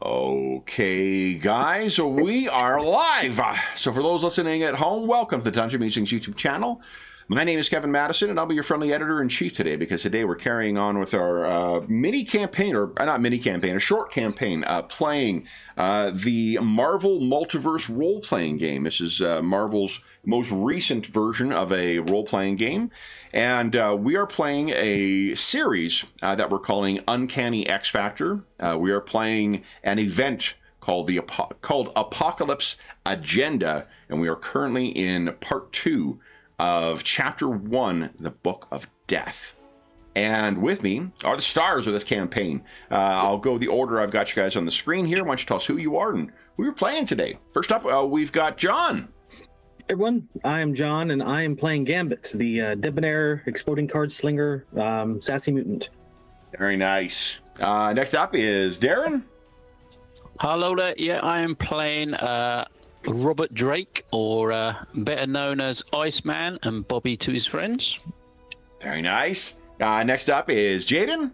Okay, guys, so we are live. So for those listening at home, welcome to the Dungeon Musings YouTube channel. My name is Kevin Madison, and I'll be your friendly editor-in-chief today, because today we're carrying on with our mini-campaign, or not mini-campaign, a short campaign, playing the Marvel Multiverse Role-Playing Game. This is Marvel's most recent version of a role-playing game, and we are playing a series that we're calling Uncanny X Factor. We are playing an event called Apocalypse Agenda, and we are currently in part 2 of Chapter 1, the Book of Death. And with me are the stars of this campaign. I'll go the order I've got you guys on the screen here. Why don't you tell us who you are and who you're playing today? First up, we've got John. Hey everyone, I am John, and I am playing Gambit, the debonair, exploding card slinger, sassy mutant. Very nice. Next up is Darren. Hello there. Yeah, I am playing Robert Drake, or better known as Iceman, and Bobby to his friends. Very nice. Next up is Jaden.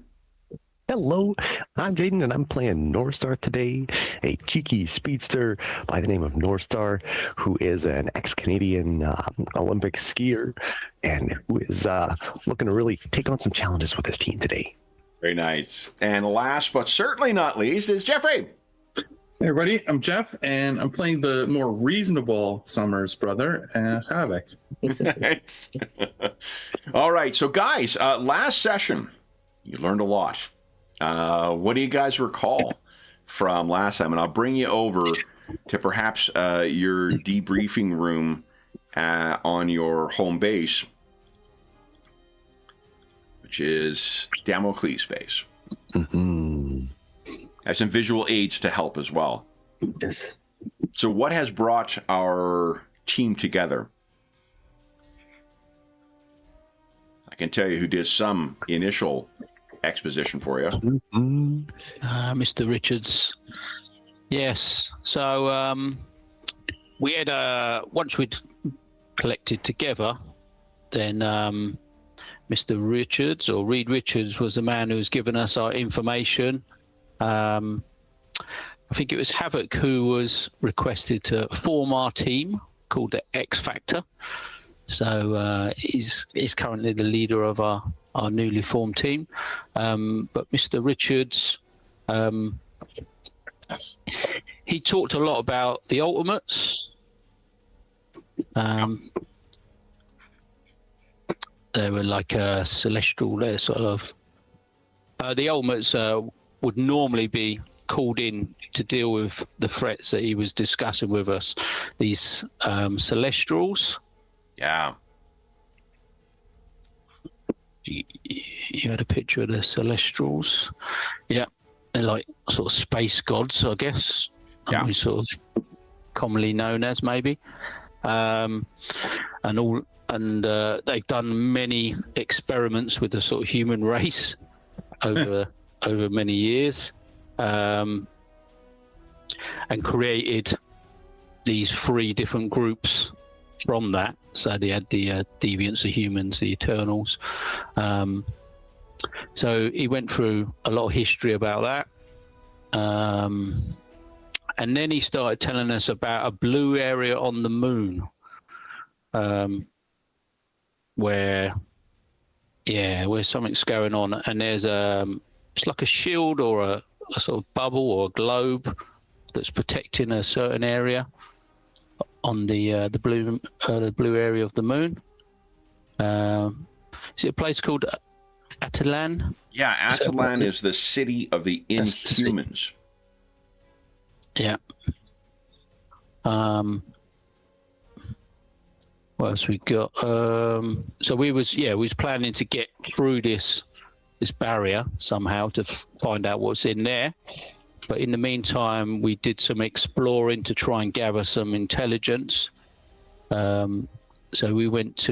Hello, I'm Jaden, and I'm playing Northstar today, a cheeky speedster by the name of Northstar, who is an ex-Canadian Olympic skier, and who is looking to really take on some challenges with his team today. Very nice. And last but certainly not least is Jeffrey. Hey everybody, I'm Jeff, and I'm playing the more reasonable Summers brother, Havoc. Nice. All right, so guys, last session, you learned a lot. What do you guys recall from last time? And I'll bring you over to perhaps your debriefing room on your home base, which is Damocles base. Mm-hmm. Have some visual aids to help as well. Yes. So what has brought our team together? I can tell you who did some initial exposition for you. Mr. Richards. Yes. So we had once we'd collected together, then Mr. Richards, or Reed Richards, was the man who was giving us our information. I think it was Havoc who was requested to form our team called the X Factor. So he's currently the leader of our newly formed team. But Mr. Richards, he talked a lot about the Ultimates. They were like a celestial, they're sort of... the Ultimates would normally be called in to deal with the threats that he was discussing with us. These Celestials. Yeah. You had a picture of the Celestials. Yeah. They're like sort of space gods, I guess. Yeah. Sort of commonly known as, maybe. And they've done many experiments with the sort of human race over many years, and created these 3 different groups from that. So they had the Deviants, the Humans, the Eternals. So he went through a lot of history about that. And then he started telling us about a blue area on the moon, where something's going on, and there's it's like a shield or a sort of bubble or a globe that's protecting a certain area on the blue area of the moon. Is it a place called Atalan? Yeah, Atalan is the city of the Inhumans. Yeah. What else we got? So we was planning to get through this barrier somehow to find out what's in there. But in the meantime, we did some exploring to try and gather some intelligence. So we went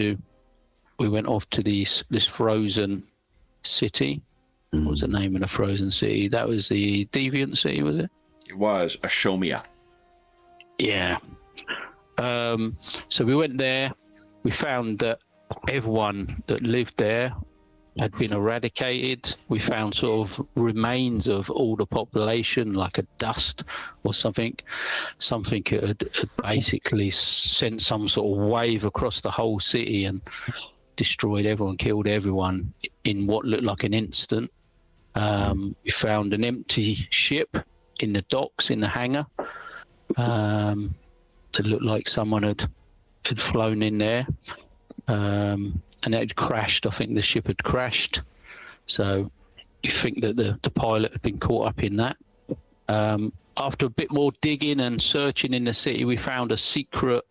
off to this frozen city. What was the name of the frozen city? That was the Deviant City, was it? It was Ashomia. Yeah. So we went there. We found that everyone that lived there had been eradicated. We found sort of remains of all the population, like a dust or something. Something had basically sent some sort of wave across the whole city and destroyed everyone, killed everyone in what looked like an instant. We found an empty ship in the docks, in the hangar. It looked like someone had flown in there. And it had crashed. I think the ship had crashed. So you think that the pilot had been caught up in that. After a bit more digging and searching in the city, we found a secret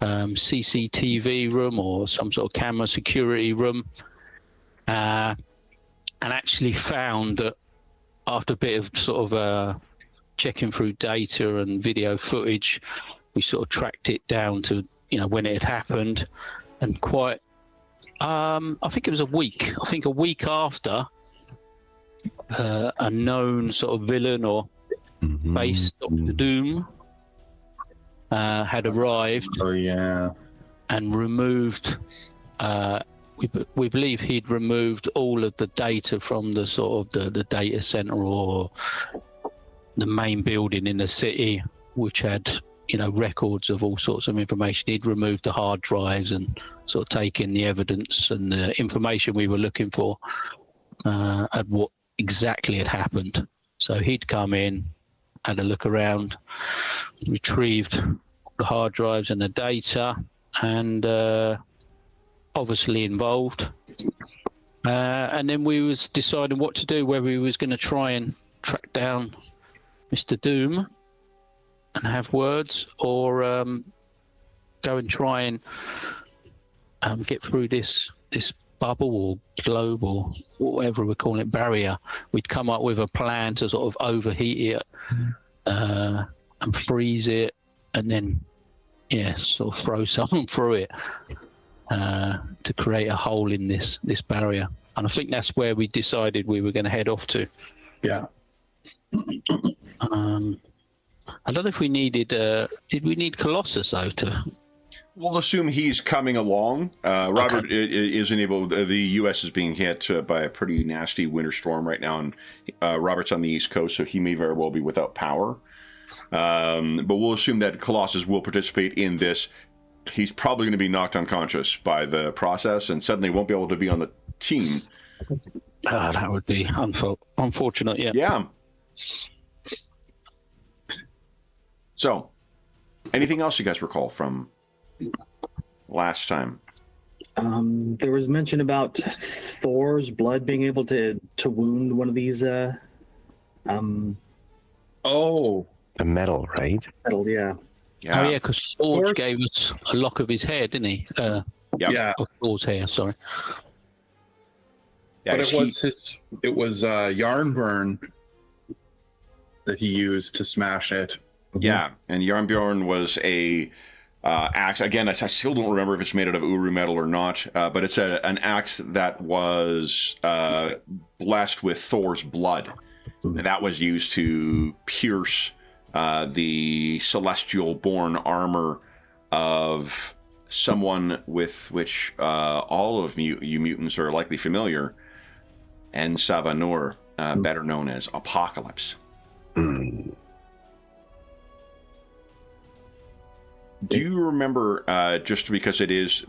CCTV room or some sort of camera security room. And actually found that after a bit of sort of checking through data and video footage, we sort of tracked it down to, when it had happened. And quite, I think it was a week. I think a week after a known sort of villain or base Dr. Doom had arrived. Oh yeah. And removed. We believe he'd removed all of the data from the sort of the data center or the main building in the city, which had records of all sorts of information. He'd removed the hard drives and sort of taken the evidence and the information we were looking for at what exactly had happened. So he'd come in, had a look around, retrieved the hard drives and the data, and obviously involved. And then we was deciding what to do, whether we was going to try and track down Mr. Doom and have words, or go and try and get through this bubble or globe or whatever we're calling it, barrier. We'd come up with a plan to sort of overheat it and freeze it, and then sort of throw something through it to create a hole in this barrier. And I think that's where we decided we were going to head off to. Yeah. I don't know if we needed. Did we need Colossus though to? We'll assume he's coming along. Robert isn't able. The U.S. is being hit by a pretty nasty winter storm right now, and Robert's on the East Coast, so he may very well be without power. But we'll assume that Colossus will participate in this. He's probably going to be knocked unconscious by the process, and suddenly won't be able to be on the team. That would be unfortunate. Yeah. Yeah. So, anything else you guys recall from last time? There was mention about Thor's blood being able to wound one of these. A metal, right? Metal, yeah. Yeah. Oh yeah, because Thor gave us a lock of his hair, didn't he? Yeah. Of Thor's hair. Sorry. Yeah, But it was Yarnburn that he used to smash it. Yeah, and Yarnbjorn was a axe. Again, I still don't remember if it's made out of Uru metal or not, but it's an axe that was blessed with Thor's blood. And that was used to pierce the celestial-born armor of someone with which all of you mutants are likely familiar, and Savanur, better known as Apocalypse. Do you remember, just because it is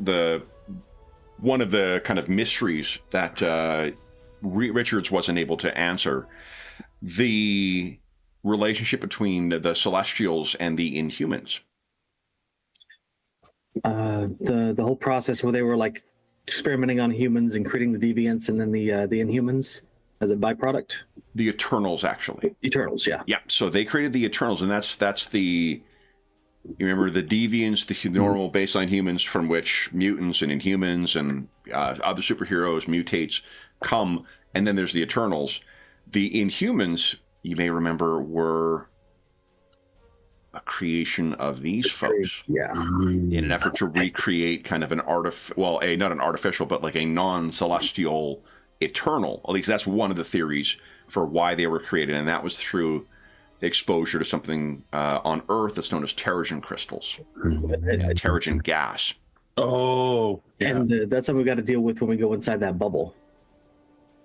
one of the kind of mysteries that Richards wasn't able to answer, the relationship between the Celestials and the Inhumans? The whole process where they were like experimenting on humans and creating the deviants, and then the Inhumans as a byproduct. The Eternals, actually. Eternals, yeah. Yeah. So they created the Eternals, and that's the. You remember the deviants, the normal baseline humans from which mutants and Inhumans and other superheroes, mutates, come, and then there's the Eternals. The Inhumans, you may remember, were a creation of these folks. Yeah. In an effort to recreate kind of not an artificial, but like a non-celestial Eternal. At least that's one of the theories for why they were created, and that was through exposure to something on Earth that's known as Terrigen crystals, Terrigen gas. Oh, yeah. And that's something we got to deal with when we go inside that bubble.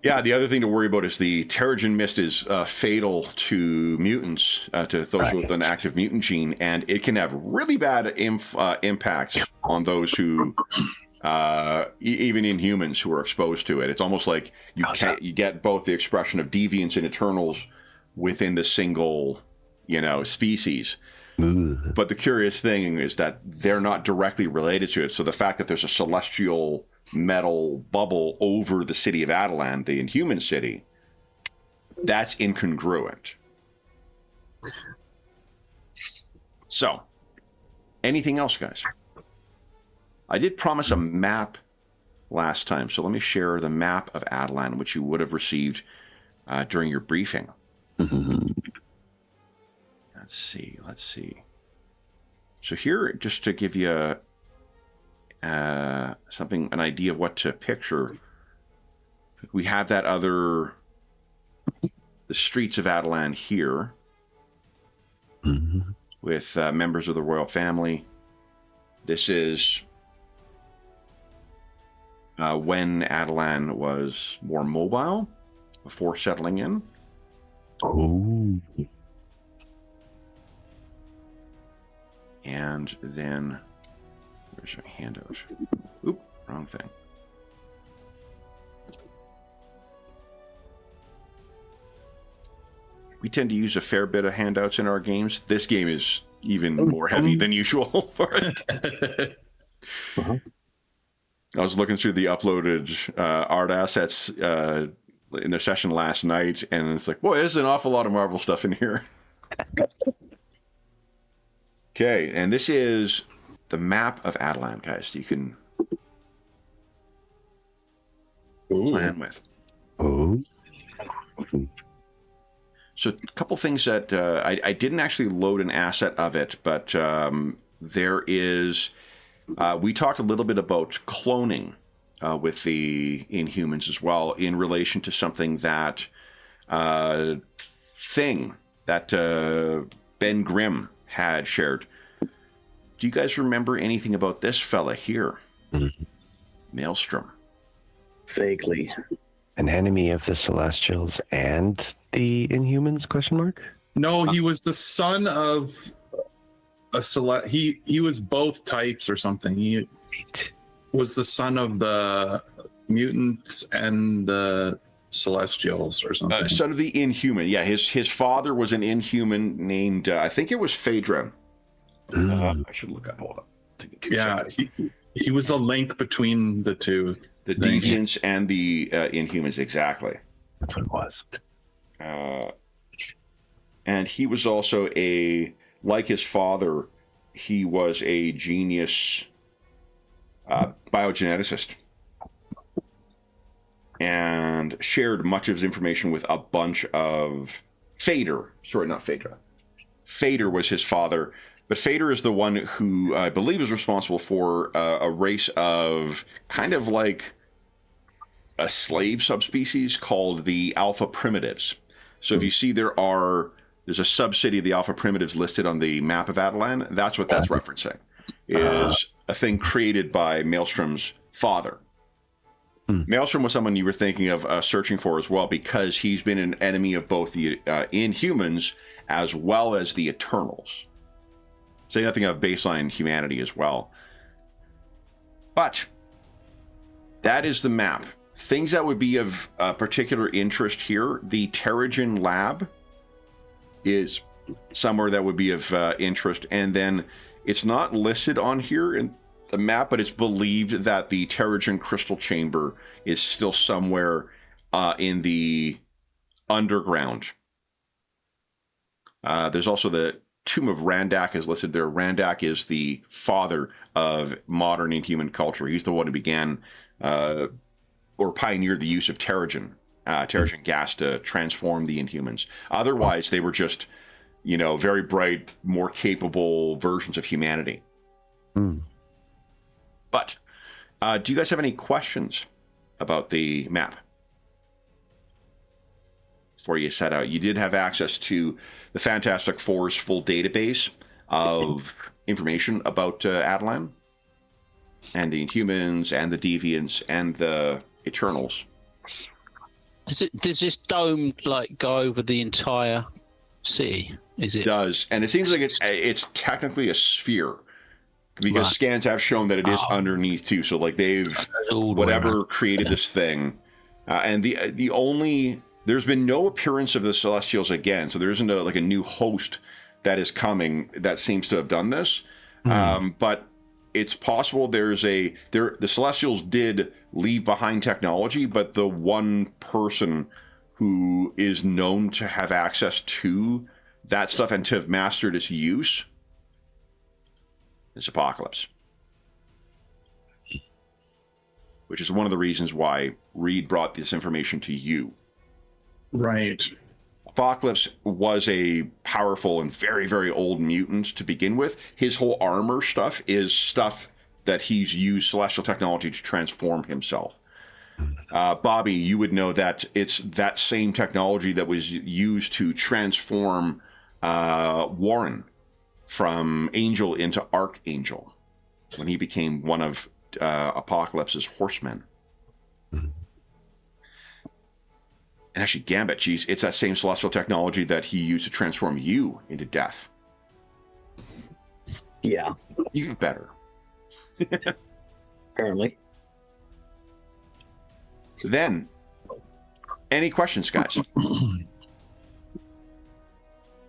Yeah, the other thing to worry about is the Terrigen Mist is fatal to mutants, to those with an active mutant gene, and it can have really bad impacts on those who, even Inhumans who are exposed to it. It's almost like you get both the expression of deviants and Eternals within the single, species. But the curious thing is that they're not directly related to it. So the fact that there's a celestial metal bubble over the city of Adelan, the Inhuman city, that's incongruent. So, anything else, guys? I did promise a map last time, so let me share the map of Adelan, which you would have received during your briefing. Let's see. So here, just to give you an idea of what to picture, we have the streets of Adelan here, with members of the royal family. This is when Adelan was more mobile before settling in. Oh. And then, where's my handout? Oop, wrong thing. We tend to use a fair bit of handouts in our games. This game is even more heavy than usual for it. I was looking through the uploaded art assets in their session last night, and it's like, boy, there's an awful lot of Marvel stuff in here. Okay, and this is the map of Adelan, guys. You can plan with. Oh. So a couple things that I didn't actually load an asset of it, but there is. We talked a little bit about cloning with the Inhumans as well, in relation to something that Ben Grimm had shared. Do you guys remember anything about this fella here? Maelstrom. Vaguely. An enemy of the Celestials and the Inhumans? Question mark. No, he was the son of a he was both types or something. He was the son of the mutants and the Celestials or something. Son of the Inhuman. Yeah, his father was an Inhuman named, I think it was Phaedra. I should look up. Hold up. Yeah, he was a link between the two. The Deviants and the Inhumans, exactly. That's what it was. And he was also like his father, he was a genius biogeneticist. And shared much of his information with a bunch of Phaedra. Sorry, not Phaedra. Phaedra was his father. But Phaedra is the one who I believe is responsible for a race of kind of like a slave subspecies called the Alpha Primitives. So if you see there's a subcity of the Alpha Primitives listed on the map of Adelan, that's what that's referencing, is a thing created by Maelstrom's father. Maelstrom was someone you were thinking of searching for as well, because he's been an enemy of both the Inhumans as well as the Eternals. Say nothing of baseline humanity as well. But that is the map. Things that would be of particular interest here, the Terrigen lab is somewhere that would be of interest. And then it's not listed on here in the map, but it's believed that the Terrigen crystal chamber is still somewhere in the underground. There's also the Tomb of Randak is listed there. Randak is the father of modern Inhuman culture. He's the one who began or pioneered the use of Terrigen gas to transform the Inhumans. Otherwise, they were just, very bright, more capable versions of humanity. But do you guys have any questions about the map before you set out? You did have access to the Fantastic Four's full database of information about Adelan and the Inhumans and the Deviants and the Eternals. Does this dome like go over the entire city? Is it? It does, and it seems like it's technically a sphere because Right. scans have shown that it is underneath too. So like they've All the way whatever around. created this thing, and the only there's been no appearance of the Celestials again. So there isn't a new host that is coming that seems to have done this. But it's possible the Celestials did leave behind technology, but the one person who is known to have access to that stuff and to have mastered its use is Apocalypse. Which is one of the reasons why Reed brought this information to you. Right. Apocalypse was a powerful and very, very old mutant to begin with. His whole armor stuff is stuff that he's used celestial technology to transform himself. Bobby, you would know that it's that same technology that was used to transform Warren from Angel into Archangel when he became one of Apocalypse's horsemen. And actually, Gambit, geez, it's that same celestial technology that he used to transform you into death. Yeah, You get better. apparently. Then, any questions, guys?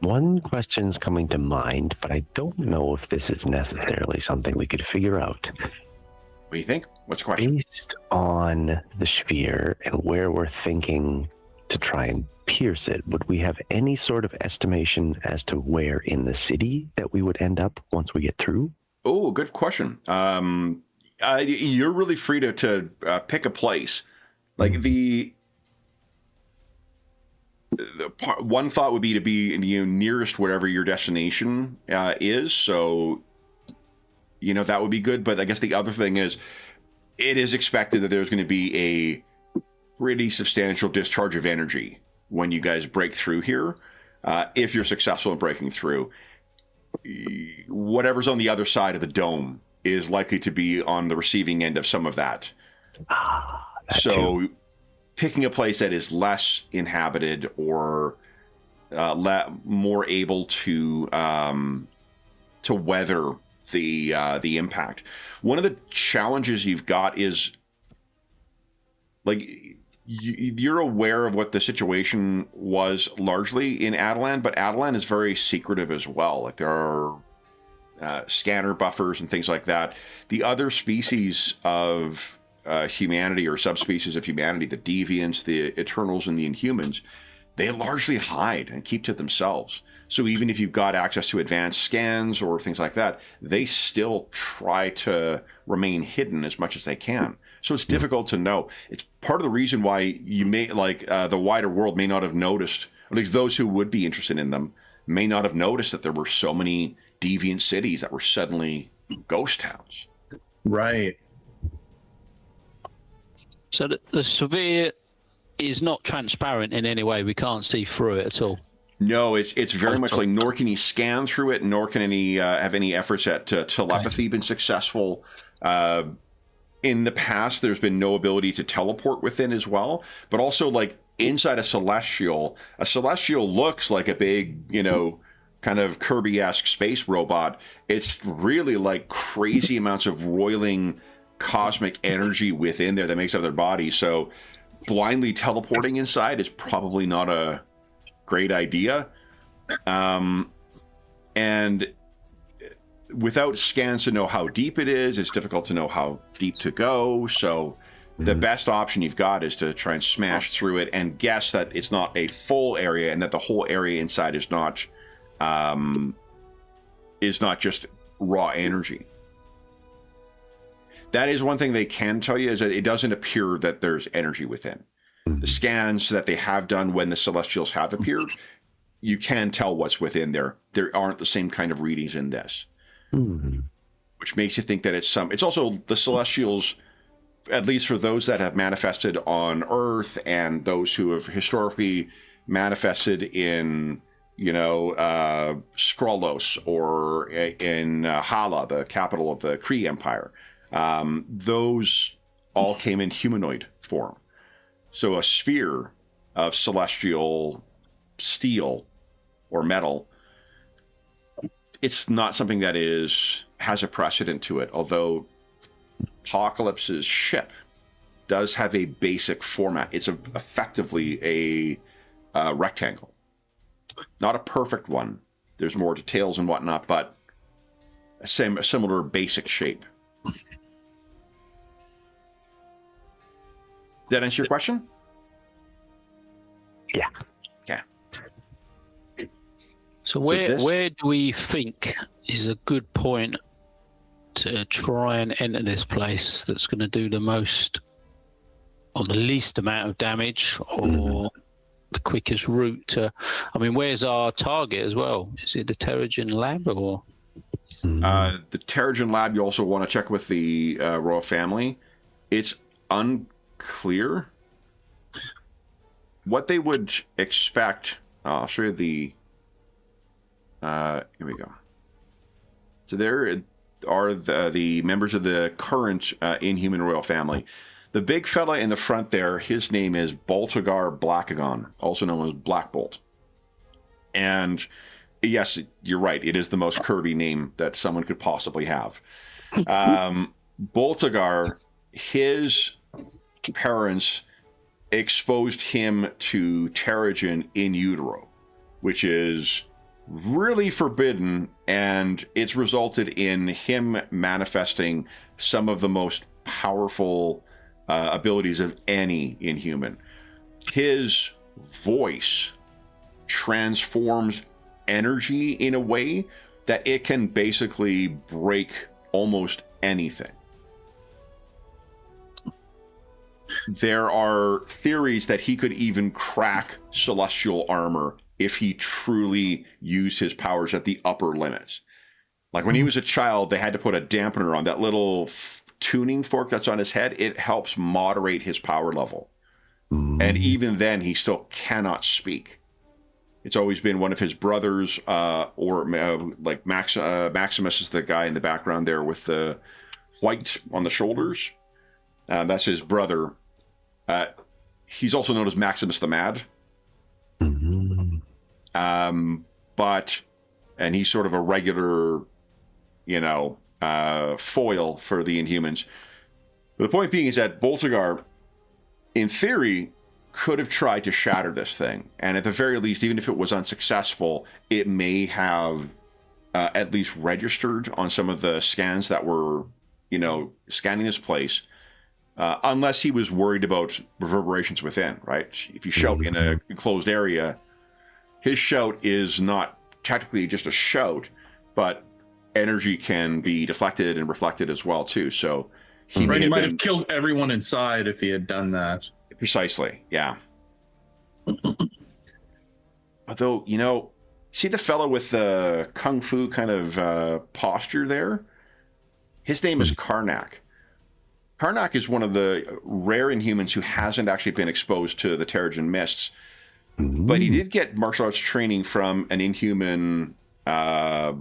One question's coming to mind, but I don't know if this is necessarily something we could figure out. What do you think? What's the question? Based on the sphere and where we're thinking to try and pierce it, would we have any sort of estimation as to where in the city that we would end up once we get through? Oh, good question. You're really free to pick a place. Like one thought would be to be nearest wherever your destination is. So, that would be good. But I guess the other thing is, it is expected that there's going to be a pretty substantial discharge of energy when you guys break through here. If you're successful in breaking through, whatever's on the other side of the dome is likely to be on the receiving end of some of that. So too. Picking a place that is less inhabited or more able to weather the impact. One of the challenges you've got is, like, you're aware of what the situation was largely in Adelan, but Adelan is very secretive as well. Like, there are scanner buffers and things like that. The other species of humanity or subspecies of humanity, the deviants, the Eternals, and the Inhumans, they largely hide and keep to themselves. So even if you've got access to advanced scans or things like that, they still try to remain hidden as much as they can. So it's difficult to know. It's part of the reason why you may, the wider world may not have noticed, or at least those who would be interested in them, may not have noticed that there were so many deviant cities that were suddenly ghost towns. Right. So the sphere is not transparent in any way. We can't see through it at all. No, it's very much like, nor can he scan through it, nor can any have any efforts at telepathy been successful. In the past, there's been no ability to teleport within as well, but also, like, inside a celestial looks like a big, kind of Kirby-esque space robot. It's really like crazy amounts of roiling cosmic energy within there that makes up their body. So blindly teleporting inside is probably not a great idea. And without scans to know how deep it is, it's difficult to know how deep to go. So the best option you've got is to try and smash through it and guess that it's not a full area and that the whole area inside is not just raw energy. That is one thing they can tell you, is that it doesn't appear that there's energy within. The scans that they have done when the Celestials have appeared, you can tell what's within there. There aren't the same kind of readings in this. Which makes you think that it's also the Celestials, at least for those that have manifested on Earth and those who have historically manifested in, Skrullos or in Hala, the capital of the Kree Empire. Those all came in humanoid form. So a sphere of celestial steel or metal, it's not something that has a precedent to it, although Apocalypse's ship does have a basic format. It's effectively a rectangle. Not a perfect one. There's more details and whatnot, but a similar basic shape. Did that answer your question? Yeah. Okay. So where do we think is a good point to try and enter this place that's going to do the most or the least amount of damage, or the quickest route to... I mean, where's our target as well? Is it the Terrigen lab or... The Terrigen lab, you also want to check with the royal family. It's unclear what they would expect. I'll show you the... here we go. So there are the members of the current Inhuman royal family. The big fella in the front there, his name is Boltagar Blackagon, also known as Black Bolt. And yes, you're right. It is the most Kirby name that someone could possibly have. Boltagar, his parents exposed him to Terrigen in utero, which is really forbidden, and it's resulted in him manifesting some of the most powerful abilities of any Inhuman. His voice transforms energy in a way that it can basically break almost anything. There are theories that he could even crack celestial armor if he truly used his powers at the upper limits. Like when he was a child, they had to put a dampener on that little tuning fork that's on his head. It helps moderate his power level. And even then, he still cannot speak. It's always been one of his brothers, like Maximus is the guy in the background there with the white on the shoulders. That's his brother. He's also known as Maximus the Mad. And he's sort of a regular, foil for the Inhumans. But the point being is that Boltagar, in theory, could have tried to shatter this thing. And at the very least, even if it was unsuccessful, it may have at least registered on some of the scans that were, scanning this place. Unless he was worried about reverberations within, right? If you shout in a enclosed area, his shout is not technically just a shout, but energy can be deflected and reflected as well, too. So he might have killed everyone inside if he had done that. Precisely, yeah. Although, see the fellow with the kung fu kind of posture there? His name is Karnak. Karnak is one of the rare Inhumans who hasn't actually been exposed to the Terrigen mists, but he did get martial arts training from an Inhuman, like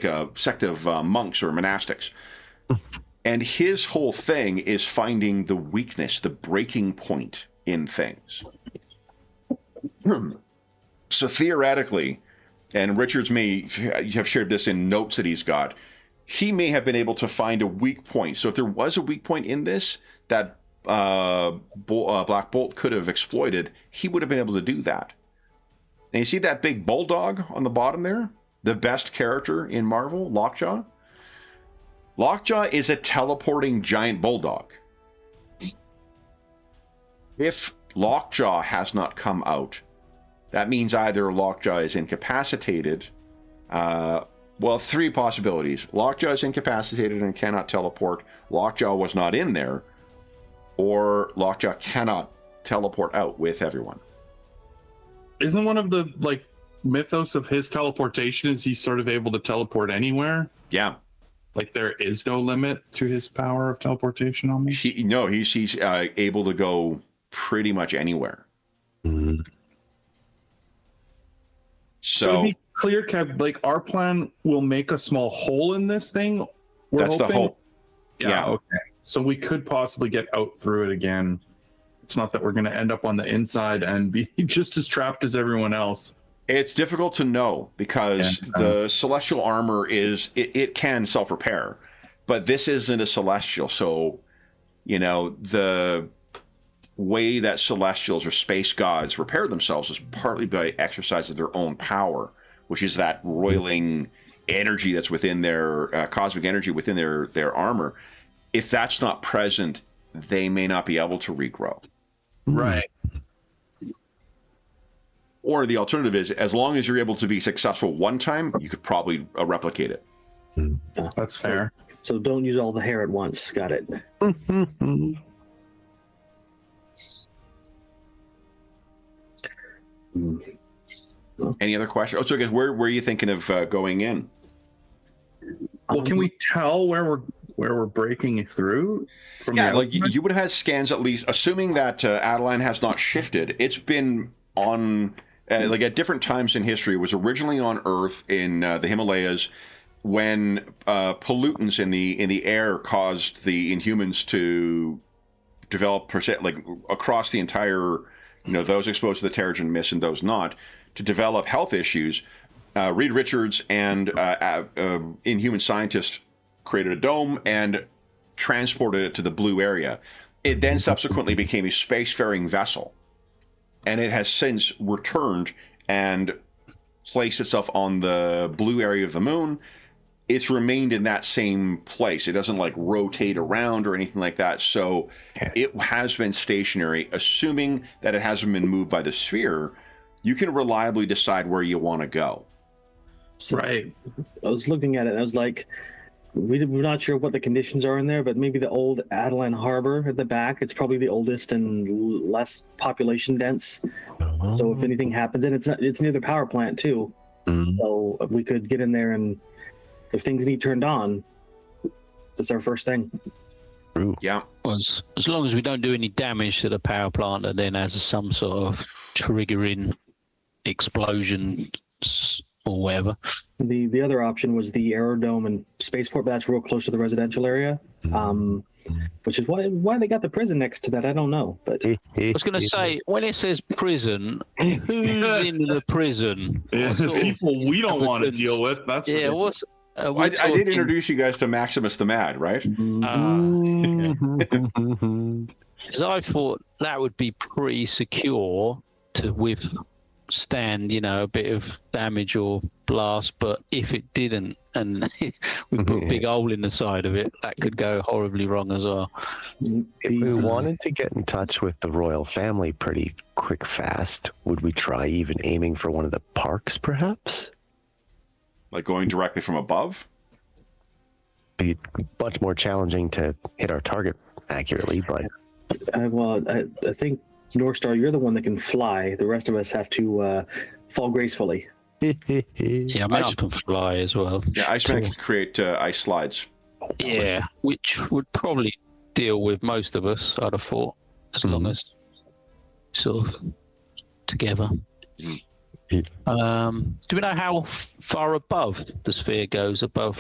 a sect of monks or monastics. And his whole thing is finding the weakness, the breaking point in things. So theoretically, and Richards may have shared this in notes that he's got, he may have been able to find a weak point. So if there was a weak point in this that Black Bolt could have exploited, he would have been able to do that. And you see that big bulldog on the bottom there? The best character in Marvel, Lockjaw? Lockjaw is a teleporting giant bulldog. If Lockjaw has not come out, that means either Lockjaw is incapacitated. Three possibilities. Lockjaw is incapacitated and cannot teleport. Lockjaw was not in there. Or Lockjaw cannot teleport out with everyone. Isn't one of the mythos of his teleportation is he's sort of able to teleport anywhere? Yeah. Like there is no limit to his power of teleportation almost? He's able to go pretty much anywhere. So to be clear, Kev, our plan will make a small hole in this thing. That's hoping? The hope. Yeah, okay. So we could possibly get out through it again. It's not that we're going to end up on the inside and be just as trapped as everyone else. It's difficult to know because the celestial armor it can self-repair, but this isn't a celestial. So, you know, the way that celestials or space gods repair themselves is partly by exercise of their own power, which is that roiling energy that's within their cosmic energy within their armor. If that's not present, they may not be able to regrow. Right. Or the alternative is, as long as you're able to be successful one time, you could probably replicate it. That's fair. So don't use all the hair at once. Got it. Any other questions? Oh, so I guess where are you thinking of going in? Well, can we tell where we're breaking through? From Yeah, the like you would have had scans at least, assuming that Adeline has not shifted. It's been on like at different times in history. It was originally on Earth in the Himalayas when pollutants in the air caused the Inhumans to develop like across the entire, you know, those exposed to the Terrigen Mist and those not, to develop health issues. Reed Richards and Inhuman scientists created a dome and transported it to the blue area. It then subsequently became a spacefaring vessel, and it has since returned and placed itself on the blue area of the moon. It's remained in that same place. It doesn't like rotate around or anything like that. So it has been stationary. Assuming that it hasn't been moved by the sphere, you can reliably decide where you want to go. So right. I was looking at it and I was like, we're not sure what the conditions are in there, but maybe the old Adeline Harbor at the back, it's probably the oldest and less population dense. So if anything happens, and it's near the power plant too. So we could get in there, and if things need turned on, that's our first thing. Yeah. As long as we don't do any damage to the power plant and then has some sort of triggering explosion or whatever. The other option was the aerodome and spaceport, but that's real close to the residential area, which is why they got the prison next to that. I don't know, but I was going to say, when it says prison, who's in the prison? People we don't want to deal with. That's what's. I did introduce you guys to Maximus the Mad, right? Because I thought that would be pretty secure to withstand, you know, a bit of damage or blast. But if it didn't, and we put a big hole in the side of it, that could go horribly wrong as well. If we wanted to get in touch with the royal family pretty fast, would we try even aiming for one of the parks, perhaps? Like going directly from above? Be much more challenging to hit our target accurately, but... I think, North Star, you're the one that can fly. The rest of us have to fall gracefully. Yeah, I can fly as well. Yeah, Iceman can create ice slides. Yeah, which would probably deal with most of us, I'd have thought, as long as sort of together. Do we know how far above the sphere goes above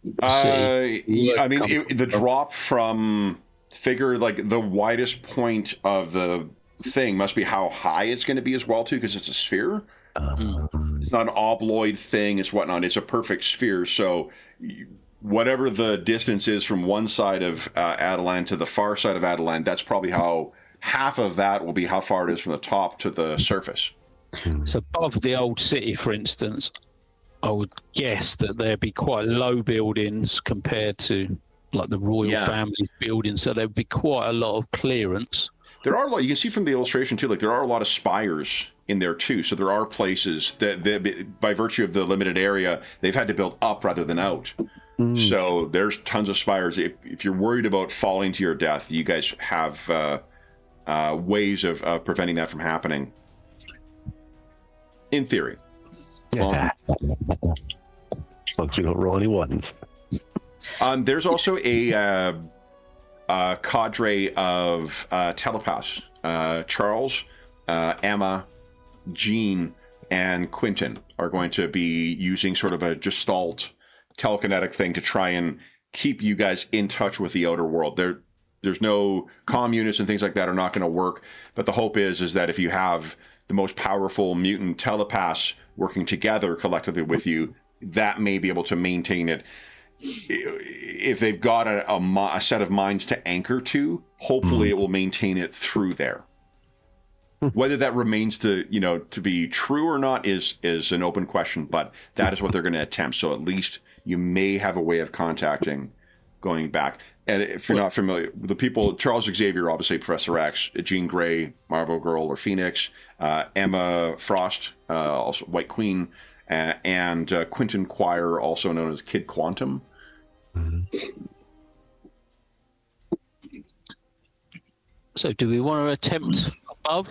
the city? I mean, the drop from like the widest point of the thing must be how high it's going to be as well too, because it's a sphere. It's not an obloid thing, it's whatnot. It's a perfect sphere. So whatever the distance is from one side of Adeline to the far side of Adeline, that's probably how half of that will be how far it is from the top to the surface. So above the old city, for instance, I would guess that there'd be quite low buildings compared to like the royal family's buildings. So there'd be quite a lot of clearance. There are a lot, you can see from the illustration too, like there are a lot of spires in there too. So there are places that by virtue of the limited area, they've had to build up rather than out. So there's tons of spires. If you're worried about falling to your death, you guys have ways of preventing that from happening. In theory. Yeah. As long as we don't roll any ones. There's also a cadre of telepaths. Charles, Emma, Jean, and Quentin are going to be using sort of a gestalt telekinetic thing to try and keep you guys in touch with the outer world. there's no comm units and things like that are not going to work. But the hope is that if you have the most powerful mutant telepaths working together collectively with you, that may be able to maintain it. If they've got a set of minds to anchor to, hopefully it will maintain it through there. Whether that remains to be true or not is an open question, but that is what they're going to attempt. So at least you may have a way of contacting going back. And if you're not familiar, the people, Charles Xavier, obviously Professor X, Jean Grey, Marvel Girl or Phoenix, Emma Frost, also White Queen, and Quentin Quire, also known as Kid Quantum. So do we want to attempt above?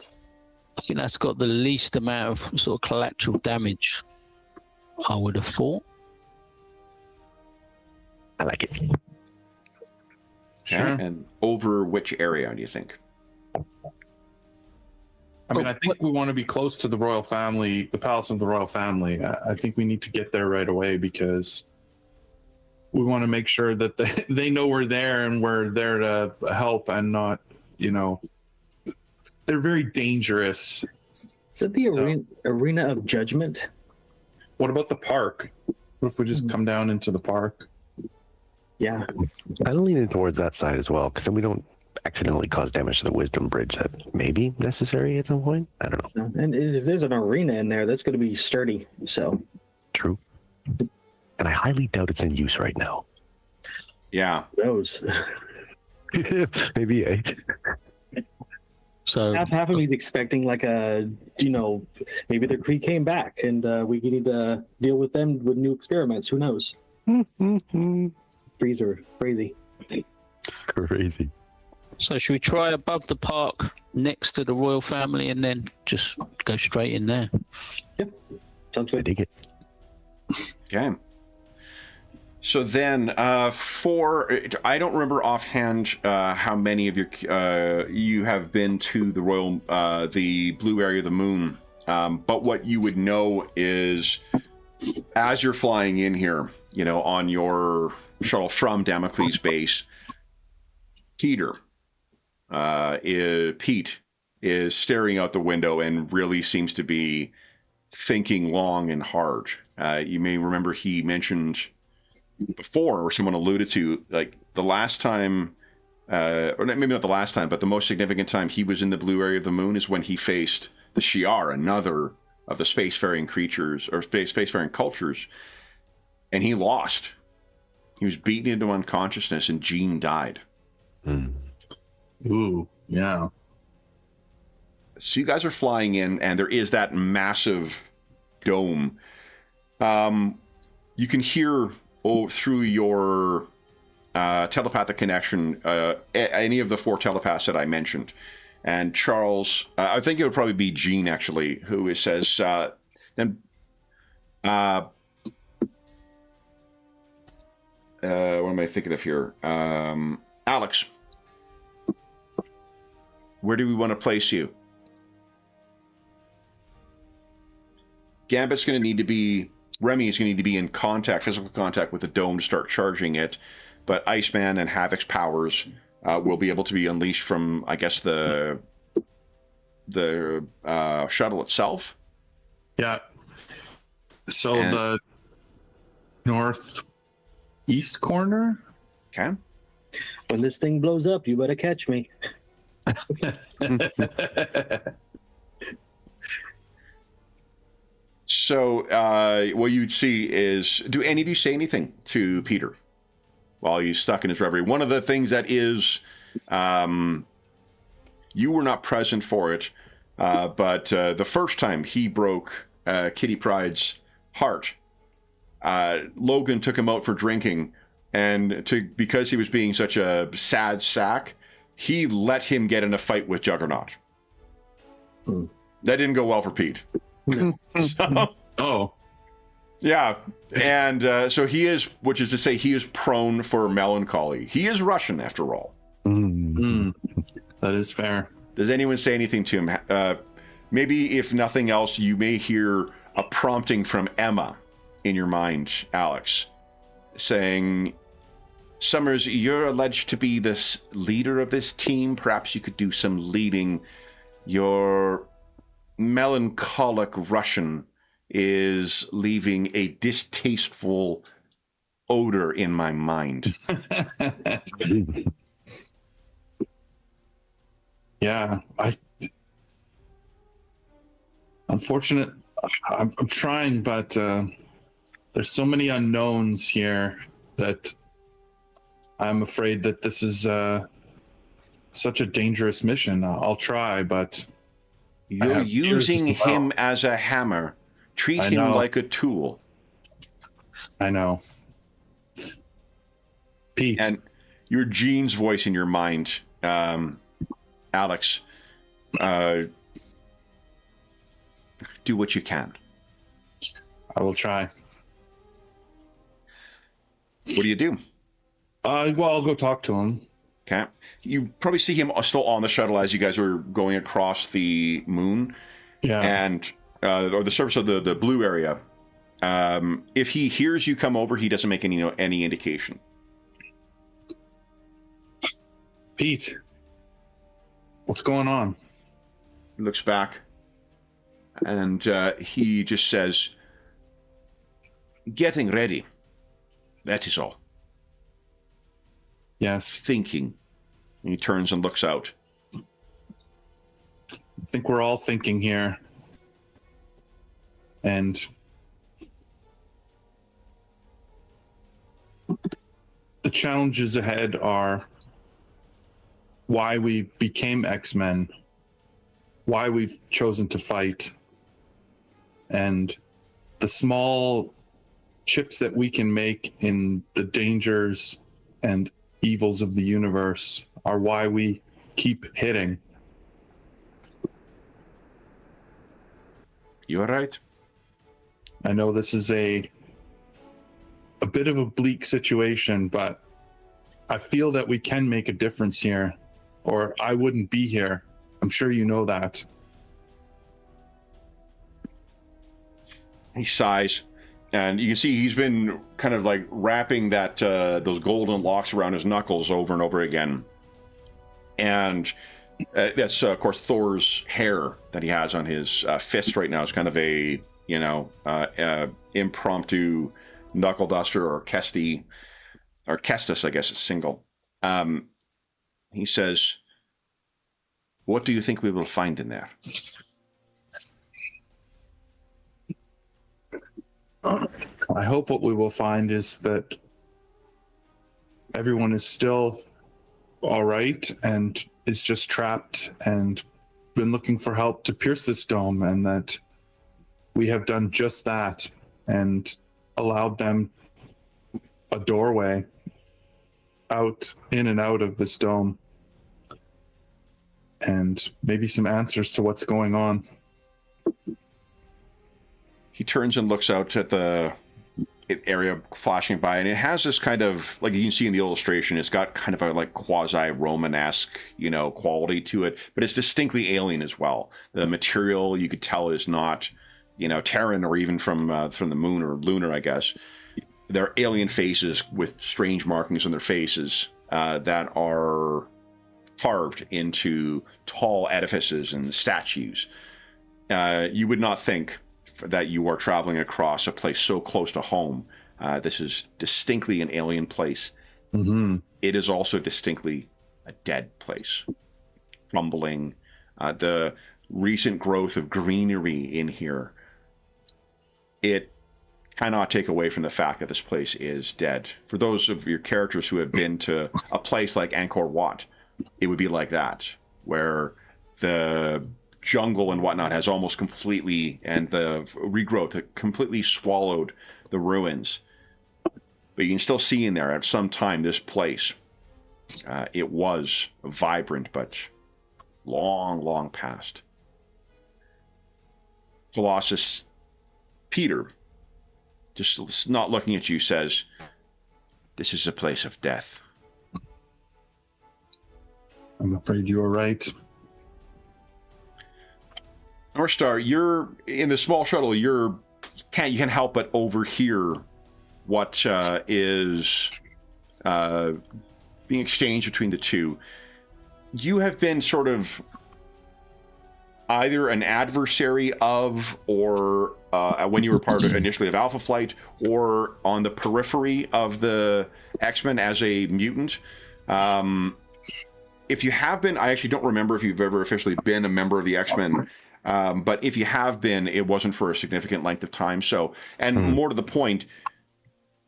I think that's got the least amount of sort of collateral damage, I would have thought. I like it. Sure. And over which area do you think? I mean, I think we want to be close to the royal family, the palace of the royal family. I think we need to get there right away because we want to make sure that they know we're there and we're there to help and not, they're very dangerous. Is that the arena of judgment? What about the park? What if we just come down into the park? Yeah. I'm leaning towards that side as well, because then we don't accidentally cause damage to the wisdom bridge that may be necessary at some point. I don't know. And if there's an arena in there, that's going to be sturdy. So True. And I highly doubt it's in use right now. Yeah. who knows? Maybe, eh? So half of me's expecting like maybe the Kree came back and we need to deal with them with new experiments. Who knows? Trees are crazy. Crazy. So should we try above the park next to the royal family and then just go straight in there? Sounds I good. dig it. Okay. So then, I don't remember offhand how many of you have been to the blue area of the moon. But what you would know is, as you're flying in here, on your shuttle from Damocles base, Pete is staring out the window and really seems to be thinking long and hard. You may remember he mentioned before, or someone alluded to, like the last time, or maybe not the last time, but the most significant time he was in the blue area of the moon is when he faced the Shi'ar, another of the spacefaring creatures or spacefaring cultures, and he lost. He was beaten into unconsciousness, and Jean died. Ooh, yeah. So you guys are flying in, and there is that massive dome. You can hear through your telepathic connection any of the 4 telepaths that I mentioned. And Charles, I think it would probably be Jean, actually, who says, what am I thinking of here? Alex, where do we want to place you? Gambit's going to need to be, Remy is going to need to be in physical contact with the dome to start charging it, but Iceman and Havoc's powers will be able to be unleashed from, I guess, the shuttle itself. Yeah. So the northeast corner? Okay. When this thing blows up, you better catch me. So what you'd see is, do any of you say anything to Peter while he's stuck in his reverie? One of the things that is, you were not present for it, but the first time he broke Kitty Pryde's heart, Logan took him out for drinking, and because he was being such a sad sack, he let him get in a fight with Juggernaut. That didn't go well for Pete. Yeah, and so he is, which is to say, he is prone for melancholy. He is Russian, after all. That is fair. Does anyone say anything to him? Maybe, if nothing else, you may hear a prompting from Emma in your mind, Alex, saying, Summers, you're alleged to be this leader of this team. Perhaps you could do some leading. Your melancholic Russian is leaving a distasteful odor in my mind. Yeah, unfortunate. I'm trying, but there's so many unknowns here that I'm afraid that this is such a dangerous mission. I'll try, but you're using him as a hammer. Treat him like a tool. I know. Pete. And your Gene's voice in your mind, Alex, do what you can. I will try. What do you do? Well, I'll go talk to him. Okay. You probably see him still on the shuttle as you guys are going across the moon. Yeah. And, or the surface of the blue area. If he hears you come over, he doesn't make any indication. Pete, what's going on? He looks back, and he just says, "Getting ready. That is all." Yes. Thinking. And he turns and looks out. I think we're all thinking here. And the challenges ahead are why we became X-Men, why we've chosen to fight, and the small chips that we can make in the dangers and evils of the universe are why we keep hitting. You all right? I know this is a bit of a bleak situation, but I feel that we can make a difference here, or I wouldn't be here. I'm sure you know that. He sighs, and you can see he's been kind of like wrapping that those golden locks around his knuckles over and over again. And that's, of course, Thor's hair that he has on his fist right now is kind of a, impromptu knuckle duster or Kestis, I guess it's single. He says, "What do you think we will find in there?" I hope what we will find is that everyone is still all right and is just trapped and been looking for help to pierce this dome, and that we have done just that and allowed them a doorway out, in and out of this dome, and maybe some answers to what's going on. He turns and looks out at the area flashing by, and it has this kind of, like you can see in the illustration, it's got kind of a like quasi-Romanesque, quality to it, but it's distinctly alien as well. The material, you could tell, is not, Terran or even from the moon or lunar, I guess. They're alien faces with strange markings on their faces that are carved into tall edifices and statues. You would not think that you are traveling across a place so close to home. This is distinctly an alien place. Mm-hmm. It is also distinctly a dead place. Crumbling. The recent growth of greenery in here, it cannot take away from the fact that this place is dead. For those of your characters who have been to a place like Angkor Wat, it would be like that, where the jungle and whatnot has almost completely, and the regrowth completely swallowed the ruins. But you can still see in there at some time this place. It was vibrant, but long past. Colossus Peter, just not looking at you, says, "This is a place of death." I'm afraid you are right. Northstar, you're in the small shuttle. You can't help but overhear what is being exchanged between the two. You have been sort of either an adversary of, or when you were part initially of Alpha Flight, or on the periphery of the X-Men as a mutant. If you have been, I actually don't remember if you've ever officially been a member of the X-Men, but if you have been, it wasn't for a significant length of time. So, and more to the point,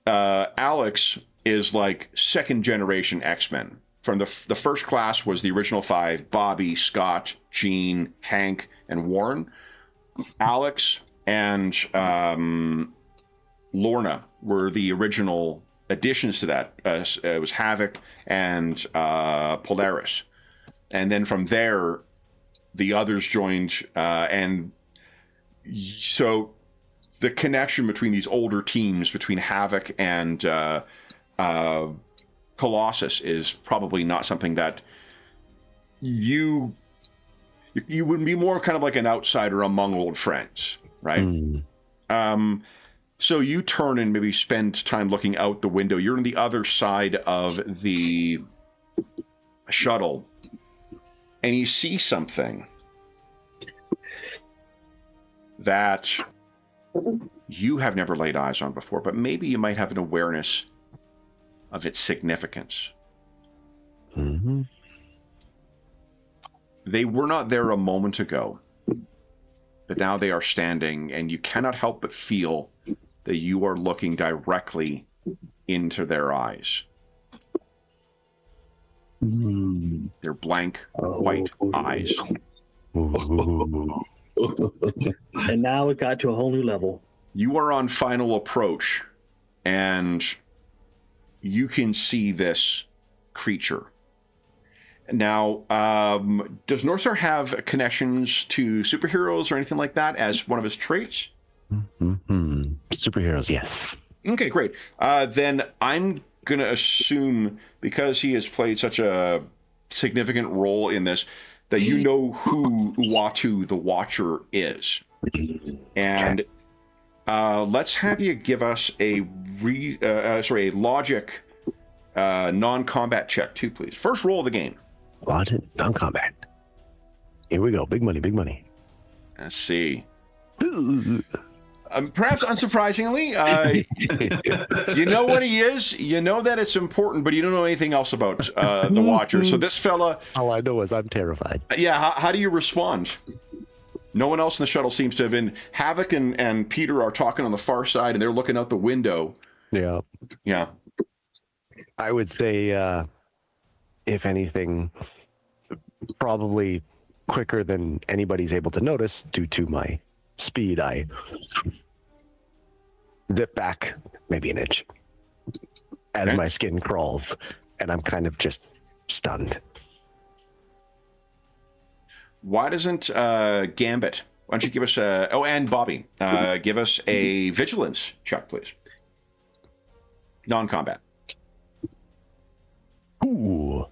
Alex is like second generation X-Men. From the first class was the original 5: Bobby, Scott, Jean, Hank, and Warren. Alex and Lorna were the original additions to that. It was Havoc and Polaris. And then from there, the others joined. And so the connection between these older teams, between Havoc and Colossus, is probably not something that you would be more kind of like an outsider among old friends, right? So you turn and maybe spend time looking out the window. You're on the other side of the shuttle, and you see something that you have never laid eyes on before, but maybe you might have an awareness of its significance. They were not there a moment ago, but now they are standing, and you cannot help but feel that you are looking directly into their eyes. Their blank white eyes. And now it got to a whole new level. You are on final approach, and you can see this creature. Now, does Northstar have connections to superheroes or anything like that as one of his traits? Superheroes, yes. Okay, great. Then I'm going to assume, because he has played such a significant role in this, that you know who Uatu the Watcher is. And let's have you give us a logic non-combat check too, please. First roll of the game. Logic non-combat. Here we go. Big money, big money. Let's see. Perhaps unsurprisingly, you know what he is. You know that it's important, but you don't know anything else about the Watcher. So this fella... All I know is I'm terrified. Yeah, how do you respond? No one else in the shuttle seems to have been... Havoc and Peter are talking on the far side, and they're looking out the window. Yeah. Yeah. I would say, if anything, probably quicker than anybody's able to notice due to my speed, I zip back maybe an inch as my skin crawls, and I'm kind of just stunned. Why doesn't Gambit, why don't you give us a... Oh, and Bobby, give us a vigilance check, please. Non-combat. Ooh.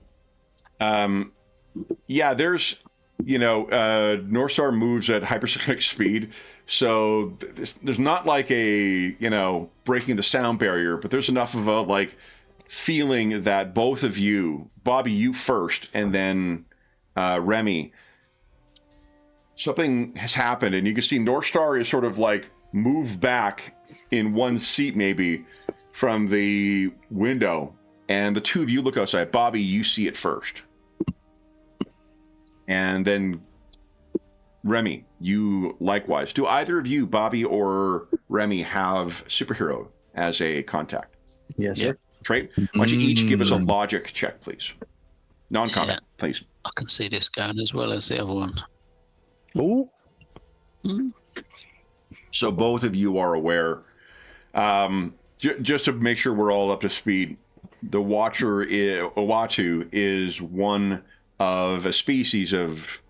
Yeah, there's... Northstar moves at hypersonic speed, so there's not like a, breaking the sound barrier, but there's enough of a, feeling that both of you, Bobby, you first, and then Remy, something has happened, and you can see Northstar is sort of, moved back in one seat, maybe, from the window, and the two of you look outside. Bobby, you see it first. And then Remy, you likewise. Do either of you, Bobby or Remy, have superhero as a contact? Yes, sir. Trait? Why don't you each give us a logic check, please? Non-combat, please. I can see this going as well as the other one. Ooh. So both of you are aware. Just to make sure we're all up to speed, the Watcher, Uatu, is one of a species of,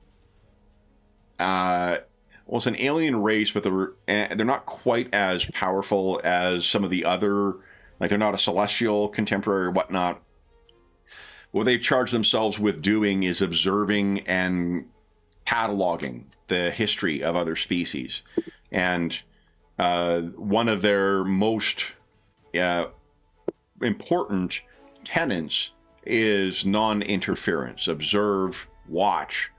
it's an alien race, but they're not quite as powerful as some of the other, they're not a celestial contemporary or whatnot. What they charge themselves with doing is observing and cataloging the history of other species. And one of their most important tenets is non-interference. Observe, watch,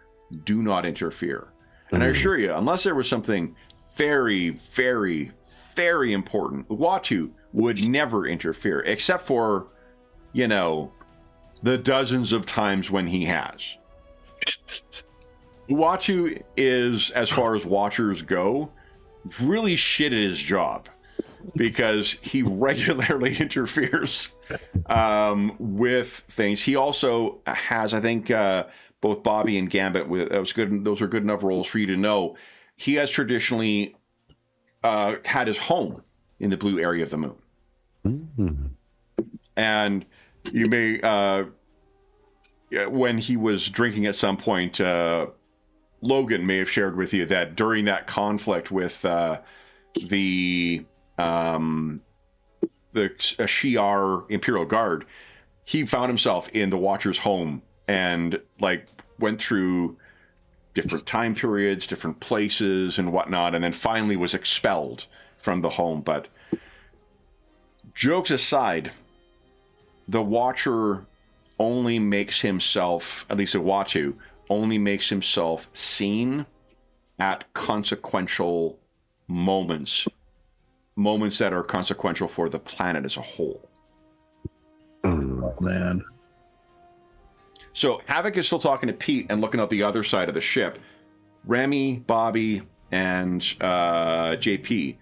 do not interfere. And I assure you, unless there was something very, very, very important, Uatu would never interfere, except for, you know, the dozens of times when he has. Uatu is, as far as watchers go, really shit at his job, because he regularly interferes with things. He also has, I think, both Bobby and Gambit. Those are good enough roles for you to know. He has traditionally had his home in the blue area of the moon, and you may, when he was drinking at some point, Logan may have shared with you that during that conflict with the Shi'ar Imperial Guard, he found himself in the Watcher's home and like went through different time periods, different places and whatnot, and then finally was expelled from the home. But jokes aside, the Watcher only makes himself, at least Uatu, only makes himself seen at consequential moments that are consequential for the planet as a whole. Oh, man. So Havoc is still talking to Pete and looking out the other side of the ship. Remy, Bobby, and JP,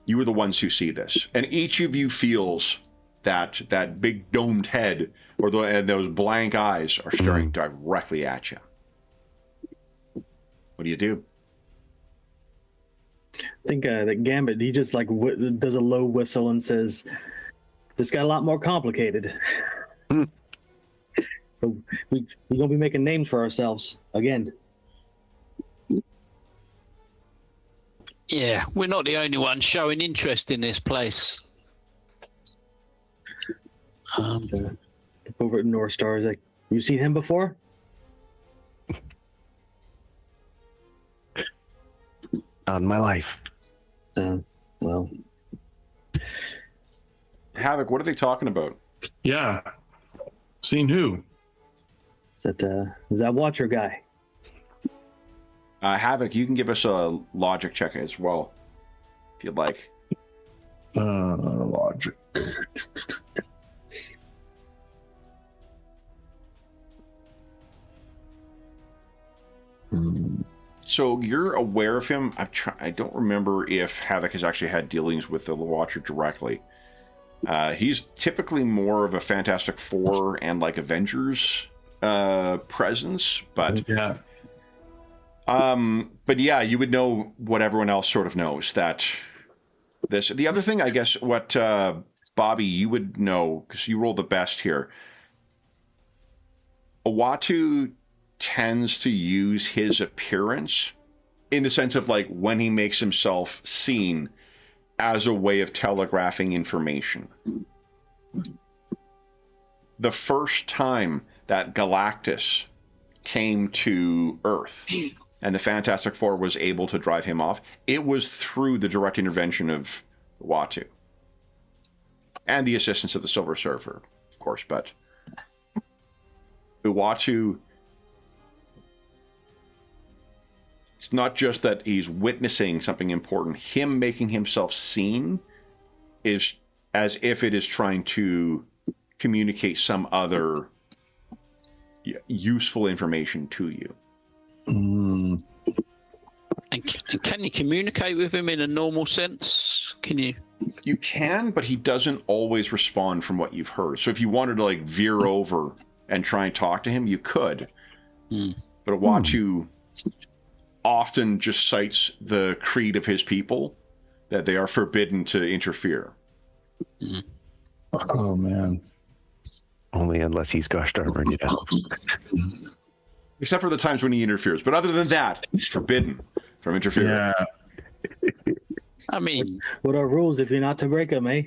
you are the ones who see this. And each of you feels that big domed head and those blank eyes are staring directly at you. What do you do? I think that Gambit, he just like does a low whistle and says, "This got a lot more complicated. We're gonna be making names for ourselves again." Yeah, we're not the only ones showing interest in this place. Over at North Star, is like, "You seen him before?" On my life. Well, Havoc, what are they talking about? Yeah. Seen who? is that Watcher guy? Havoc, you can give us a logic check as well, if you'd like. Logic. So you're aware of him. I don't remember if Havoc has actually had dealings with the Watcher directly. He's typically more of a Fantastic Four and like Avengers presence, but yeah. But yeah, you would know what everyone else sort of knows, that this. The other thing, I guess, what Bobby, you would know, because you rolled the best here. Uatu tends to use his appearance in the sense of like when he makes himself seen as a way of telegraphing information. The first time that Galactus came to Earth and the Fantastic Four was able to drive him off, it was through the direct intervention of Uatu and the assistance of the Silver Surfer, of course. But Uatu, it's not just that he's witnessing something important. Him making himself seen is as if it is trying to communicate some other useful information to you. And can you communicate with him in a normal sense? Can you? You can, but he doesn't always respond from what you've heard. So if you wanted to like veer over and try and talk to him, you could. But Uatu often just cites the creed of his people, that they are forbidden to interfere. Oh, man. Only unless he's gosh darn you down. Except for the times when he interferes. But other than that, he's forbidden from interfering. Yeah. I mean, What are rules if you're not to break them, eh?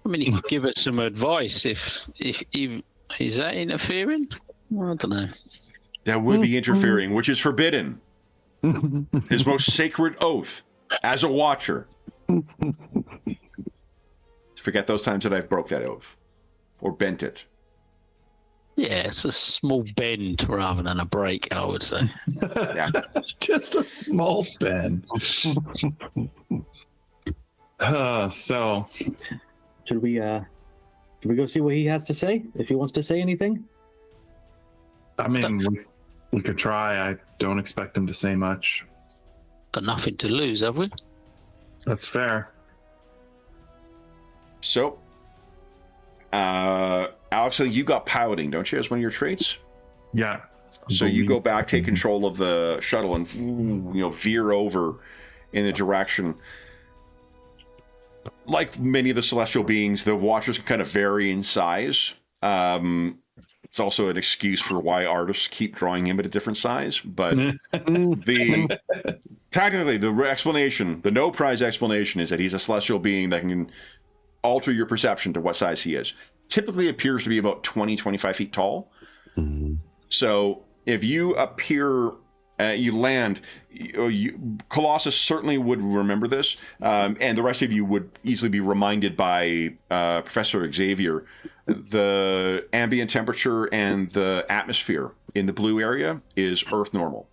I mean, you could give us some advice if is that interfering? Well, I don't know. That would be interfering, which is forbidden. His most sacred oath as a Watcher. Forget those times that I've broke that oath. or bent it. Yeah, it's a small bend rather than a break, I would say. Yeah. Just a small bend. So, Should we go see what he has to say? If he wants to say anything? I mean, we could try. I don't expect him to say much. Got nothing to lose, have we? That's fair. So, Alex, you got piloting, don't you, as one of your traits? Yeah. So you go back, take control of the shuttle, and veer over in the direction. Like many of the celestial beings, the Watchers can kind of vary in size. It's also an excuse for why artists keep drawing him at a different size. But technically, the explanation, the no prize explanation, is that he's a celestial being that can alter your perception to what size he is. Typically appears to be about 20, 25 feet tall. Mm-hmm. So if you appear, you land, Colossus certainly would remember this, and the rest of you would easily be reminded by Professor Xavier. The ambient temperature and the atmosphere in the blue area is Earth normal.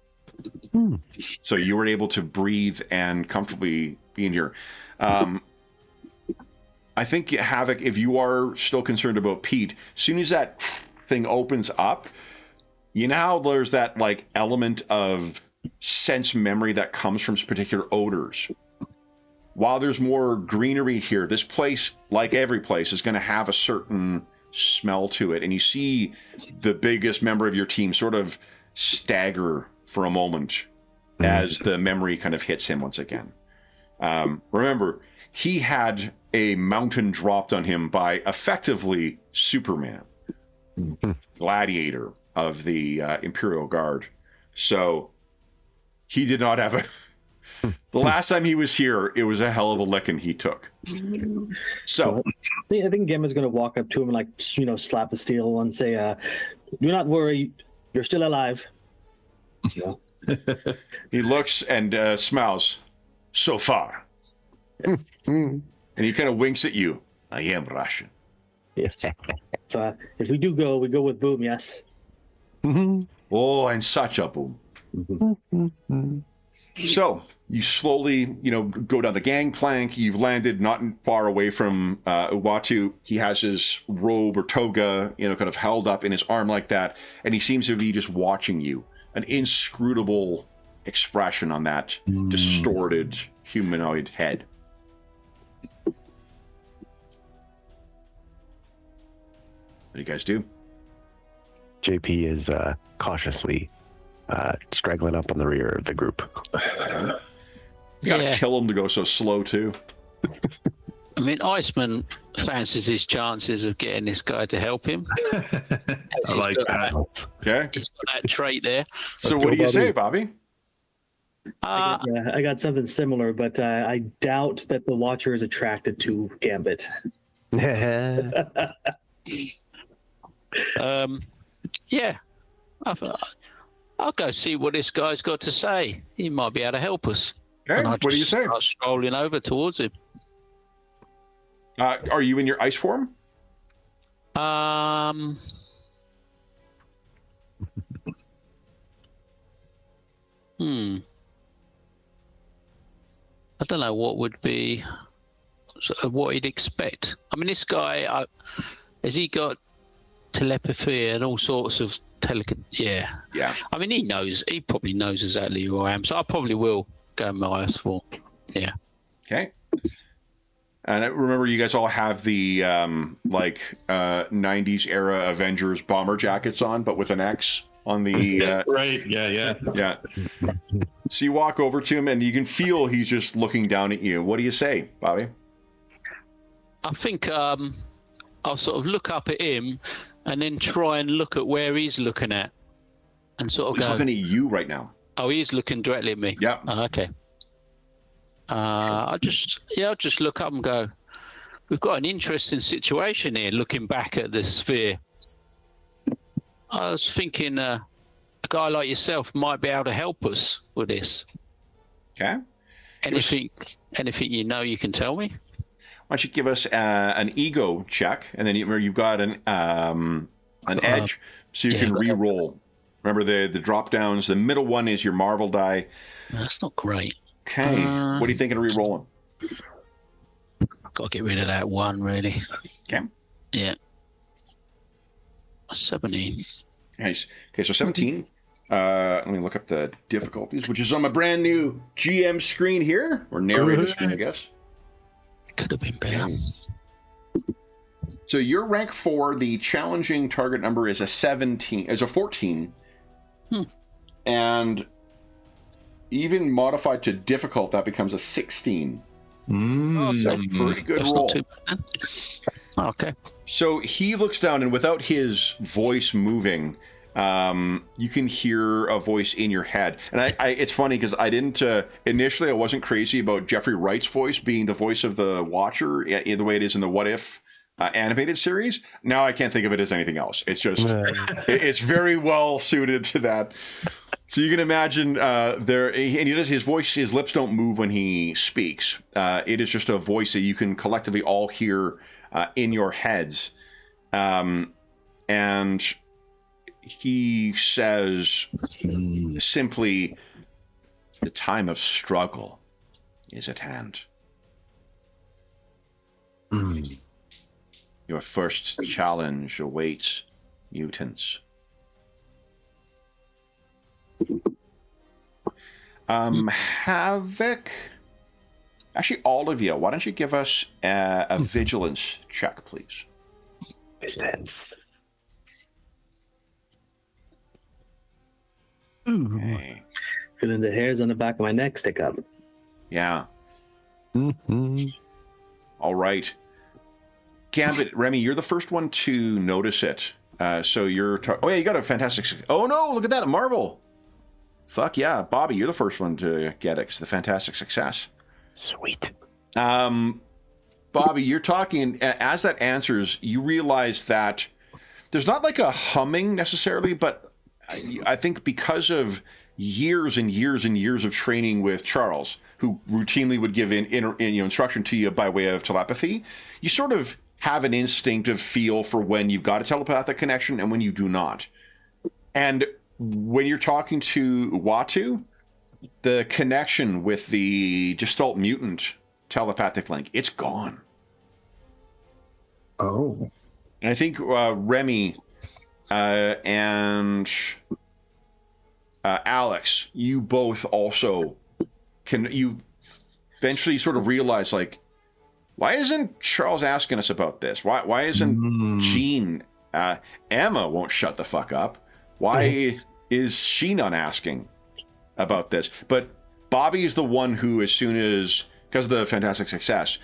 So you were able to breathe and comfortably be in here. I think, Havoc, if you are still concerned about Pete, as soon as that thing opens up, you know how there's that like element of sense memory that comes from particular odors. While there's more greenery here, this place, like every place, is going to have a certain smell to it. And you see the biggest member of your team sort of stagger for a moment as the memory kind of hits him once again. Remember, he had a mountain dropped on him by effectively Superman, gladiator of the Imperial Guard. So he did not have a... The last time he was here, it was a hell of a licking he took. So I think Gemma's going to walk up to him and, like, slap the steel and say, do not worry, you're still alive. Yeah. He looks and smiles. So far. Yes. And he kind of winks at you. I am Russian. Yes. So if we do go, we go with Boom, yes. Oh, and such a boom. So you slowly, go down the gangplank. You've landed not far away from Uatu. He has his robe or toga, kind of held up in his arm like that, and he seems to be just watching you. An inscrutable expression on that distorted humanoid head. What do you guys do? JP is cautiously straggling up on the rear of the group. You gotta kill him to go so slow, too. I mean, Iceman fancies his chances of getting this guy to help him. I like that. Okay. He's got that trait there. So what do you say, Bobby? I got something similar, but I doubt that the Watcher is attracted to Gambit. Yeah. I'll go see what this guy's got to say. He might be able to help us. Okay, what do you say? Start strolling over towards him. Are you in your ice form? I don't know what would be what he'd expect. I mean, this guy, has he got telepathy and all sorts of Yeah. I mean, he probably knows exactly who I am, so I probably will go in my ice form. Yeah. Okay. And remember, you guys all have the 90s era Avengers bomber jackets on, but with an X on the... Right, yeah. So you walk over to him, and you can feel he's just looking down at you. What do you say, Bobby? I think I'll sort of look up at him and then try and look at where he's looking at. And sort of he's looking at you right now. Oh, he's looking directly at me? Yeah. Oh, okay. I'll just look up and go, we've got an interesting situation here, looking back at the sphere. I was thinking a guy like yourself might be able to help us with this. Okay. Anything you know you can tell me? don't you give us an ego check, and then you've got an edge, so you can re-roll. Remember the drop downs. The middle one is your Marvel die. That's not great. Okay, what are you thinking of re-rolling? Got to get rid of that one, really. Okay. Yeah. 17. Nice. Okay, so 17. Let me look up the difficulties, which is on my brand new GM screen here, or narrator screen, I guess. Could have been better. So your rank 4, the challenging target number is a 14. And even modified to difficult, that becomes a 16. So pretty good roll. Not too bad. Okay. So he looks down, and without his voice moving, you can hear a voice in your head. And it's funny because I didn't initially I wasn't crazy about Jeffrey Wright's voice being the voice of the Watcher the way it is in the What If animated series. Now I can't think of it as anything else. It's just it's very well suited to that. So you can imagine and he does, his voice, his lips don't move when he speaks. It is just a voice that you can collectively all hear in your heads. And he says simply, the time of struggle is at hand. Your first challenge awaits, mutants. Havoc. Actually, all of you, why don't you give us a vigilance check, please? Vigilance. Okay. Feeling the hairs on the back of my neck stick up. Yeah. All right. Gambit, Remy, you're the first one to notice it. So you're... oh, yeah, you got a fantastic... oh, no, look at that, Marvel. Fuck yeah. Bobby, you're the first one to get it. It's the fantastic success. Sweet. Bobby, you're talking... as that answers, you realize that there's not like a humming necessarily, but I think because of years and years and years of training with Charles, who routinely would give instruction to you by way of telepathy, you sort of have an instinctive feel for when you've got a telepathic connection and when you do not. And when you're talking to Uatu, the connection with the Gestalt mutant telepathic link, it's gone. Oh. And I think Remy and Alex, you both also you eventually sort of realize, like, why isn't Charles asking us about this? Why isn't Jean? Emma won't shut the fuck up. Why is she not asking about this? But Bobby is the one who, as soon as, because of the fantastic success,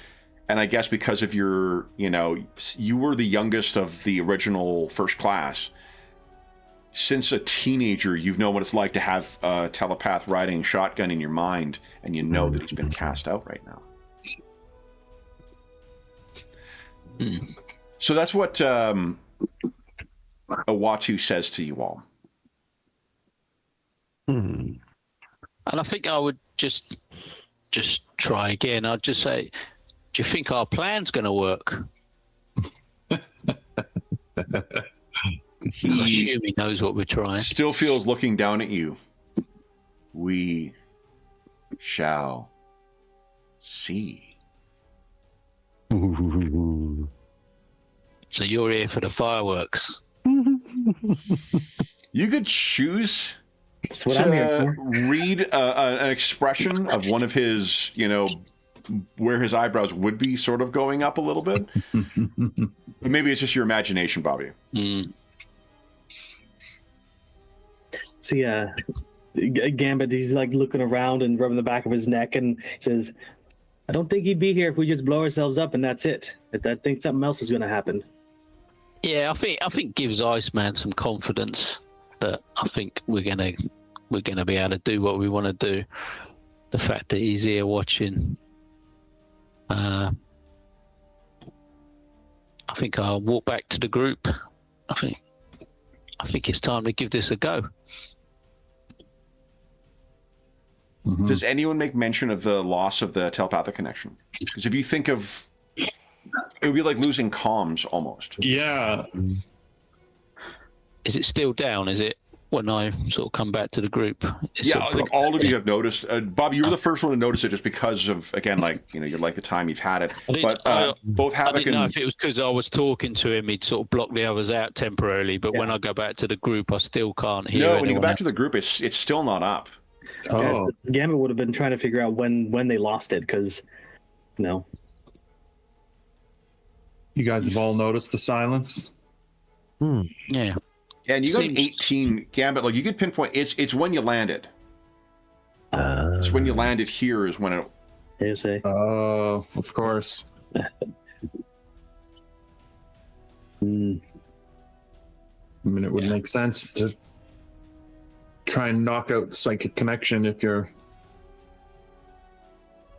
and I guess because of your, you were the youngest of the original first class. Since a teenager, you've known what it's like to have a telepath riding shotgun in your mind, and you know that he's been cast out right now. So that's what Uatu says to you all. And I think I would just try again. I'd just say, do you think our plan's going to work? I assume he knows what we're trying. Still feels looking down at you. We shall see. So you're here for the fireworks. You could choose That's what I'm here for. read an expression of one of his, where his eyebrows would be sort of going up a little bit. But maybe it's just your imagination, Bobby. So yeah, Gambit, he's like looking around and rubbing the back of his neck and says, I don't think he'd be here if we just blow ourselves up and that's it. I think something else is going to happen. Yeah, I think gives Iceman some confidence that I think we're gonna be able to do what we want to do. The fact that he's here watching, I think I'll walk back to the group. I think it's time to give this a go. Does anyone make mention of the loss of the telepathic connection? Because if you think of it would be like losing comms almost. Yeah. Is it still down? Is it when I sort of come back to the group? It's Yeah, sort I of think blocked? all of you have noticed. Bob, you were the first one to notice it just because of, again, like, you know, you're like the time you've had it. But both I Havoc didn't know and... if it was because I was talking to him, he'd sort of block the others out temporarily, but when I go back to the group, I still can't hear No, when you go anyone back else. to the group, it's still not up. Oh. Gambit would have been trying to figure out when they lost it, because, you know. You guys have all noticed the silence? Yeah. And you got an Seems- 18 Gambit. Like, you could pinpoint, it's when you landed. It's when you landed here is when it... They say. Oh, of course. Mm. I mean, it would make sense to try and knock out psychic connection if you're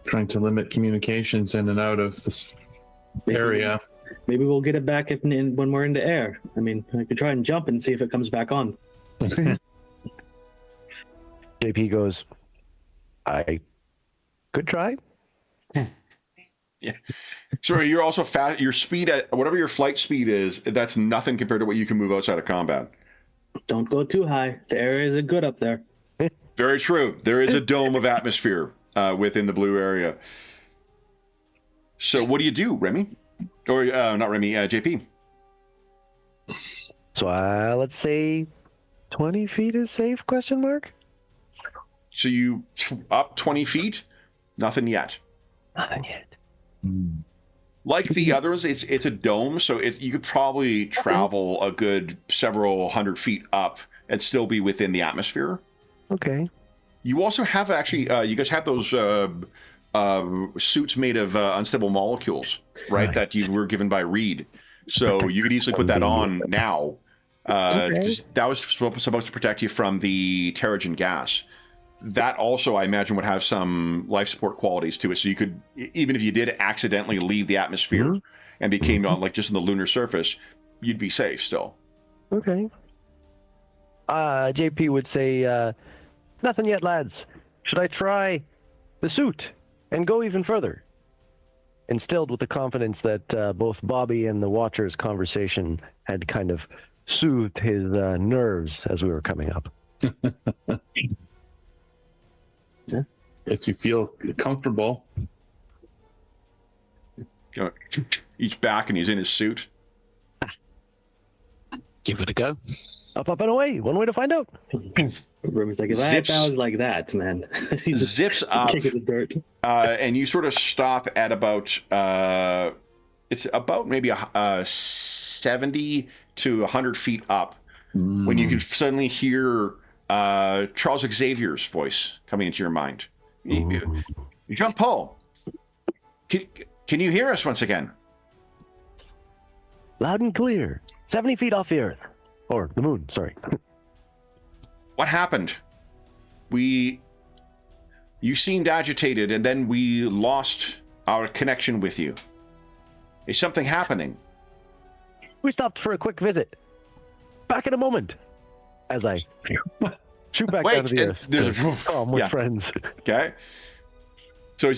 trying to limit communications in and out of this area. Maybe we'll get it back when we're in the air. I mean, I could try and jump and see if it comes back on. JP goes, I could try. Yeah. So you're also fast. Your speed at whatever your flight speed is, that's nothing compared to what you can move outside of combat. Don't go too high. The area isn't good up there. Very true. There is a dome of atmosphere within the blue area. So what do you do, Remy? Or not Remy, JP? So let's say 20 feet is safe, question mark? So you up 20 feet? Nothing yet. Nothing yet. Like the others, it's a dome, so you could probably travel a good several hundred feet up and still be within the atmosphere. Okay. You also have actually, you guys have those suits made of unstable molecules, right? That you were given by Reed. So you could easily put that on now. 'Cause that was supposed to protect you from the Terrigen gas. That also, I imagine, would have some life support qualities to it. So you could, even if you did accidentally leave the atmosphere and became on like just on the lunar surface, you'd be safe still. Okay. JP would say, nothing yet, lads. Should I try the suit and go even further? Instilled with the confidence that both Bobby and the Watcher's conversation had kind of soothed his nerves as we were coming up. If you feel comfortable. Each back and he's in his suit. Give it a go. Up, up, and away. One way to find out. Remy's like, if Zips. I was like that, man. He's just Zips up, kicking the dirt. and you sort of stop at about, it's about maybe 70 to 100 feet up when you can suddenly hear Charles Xavier's voice coming into your mind. You jump, Paul. Can you hear us once again? Loud and clear. 70 feet off the Earth. Or the moon, sorry. What happened? You seemed agitated, and then we lost our connection with you. Is something happening? We stopped for a quick visit. Back in a moment. As I shoot back down to the Earth. There's a calm with friends. Okay. So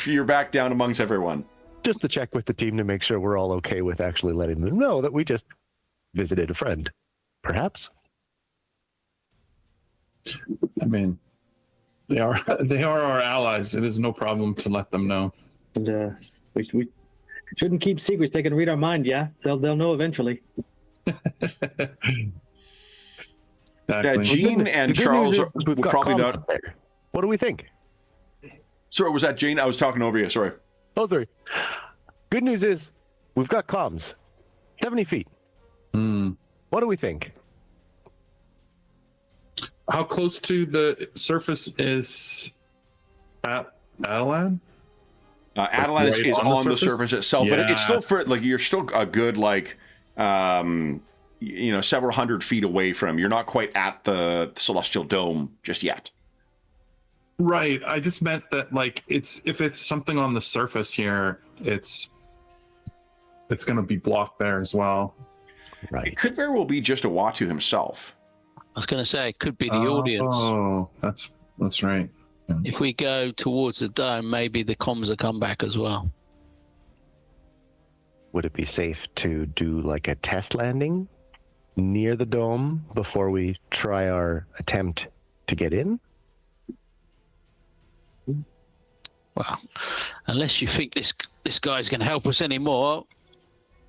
you're back down amongst everyone. Just to check with the team to make sure we're all okay with actually letting them know that we just visited a friend. Perhaps. I mean, they are our allies. It is no problem to let them know. And we shouldn't keep secrets. They can read our mind, yeah? They'll know eventually. Yeah, Gene and Charles will probably not. What do we think? Sorry, was that Gene? I was talking over you. Sorry. Oh, sorry. Good news is we've got comms. 70 feet. What do we think? How close to the surface is Adelan? Adelan Right is on the surface? surface itself, but it's Yeah. still like you're still a good several hundred feet away from. You're not quite at the celestial dome just yet. Right. I just meant that if it's something on the surface here, it's going to be blocked there as well. Right. It could very well be just Uatu himself. I was going to say it could be the audience. Oh, that's right. Yeah. If we go towards the dome, maybe the comms will come back as well. would it be safe to do like a test landing near the dome before we try our attempt to get in? Well, unless you think this guy's going to help us anymore,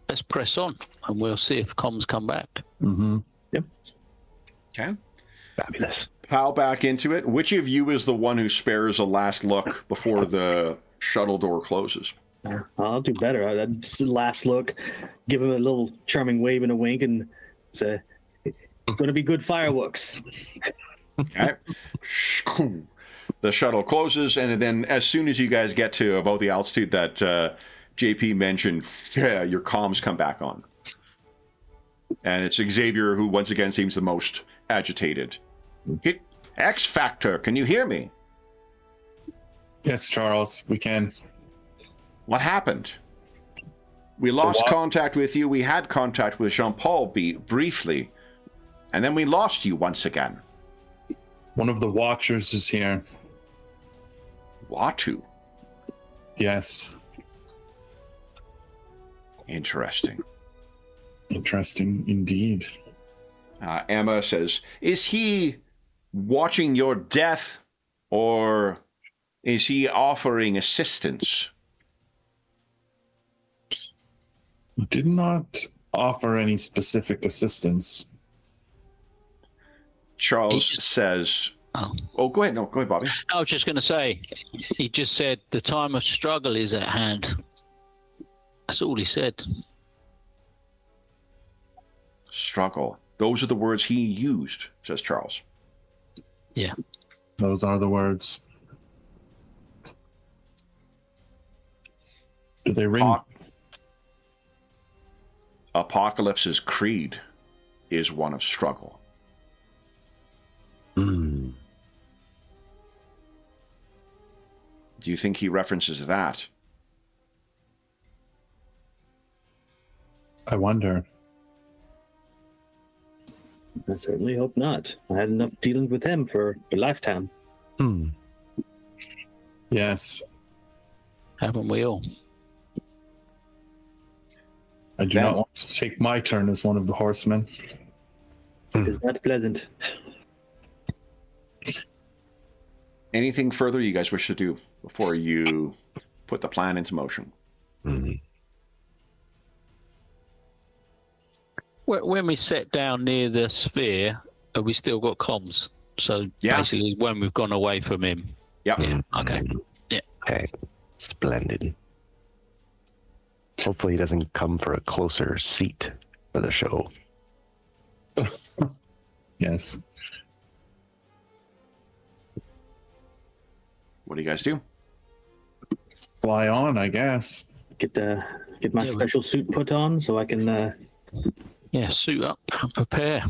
let's press on and we'll see if comms come back. Mm-hmm. Yep. Okay. Fabulous. Pal back into it. Which of you is the one who spares a last look before the shuttle door closes? I'll do better. I'd just last look, give him a little charming wave and a wink, and say, "Going to be good fireworks." Okay. The shuttle closes, and then as soon as you guys get to about the altitude that JP mentioned, your comms come back on. And it's Xavier who once again seems the most agitated. X Factor, can you hear me? Yes, Charles, we can. What happened? We lost contact with you. We had contact with Jean-Paul briefly, and then we lost you once again. One of the Watchers is here. Watu? Yes. Interesting. Interesting indeed. Emma says, is he watching your death, or is he offering assistance? He did not offer any specific assistance. Charles says, oh, go ahead. No, go ahead, Bobby. I was just going to say, he just said the time of struggle is at hand. That's all he said. Struggle. Those are the words he used, says Charles. Yeah. Those are the words. Do they ring? Apocalypse's creed is one of struggle. Mm. Do you think he references that? I wonder. I certainly hope not. I had enough dealings with him for a lifetime. Hmm. Yes. Haven't we all? I do not want to take my turn as one of the horsemen. It is not pleasant. Anything further you guys wish to do before you put the plan into motion? Mm-hmm. When we sat down near the sphere, we still got comms. So basically, when we've gone away from him. Yep. Yeah. Okay. Yeah. Okay. Splendid. Hopefully he doesn't come for a closer seat for the show. Yes. What do you guys do? Fly on, I guess. Get my special suit put on so I can. Yeah, suit up and prepare.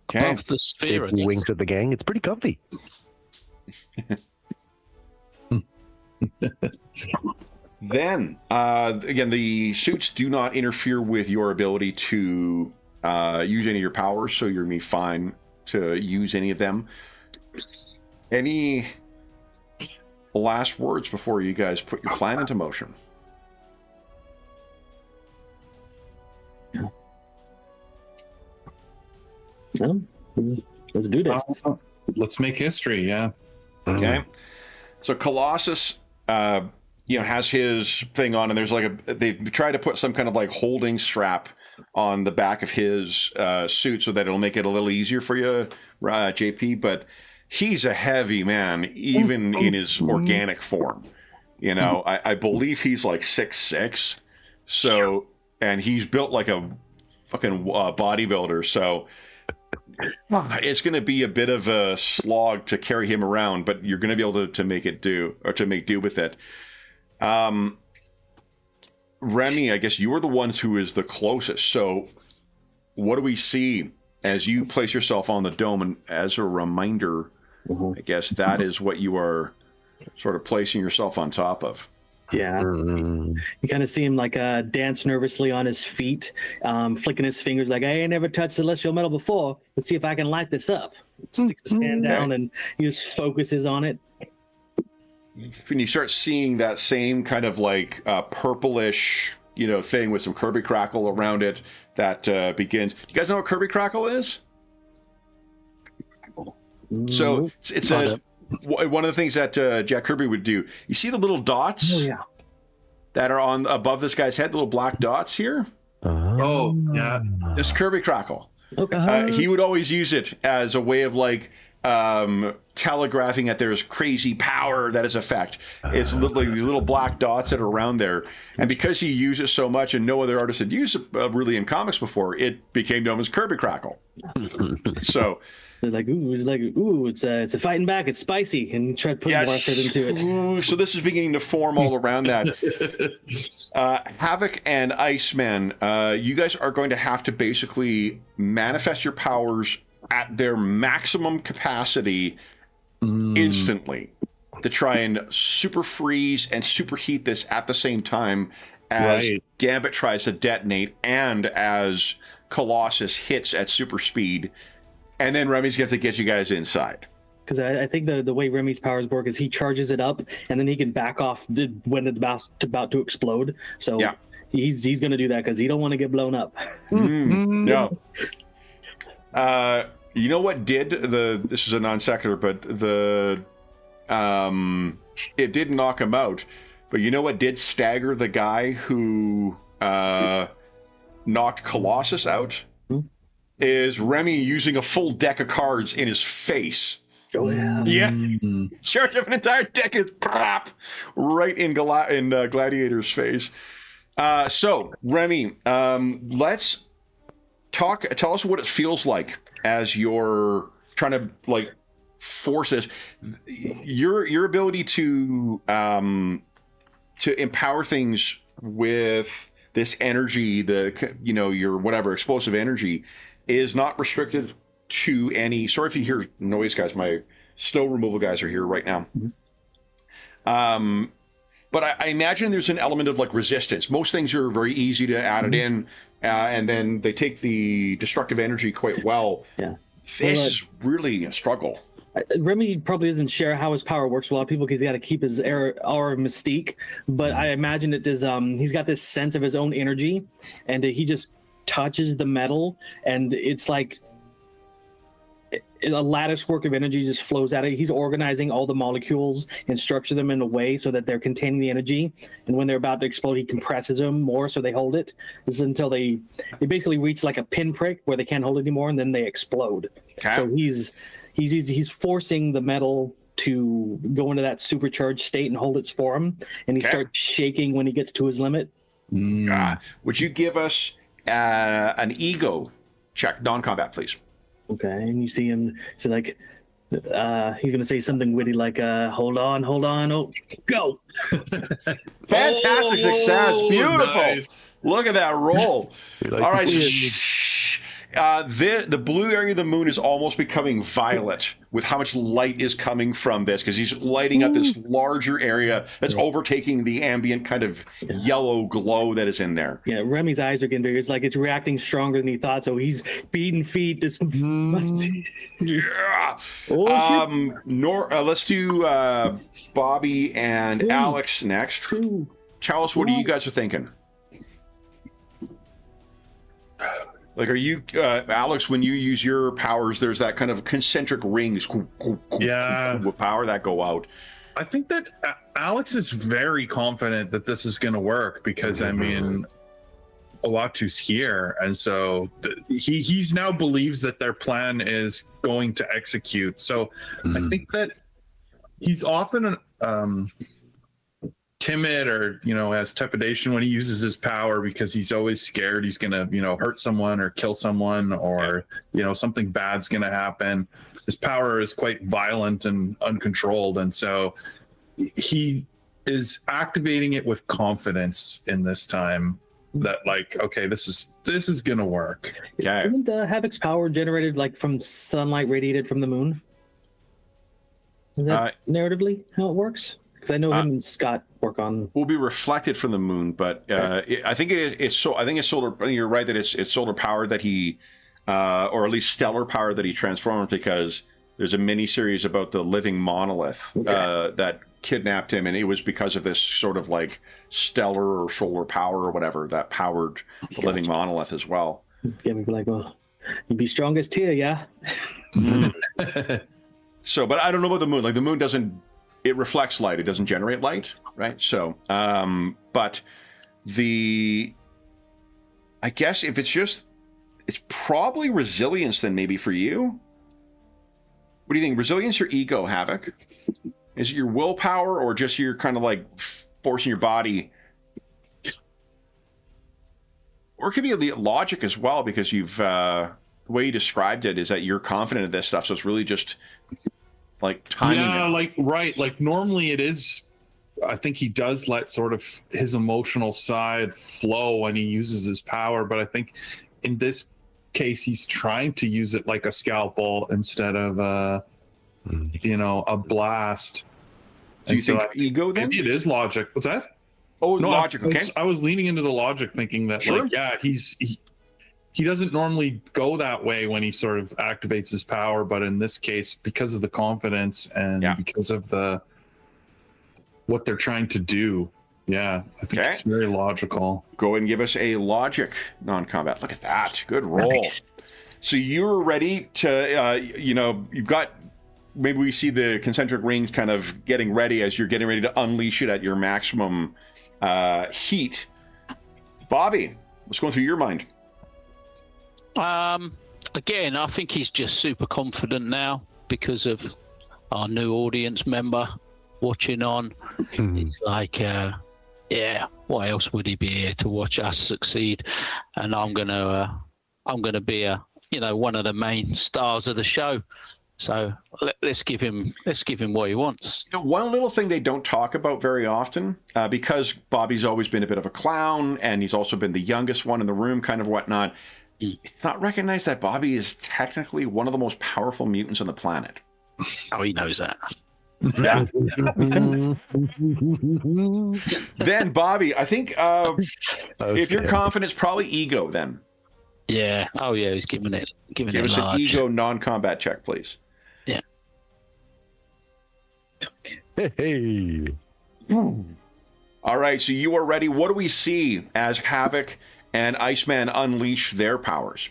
Okay. Above the sphere, I Big guess. wings at the gang. It's pretty comfy. Then, again, the suits do not interfere with your ability to use any of your powers, so you're going to be fine to use any of them. Any last words before you guys put your plan into motion? No, let's do this. Let's make history, yeah. Okay. So Colossus, has his thing on, and there's like they try to put some kind of like holding strap on the back of his suit so that it'll make it a little easier for you, JP. But he's a heavy man, even in his organic form. I believe he's like 6'6", so, and he's built like a fucking bodybuilder. So it's going to be a bit of a slog to carry him around, but you're going to be able to make it do, or to make do with it. Remy, I guess you are the ones who is the closest. So what do we see as you place yourself on the dome? And as a reminder, I guess that is what you are sort of placing yourself on top of. Yeah. You kind of see him like dance nervously on his feet, flicking his fingers like, I ain't never touched celestial metal before. Let's see if I can light this up. Sticks his hand down and he just focuses on it. When you start seeing that same kind of like purplish, thing with some Kirby Crackle around it that begins. You guys know what Kirby Crackle is? So it's one of the things that Jack Kirby would do. You see the little dots that are on above this guy's head, the little black dots here? Oh, yeah. This Kirby Crackle. Okay. He would always use it as a way of like telegraphing that there's crazy power that is effect. It's literally these little black dots that are around there. And because he used it so much and no other artist had used it really in comics before, it became known as Kirby Crackle. So... They're like, it's a fighting back. It's spicy, and try to put more effort into it. Ooh, so this is beginning to form all around that. Havoc and Iceman, you guys are going to have to basically manifest your powers at their maximum capacity instantly to try and super freeze and superheat this at the same time as Gambit tries to detonate and as Colossus hits at super speed. And then Remy's going to have to get you guys inside. Because I think the way Remy's powers work is he charges it up, and then he can back off when it's about to explode. So he's going to do that because he don't want to get blown up. No. You know what did this is a non sequitur, but it did knock him out. But you know what did stagger the guy who knocked Colossus out? Is Remy using a full deck of cards in his face. Oh, yeah. Yeah. Charged up an entire deck of crap right in Gladiator's face. So, Remy, let's talk. Tell us what it feels like as you're trying to, like, force this. Your ability to empower things with this energy, your whatever, explosive energy, is not restricted to any... Sorry if you hear noise, guys. My snow removal guys are here right now. But I imagine there's an element of like resistance. Most things are very easy to add it in, and then they take the destructive energy quite well. Yeah. This is really a struggle. Remy probably doesn't share how his power works with a lot of people because he's got to keep his aura mystique. But I imagine it is he's got this sense of his own energy, and he just touches the metal, and it's like a lattice work of energy just flows out of it. He's organizing all the molecules and structure them in a way so that they're containing the energy, and when they're about to explode, he compresses them more so they hold it. This is until they basically reach like a pinprick where they can't hold it anymore, and then they explode. Okay. So he's forcing the metal to go into that supercharged state and hold its form, and he starts shaking when he gets to his limit. Would you give us an ego check, non-combat, please? Okay, and you see him, so like, he's going to say something witty like, hold on, oh, go! Fantastic success, beautiful! Nice. Look at that roll. All right, the blue area of the moon is almost becoming violet with how much light is coming from this, because he's lighting up this larger area that's overtaking the ambient kind of yellow glow that is in there. Yeah, Remy's eyes are getting bigger. It's like it's reacting stronger than he thought, so he's beating feet. Let's do Bobby and Alex next. Tell us what you guys are thinking. Like, are you, Alex, when you use your powers, there's that kind of concentric rings with power that go out. I think that Alex is very confident that this is going to work because, I mean, Owatu's here. And so he's now believes that their plan is going to execute. So I think that he's often timid or has trepidation when he uses his power because he's always scared he's gonna hurt someone or kill someone or something bad's gonna happen. His power is quite violent and uncontrolled, and so he is activating it with confidence in this time that, like, okay, this is gonna work. Isn't Havoc's power generated like from sunlight radiated from the moon? Is that narratively how it works? Because I know him and Scott work on. Will be reflected from the moon, but I think it's solar. I think you're right that it's solar power that he, or at least stellar power that he transformed, because there's a mini series about the living monolith that kidnapped him, and it was because of this sort of like stellar or solar power or whatever that powered the living monolith as well. Yeah, we'd be like, well, you'd be strongest here, yeah. So, but I don't know about the moon. Like the moon doesn't, it reflects light. It doesn't generate light, right? So, but I guess if it's probably resilience then maybe for you. What do you think? Resilience or ego, Havoc? Is it your willpower or just your kind of like forcing your body? Or it could be logic as well, because you've, the way you described it is that you're confident of this stuff. So it's really just like timing. Yeah, like normally it is. I think he does let sort of his emotional side flow when he uses his power, but I think in this case he's trying to use it like a scalpel instead of a blast. Do you think ego then? Maybe it is logic. What's that? Oh, no, logic. Okay. I was leaning into the logic, thinking that he doesn't normally go that way when he sort of activates his power, but in this case, because of the confidence and because of what they're trying to do, I think it's very logical. Go ahead and give us a logic non-combat. Look at that. Good roll. Nice. So you're ready to, you've got, maybe we see the concentric rings kind of getting ready as you're getting ready to unleash it at your maximum heat. Bobby, what's going through your mind? Again, I think he's just super confident now because of our new audience member watching on. It's like, what else would he be here to watch us succeed? And I'm gonna be one of the main stars of the show. So let's give him what he wants. One little thing they don't talk about very often, because Bobby's always been a bit of a clown, and he's also been the youngest one in the room, kind of whatnot. It's not recognized that Bobby is technically one of the most powerful mutants on the planet. Oh, he knows that. Yeah. Then Bobby, I think if you're confident, it's probably ego then. Yeah. Oh yeah, he's giving it. Give us an ego non-combat check, please. Yeah. Hey. All right, so you are ready. What do we see as Havoc and Iceman unleash their powers?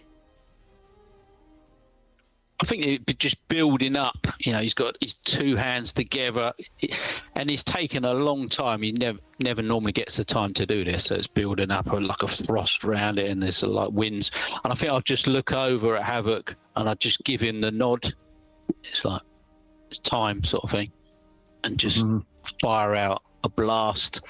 I think it's just building up. He's got his two hands together, and it's taken a long time. He never normally gets the time to do this, so it's building up like a frost around it, and there's like winds. And I think I'll just look over at Havoc, and I just give him the nod. It's like it's time, sort of thing, and just fire out a blast.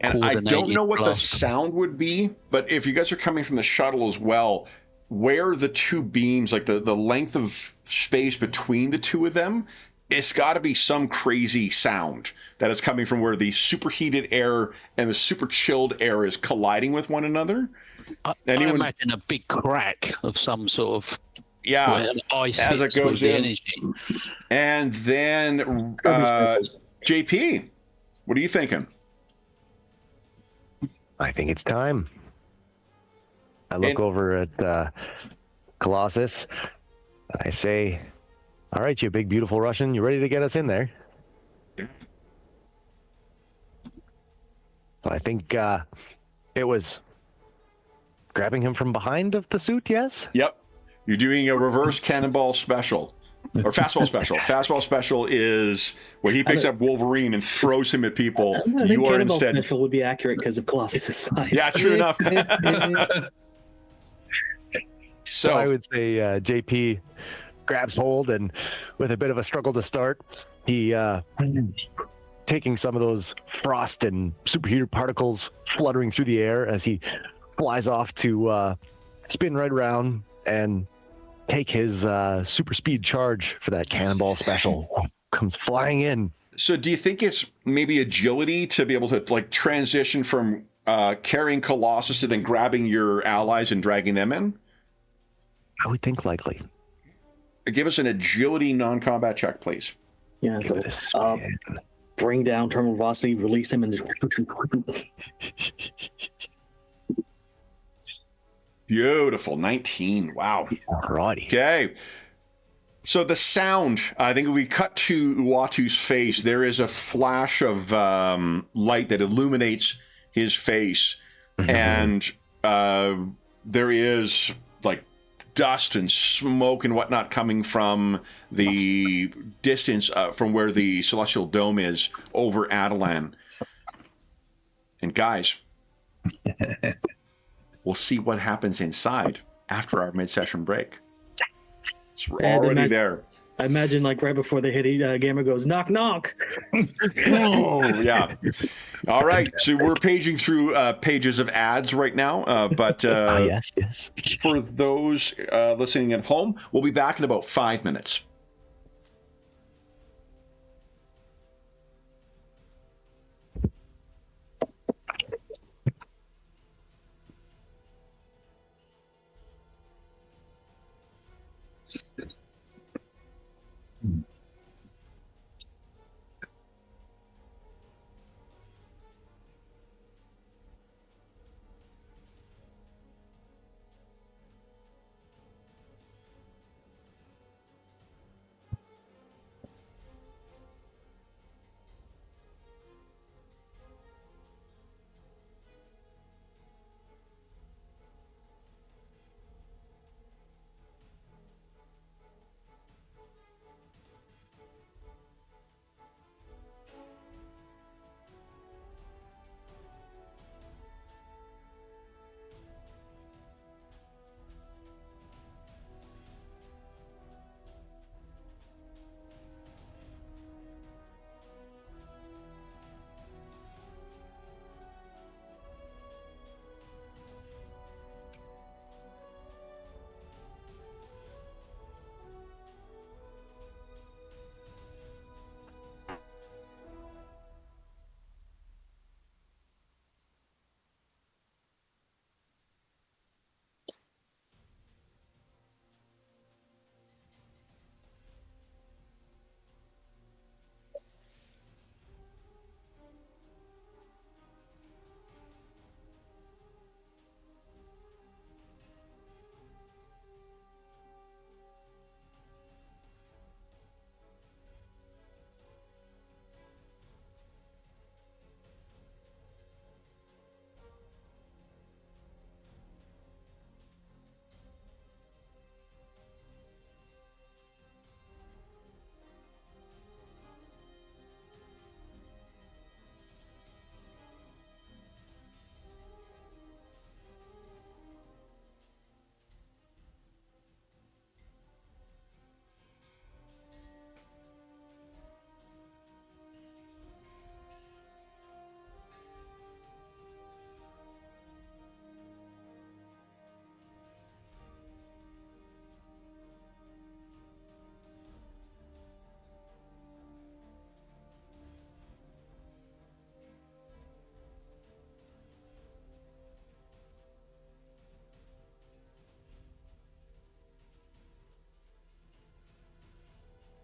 And I don't know what the sound would be, but if you guys are coming from the shuttle as well, where the two beams, like the length of space between the two of them, it's got to be some crazy sound that is coming from where the superheated air and the super chilled air is colliding with one another. I imagine a big crack of some sort of ice as it goes in. Energy. And then JP, what are you thinking? I think it's time. I look over at Colossus. I say, all right, you big, beautiful Russian, you ready to get us in there? So I think it was grabbing him from behind of the suit, yes? Yep. You're doing a reverse cannonball special. Or fastball special. Fastball special is when he picks up Wolverine and throws him at people. I think cannonball special would be accurate because of Colossus' size. Yeah, true enough. So I would say JP grabs hold, and with a bit of a struggle to start, he taking some of those frost and superheated particles fluttering through the air as he flies off to spin right around and take his super speed charge for that cannonball special. Comes flying in. So do you think it's maybe agility to be able to like transition from carrying Colossus to then grabbing your allies and dragging them in? I would think likely. Give us an agility non-combat check, please. Yeah, so bring down terminal velocity, release him, and just... Beautiful. 19. Wow. Alrighty. Okay. So the sound, I think if we cut to Uatu's face, there is a flash of light that illuminates his face, and there is like dust and smoke and whatnot coming from the distance from where the Celestial Dome is over Adelan. And guys, we'll see what happens inside after our mid-session break. So we're already there. I imagine, like, right before they hit, Gamer goes, knock, knock. Oh, yeah. All right. So we're paging through pages of ads right now. But yes. For those listening at home, we'll be back in about 5 minutes.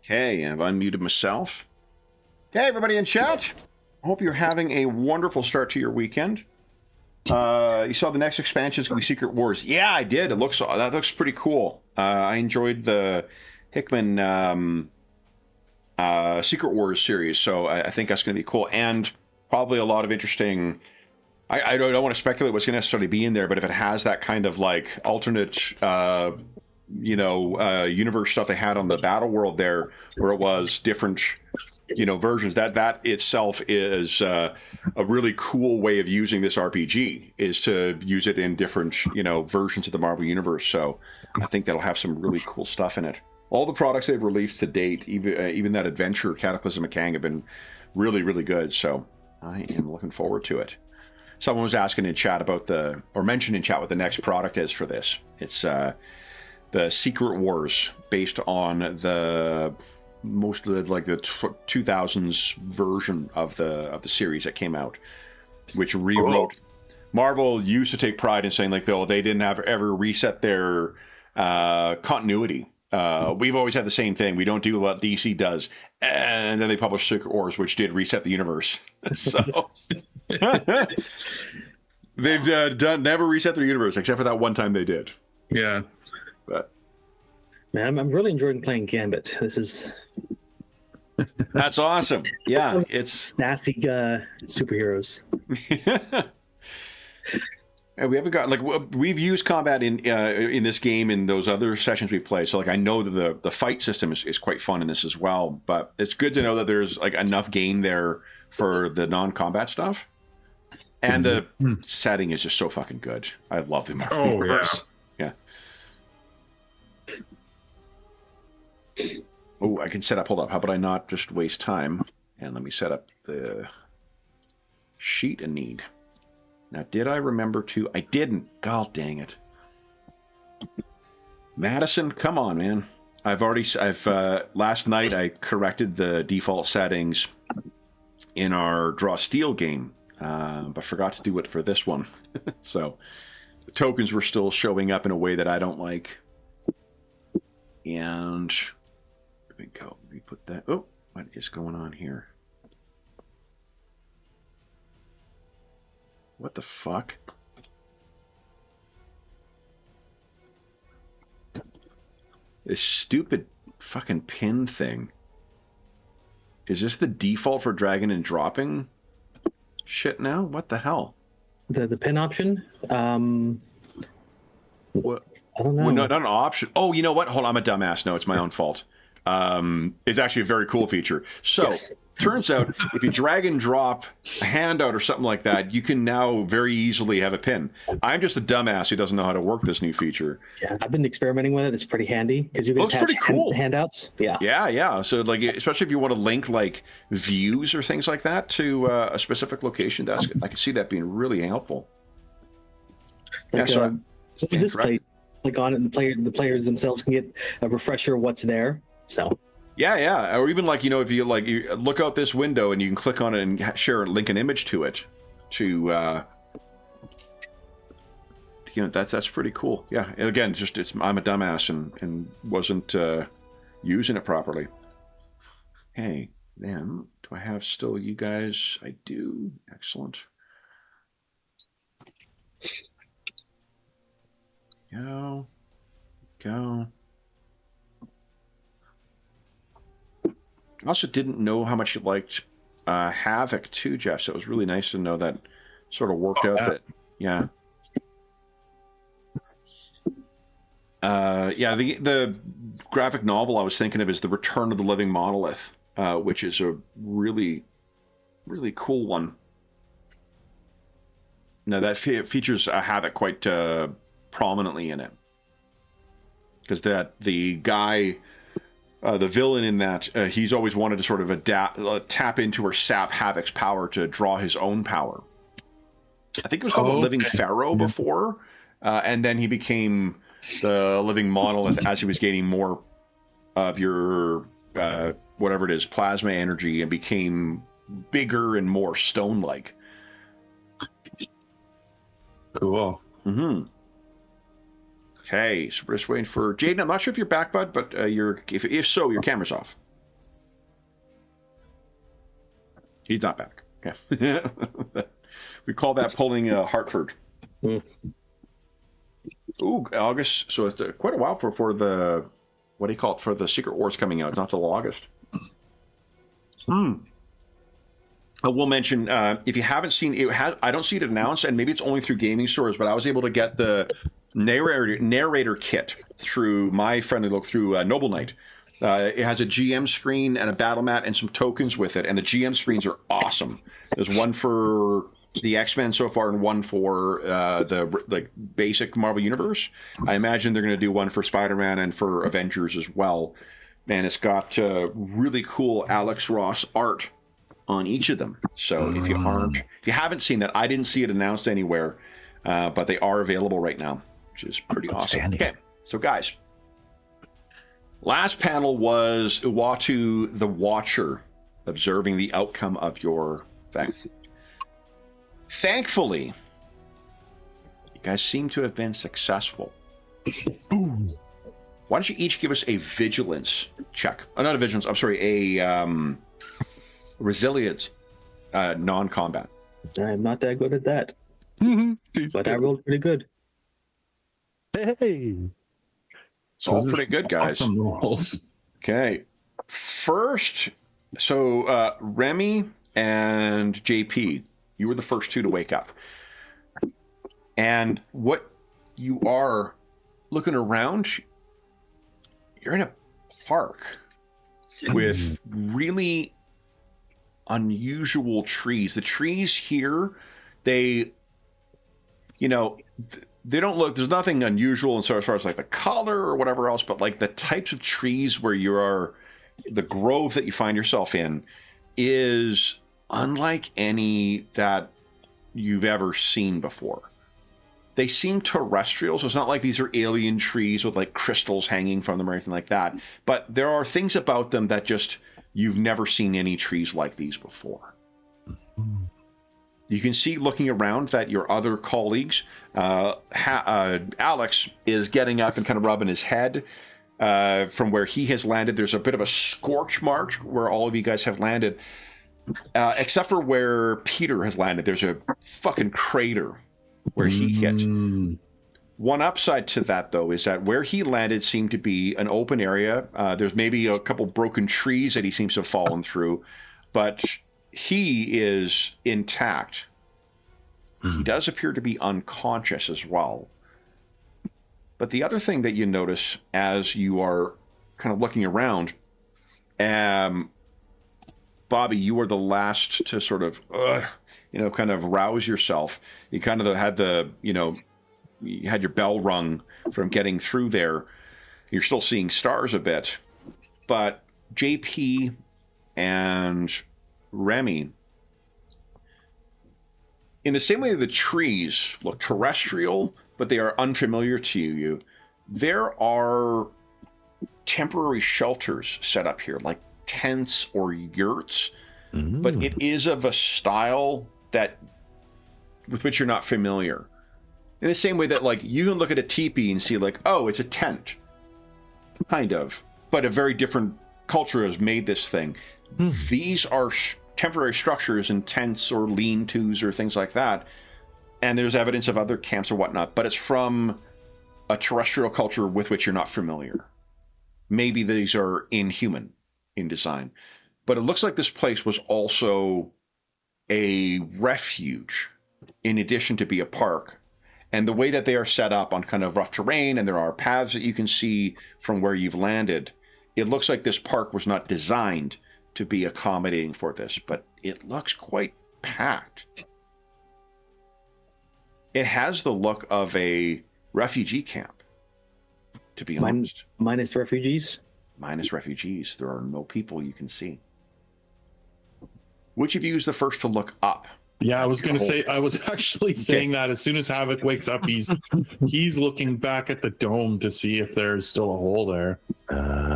Okay, I've unmuted myself. Hey, everybody in chat. I hope you're having a wonderful start to your weekend. You saw the next expansion is going to be Secret Wars. Yeah, I did. That looks pretty cool. I enjoyed the Hickman Secret Wars series, so I think that's going to be cool. And probably a lot of interesting... I don't want to speculate what's going to necessarily be in there, but if it has that kind of like alternate... universe stuff they had on the Battle World there, where it was different, versions. That itself is a really cool way of using this RPG, is to use it in different, versions of the Marvel Universe. So I think that'll have some really cool stuff in it. All the products they've released to date, even that adventure, Cataclysm of Kang, have been really, really good. So I am looking forward to it. Someone was asking in chat mentioned in chat what the next product is for this. It's the Secret Wars, based on the 2000s version of the series that came out, which rewrote. Cool. Marvel used to take pride in saying they didn't ever reset their continuity. We've always had the same thing. We don't do what DC does, and then they published Secret Wars, which did reset the universe. So they've never reset their universe except for that one time they did. Yeah. But Man, I'm really enjoying playing Gambit. This is That's awesome. Yeah, it's sassy superheroes. we haven't got like we've used combat in this game in those other sessions we play. So like I know that the fight system is quite fun in this as well. But it's good to know that there's like enough game there for the non-combat stuff. And the setting is just so fucking good. I love the Marvel Multiverse. Yeah. Oh, I can set up. Hold up. How about I not just waste time and let me set up the sheet in need. Now, did I remember to? I didn't. God dang it. Madison, come on, man. Last night I corrected the default settings in our Draw Steel game, but forgot to do it for this one. So the tokens were still showing up in a way that I don't like. And there we go. Let me put that. Oh, what is going on here? What the fuck? This stupid fucking pin thing. Is this the default for dragging and dropping shit now? What the hell? The pin option? What? I don't know. Well, no, not an option. Oh, you know what? Hold on, I'm a dumbass. No, it's my own fault. It's actually a very cool feature. So, yes. Turns out, if you drag and drop a handout or something like that, you can now very easily have a pin. I'm just a dumbass who doesn't know how to work this new feature. Yeah, I've been experimenting with it. It's pretty handy because you can attach pretty cool. handouts. Yeah. Yeah. So, like, especially if you want to link like views or things like that to a specific location, I can see that being really helpful. Like, so this place, like on it, the players themselves can get a refresher of what's there. So. Yeah, or even like, you know, if you like, you look out this window and you can click on it and share link an image to it, to you know, that's pretty cool. Yeah, again, I'm a dumbass and wasn't using it properly. Hey, then do I have still you guys? I do. Excellent. Go. I also didn't know how much you liked Havoc too, Jeff. So it was really nice to know that sort of worked out. That the graphic novel I was thinking of is The Return of the Living Monolith, which is a really, really cool one. Now that features Havoc quite prominently in it, because the guy. The villain in that, he's always wanted to sort of tap into or sap Havoc's power to draw his own power. I think it was called the Living Pharaoh before, and then he became the Living Monolith as he was gaining more of your, whatever it is, plasma energy, and became bigger and more stone-like. Cool. Mm-hmm. Okay, so we're just waiting for Jaden. I'm not sure if you're back, bud, but if so, your camera's off. He's not back. Okay. We call that pulling Hartford. Ooh, August. So it's quite a while for the, what do you call it, for the Secret Wars coming out. It's not till August. I will mention, if you haven't seen it, I don't see it announced, and maybe it's only through gaming stores, but I was able to get the narrator kit through my friendly look through Noble Knight. It has a GM screen and a battle mat and some tokens with it, and the GM screens are awesome. There's one for the X-Men so far and one for the basic Marvel Universe. I imagine they're going to do one for Spider-Man and for Avengers as well. And it's got really cool Alex Ross art on each of them. So if you haven't seen that, I didn't see it announced anywhere, but they are available right now, which is pretty awesome. Okay, so guys, last panel was Uatu the Watcher, observing the outcome of your thing. Thankfully, you guys seem to have been successful. Why don't you each give us a vigilance check? Oh, not a vigilance, I'm sorry, a resilience non-combat. I'm not that good at that. But I rolled pretty good. Hey. It's all pretty good, guys. Awesome rolls. Okay. First, so Remy and JP, you were the first two to wake up. And what you are looking around, you're in a park with really unusual trees. The trees here, they don't look, there's nothing unusual as far as like the color or whatever else, but like the types of trees where you are, the grove that you find yourself in is unlike any that you've ever seen before. They seem terrestrial, so it's not like these are alien trees with like crystals hanging from them or anything like that. But there are things about them that just, you've never seen any trees like these before. You can see looking around that your other colleagues, Alex is getting up and kind of rubbing his head from where he has landed. There's a bit of a scorch mark where all of you guys have landed, except for where Peter has landed. There's a fucking crater where he hit. One upside to that, though, is that where he landed seemed to be an open area. There's maybe a couple broken trees that he seems to have fallen through, but he is intact. He does appear to be unconscious as well. But the other thing that you notice as you are kind of looking around, Bobby, you are the last to sort of, kind of rouse yourself. You kind of had you had your bell rung from getting through there. You're still seeing stars a bit. But JP and Remy, in the same way the trees look terrestrial, but they are unfamiliar to you, there are temporary shelters set up here, like tents or yurts, but it is of a style with which you're not familiar. In the same way that, like, you can look at a teepee and see, like, oh, it's a tent, kind of, but a very different culture has made this thing. These are temporary structures and tents or lean-tos or things like that, and there's evidence of other camps or whatnot, but it's from a terrestrial culture with which you're not familiar. Maybe these are inhuman in design, but it looks like this place was also a refuge in addition to be a park. And the way that they are set up on kind of rough terrain, and there are paths that you can see from where you've landed, it looks like this park was not designed to be accommodating for this, but it looks quite packed. It has the look of a refugee camp, to be honest. Minus refugees? Minus refugees. There are no people you can see. Which of you is the first to look up? Yeah, I was going to say, I was actually saying that as soon as Havoc wakes up, he's looking back at the dome to see if there's still a hole there.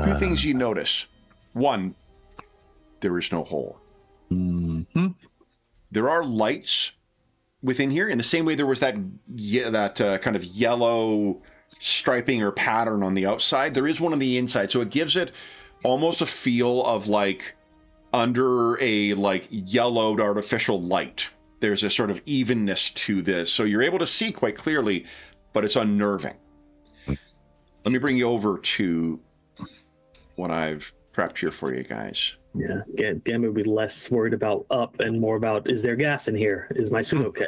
Two things you notice. One, there is no hole. There are lights within here, in the same way there was that kind of yellow striping or pattern on the outside. There is one on the inside, so it gives it almost a feel of like under a like yellowed artificial light. There's a sort of evenness to this, so you're able to see quite clearly, but it's unnerving. Let me bring you over to what I've prepped here for you guys. Yeah, Gamma would be less worried about up and more about, is there gas in here? Is my suit okay?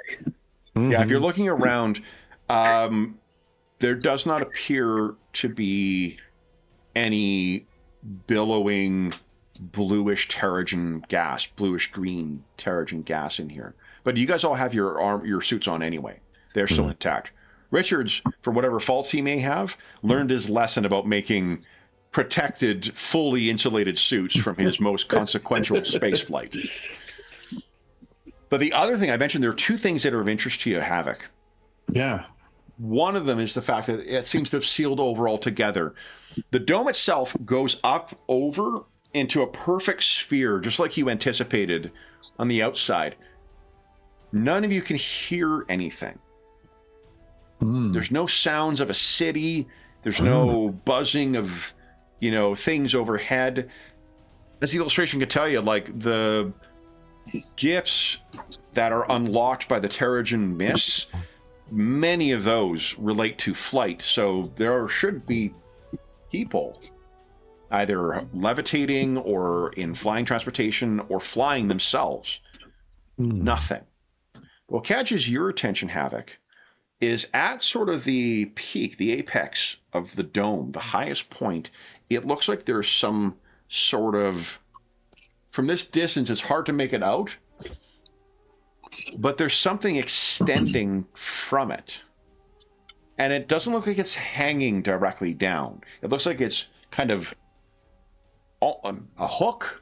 Yeah, if you're looking around, there does not appear to be any billowing bluish Terrigen gas, bluish green Terrigen gas in here. But you guys all have your suits on anyway. They're still intact. Richards, for whatever faults he may have, learned his lesson about making protected, fully insulated suits from his most consequential space flight. But the other thing I mentioned, there are two things that are of interest to you, Havoc. Yeah. One of them is the fact that it seems to have sealed over altogether. The dome itself goes up over into a perfect sphere, just like you anticipated on the outside. None of you can hear anything. There's no sounds of a city. There's no buzzing of, things overhead. As the illustration could tell you, like the gifts that are unlocked by the Terrigen mists, many of those relate to flight. So there should be people, either levitating or in flying transportation or flying themselves. Nothing. What catches your attention, Havoc, is at sort of the peak, the apex of the dome, the highest point. It looks like there's some sort of, from this distance, it's hard to make it out, but there's something extending from it. And it doesn't look like it's hanging directly down. It looks like it's kind of a hook,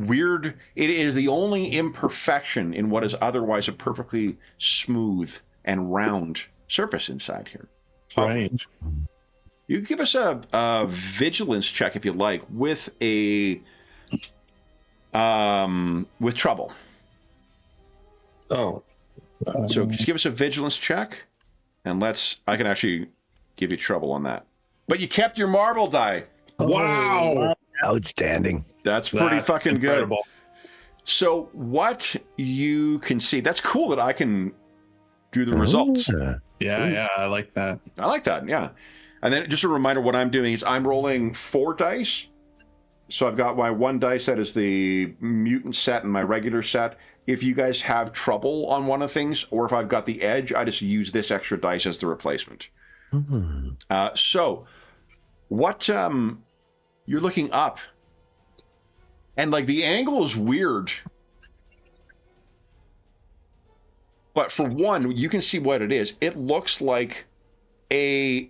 weird. It is the only imperfection in what is otherwise a perfectly smooth and round surface inside here. Right. You give us a vigilance check if you like with a with trouble. Oh. So just give us a vigilance check, and I can actually give you trouble on that. But you kept your marble die. Wow. Outstanding. That's pretty fucking incredible. good. So what you can see, that's cool that I can do the results. Yeah, I like that. I like that, yeah. And then just a reminder, what I'm doing is I'm rolling 4 dice. So I've got my 1 dice that is the mutant set and my regular set. If you guys have trouble on one of things, or if I've got the edge, I just use this extra dice as the replacement. So what you're looking up, and like the angle is weird, but for one, you can see what it is. It looks like a,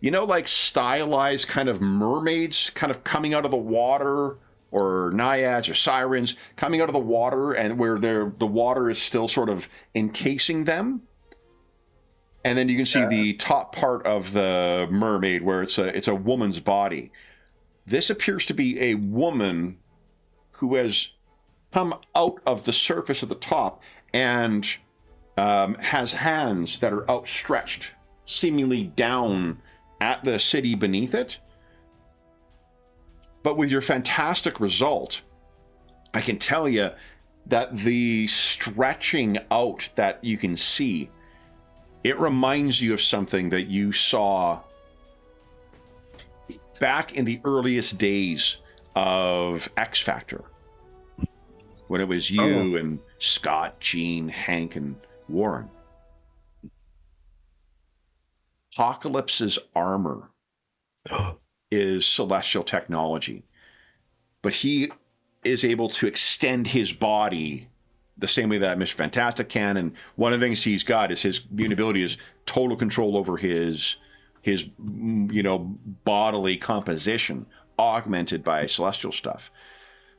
like stylized kind of mermaids kind of coming out of the water, or naiads or sirens coming out of the water, and where the water is still sort of encasing them. And then you can see the top part of the mermaid where it's a woman's body. This appears to be a woman who has come out of the surface of the top and has hands that are outstretched, seemingly down at the city beneath it. But with your fantastic result, I can tell you that the stretching out that you can see, it reminds you of something that you saw back in the earliest days of X Factor, when it was you and Scott, Gene, Hank, and Warren. Apocalypse's armor is celestial technology, but he is able to extend his body the same way that Mr. Fantastic can. And one of the things he's got is his mutability is total control over his bodily composition, augmented by celestial stuff.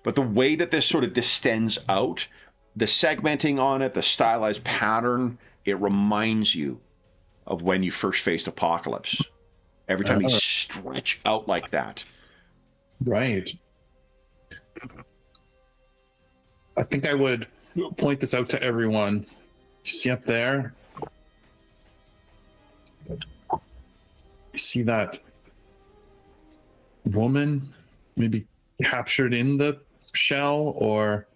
But the way that this sort of distends out, the segmenting on it, the stylized pattern, it reminds you of when you first faced Apocalypse. Every time you stretch out like that. Right. I think I would point this out to everyone. You see up there? You see that woman maybe captured in the shell or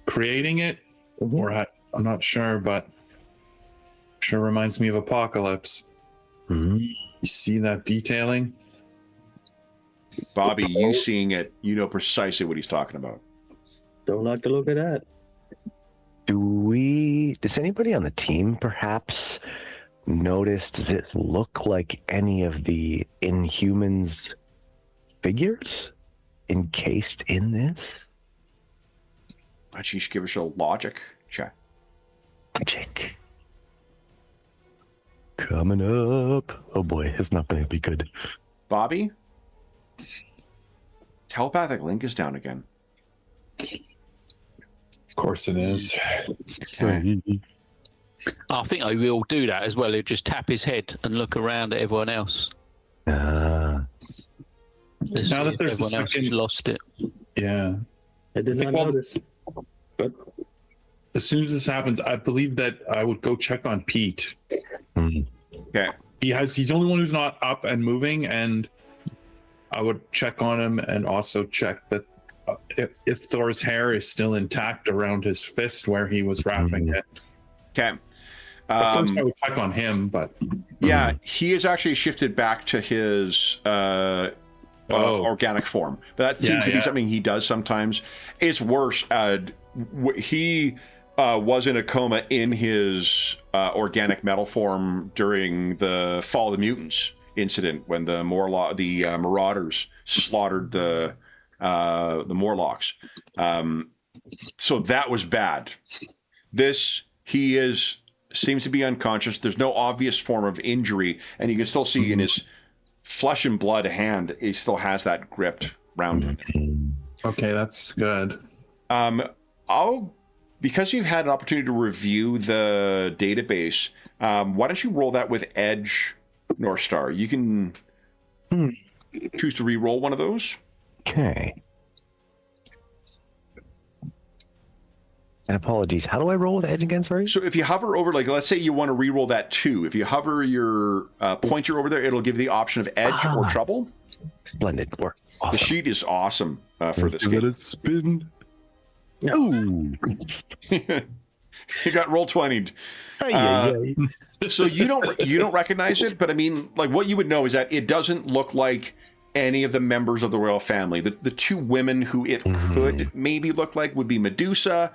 creating it? Or I'm not sure, but sure reminds me of Apocalypse. You see that detailing? Bobby, you seeing it, you know precisely what he's talking about. Don't like to look at that. Does anybody on the team perhaps notice, does it look like any of the Inhumans figures encased in this? Why don't you just give us a logic check? Logic. Coming up. Oh boy, it's not going to be good. Bobby? Telepathic link is down again. Of course it is. Okay. I think I will do that as well. He'll just tap his head and look around at everyone else. Now that there's the everyone else second, lost it. yeah. I did not notice. But As soon as this happens, I believe that I would go check on Pete. Okay. He's the only one who's not up and moving, and I would check on him and also check that if Thor's hair is still intact around his fist where he was wrapping it. Okay. First, I would check on him, but yeah, he is actually shifted back to his organic form. But that seems to be something he does sometimes. It's worse. He was in a coma in his organic metal form during the Fall of the Mutants incident when the Marauders slaughtered the Morlocks. So that was bad. This, he seems to be unconscious. There's no obvious form of injury, and you can still see in his flesh and blood hand, he still has that gripped round him. Okay, that's good. Because you've had an opportunity to review the database, why don't you roll that with Edge, North Star? You can choose to re-roll one of those. Okay. And apologies, how do I roll with Edge again, sorry? So if you hover over, like, let's say you want to re-roll that 2. If you hover your pointer over there, it'll give you the option of Edge or Trouble. Splendid work. Awesome. The sheet is awesome for this game. Let us spin. No. Ooh. You got roll 20'd. So you don't recognize it, but I mean, like, what you would know is that it doesn't look like any of the members of the royal family. The 2 women who it could maybe look like would be Medusa,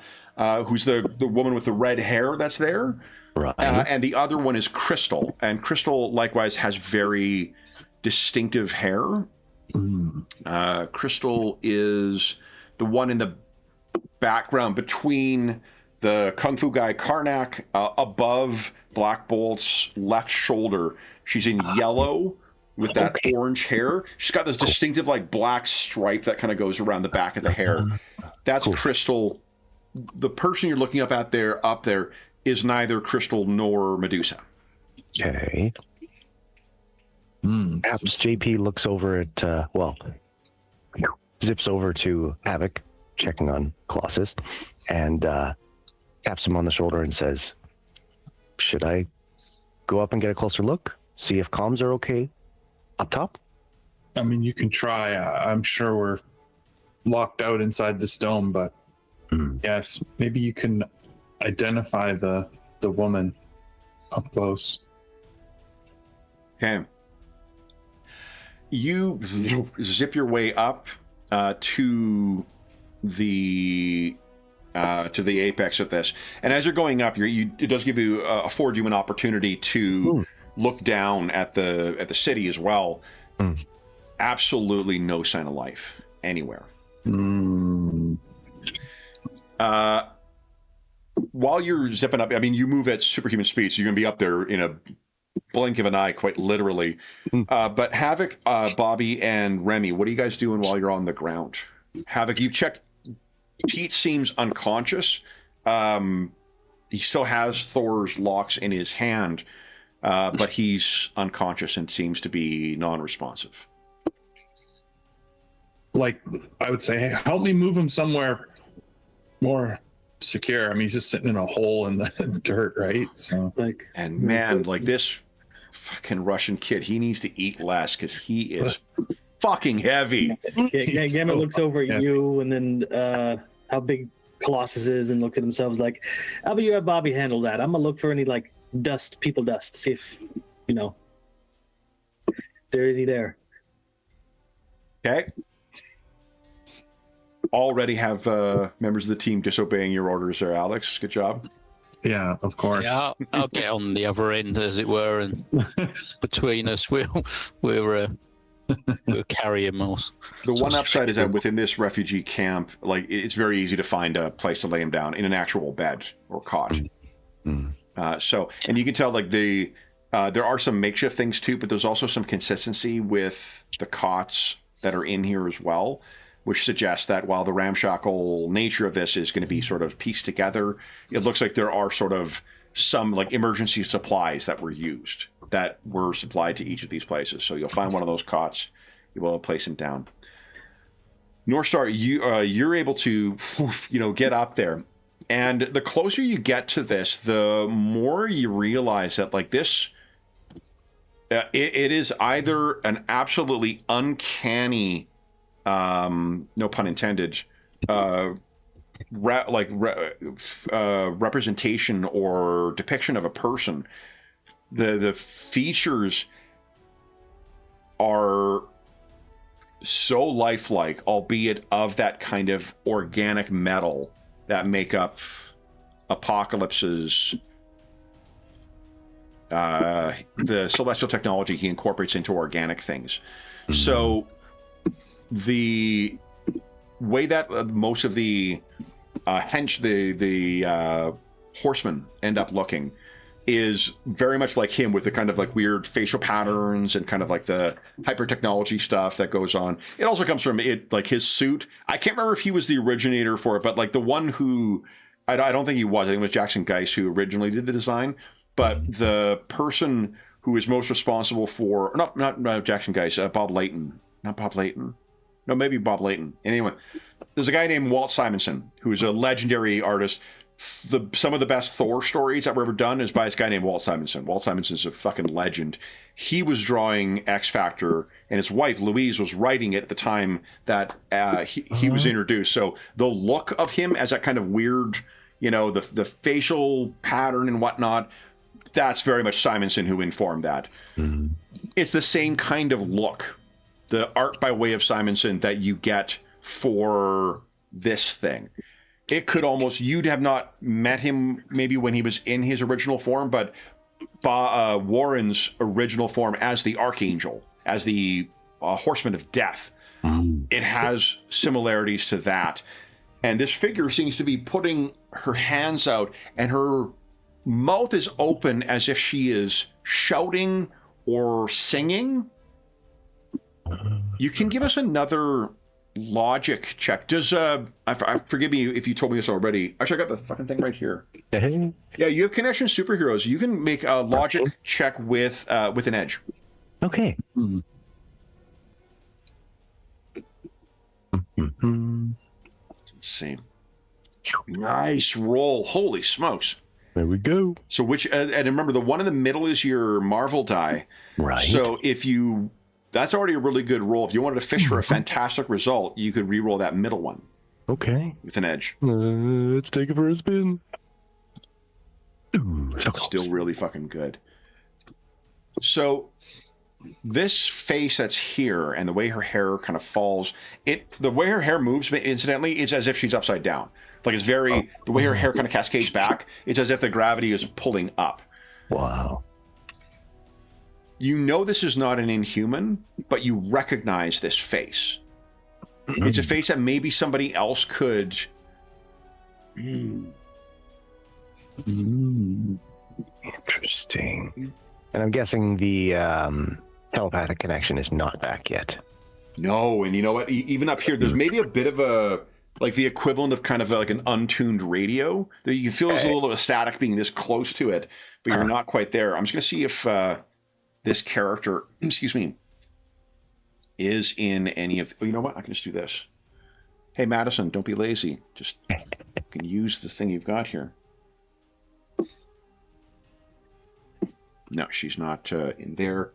who's the woman with the red hair that's there, right. And the other one is Crystal, and Crystal likewise has very distinctive hair. Crystal is the one in the background between the Kung Fu guy Karnak, above Black Bolt's left shoulder. She's in yellow with that orange hair. She's got this distinctive like black stripe that kind of goes around the back of the hair. That's Crystal. The person you're looking up there is neither Crystal nor Medusa. Okay. Perhaps JP looks over at, zips over to Havoc, checking on Colossus, and taps him on the shoulder and says, should I go up and get a closer look? See if comms are okay up top? I mean, you can try. I'm sure we're locked out inside this dome, but yes, maybe you can identify the woman up close. Okay. You zip your way up to the apex of this, and as you're going up, it does give you afford you an opportunity to look down at the city as well. Absolutely no sign of life anywhere. While you're zipping up, I mean, you move at superhuman speed, so you're gonna be up there in a blink of an eye, quite literally. But Havoc, Bobby, and Remy, what are you guys doing while you're on the ground? Havoc, you checked. Pete seems unconscious. He still has Thor's locks in his hand, but he's unconscious and seems to be non-responsive. Like, I would say, hey, help me move him somewhere more secure. I mean, he's just sitting in a hole in the dirt, right? So, and man, like this fucking Russian kid, he needs to eat less because he is fucking heavy. Gamma looks over at you, and then how big Colossus is, and looks at themselves like, how about you have Bobby handle that? I'm gonna look for any like people dust, see if they're any there. Okay. Already have members of the team disobeying your orders there, Alex. Good job. Yeah, of course. Yeah, I'll get on the other end, as it were, and between us, we'll carry him. The one upside is that within this refugee camp, like, it's very easy to find a place to lay him down in an actual bed or cot. And you can tell, like, there are some makeshift things too, but there's also some consistency with the cots that are in here as well, which suggests that while the ramshackle nature of this is going to be sort of pieced together, it looks like there are sort of some like emergency supplies that were used, that were supplied to each of these places. So you'll find one of those cots, you will place him down. North Star, you're able to, get up there. And the closer you get to this, the more you realize that, like, this, it is either an absolutely uncanny, no pun intended, representation or depiction of a person. The features are so lifelike, albeit of that kind of organic metal that make up Apocalypse's the celestial technology he incorporates into organic things. So the way that most of the horsemen end up looking is very much like him, with the kind of like weird facial patterns and kind of like the hyper technology stuff that goes on. It also comes from it, like his suit. I can't remember if he was the originator for it, but like the one who, I don't think he was. I think it was Jackson Geist who originally did the design. But the person who is most responsible for, not Jackson Geist, Bob Layton. Not Bob Layton. No, maybe Bob Layton. Anyway, there's a guy named Walt Simonson, who is a legendary artist. Some of the best Thor stories that were ever done is by this guy named Walt Simonson. Walt Simonson's a fucking legend. He was drawing X Factor, and his wife, Louise, was writing it at the time that he was introduced. So the look of him as that kind of weird, the facial pattern and whatnot, that's very much Simonson who informed that. Mm-hmm. It's the same kind of look, the art by way of Simonson, that you get for this thing. It could almost, you'd have not met him maybe when he was in his original form, but Warren's original form as the Archangel, as the Horseman of Death, it has similarities to that. And this figure seems to be putting her hands out, and her mouth is open as if she is shouting or singing. You can give us another logic check. Does forgive me if you told me this already. Actually, I got the fucking thing right here. Yeah, you have connection superheroes. You can make a logic check with an edge. Okay. Let's see. Nice roll. Holy smokes. There we go. So and remember, the one in the middle is your Marvel die. Right. So that's already a really good roll. If you wanted to fish for a fantastic result, you could re-roll that middle one. Okay. With an edge. Let's take it for a spin. Ooh, so still really fucking good. So this face that's here, and the way her hair kind of falls, the way her hair moves, incidentally, it's as if she's upside down. Like it's the way her hair kind of cascades back, it's as if the gravity is pulling up. Wow. You know this is not an Inhuman, but you recognize this face. It's a face that maybe somebody else could... Interesting. And I'm guessing the telepathic connection is not back yet. No, and you know what? Even up here, there's maybe a bit of the equivalent of kind of like an untuned radio. That you can feel there's a little bit of static being this close to it, but you're not quite there. I'm just going to see if this character, is in any of... you know what? I can just do this. Hey, Madison, don't be lazy. Just you can use the thing you've got here. No, she's not in there.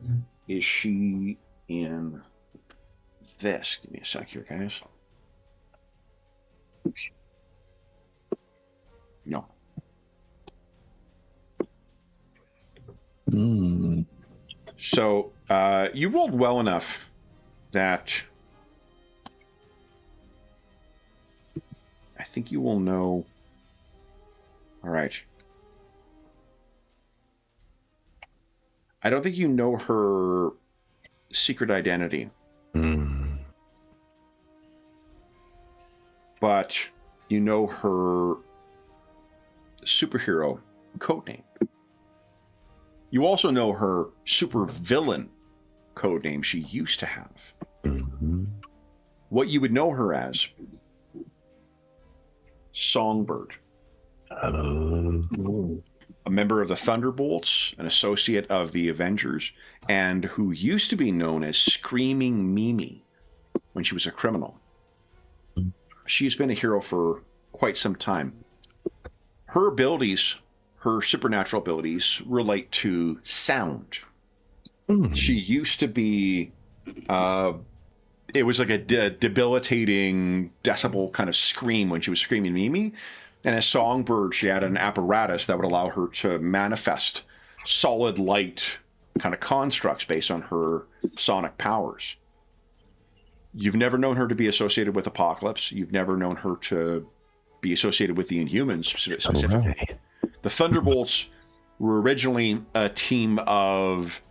Is she in this? Give me a sec here, guys. No. So you rolled well enough that I think you will know. All right. I don't think you know her secret identity. But you know her superhero codename. You also know her supervillain codename she used to have. What you would know her as: Songbird. A member of the Thunderbolts, an associate of the Avengers, and who used to be known as Screaming Mimi when she was a criminal. She's been a hero for quite some time. Her abilities, her supernatural abilities, relate to sound. She used to be it was like a debilitating decibel kind of scream when she was screaming Mimi. And as Songbird, she had an apparatus that would allow her to manifest solid light kind of constructs based on her sonic powers. You've never known her to be associated with Apocalypse. You've never known her to be associated with the Inhumans specifically. Right. The Thunderbolts were originally a team of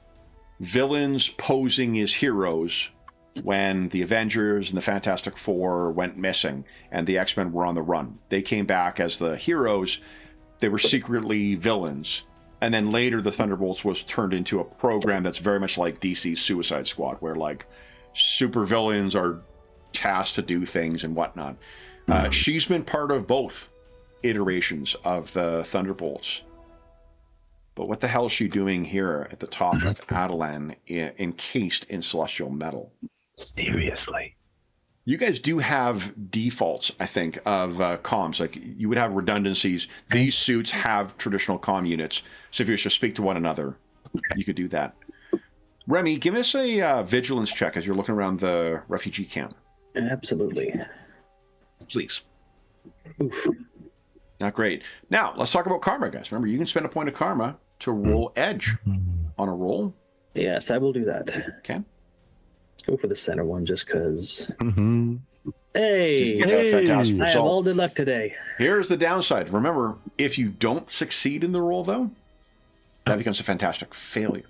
villains posing as heroes when the Avengers and the Fantastic Four went missing and the X-Men were on the run. They came back as the heroes. They were secretly villains. And then later the Thunderbolts was turned into a program that's very much like DC's Suicide Squad, where like super villains are tasked to do things and whatnot. She's been part of both iterations of the Thunderbolts. But what the hell is she doing here at the top of Adelan, encased in celestial metal? Seriously. You guys do have defaults, I think, of comms. Like, you would have redundancies. These suits have traditional comm units. So if you wish to speak to one another, you could do that. Remy, give us a vigilance check as you're looking around the refugee camp. Absolutely. Please. Oof. Not great. Now, let's talk about karma, guys. Remember, you can spend a point of karma to roll edge on a roll. Yes, I will do that. Okay. Let's go for the center one just because. Just Hey, get a fantastic I have result. all good luck today. Here's the downside. Remember, if you don't succeed in the roll, though, that becomes a fantastic failure.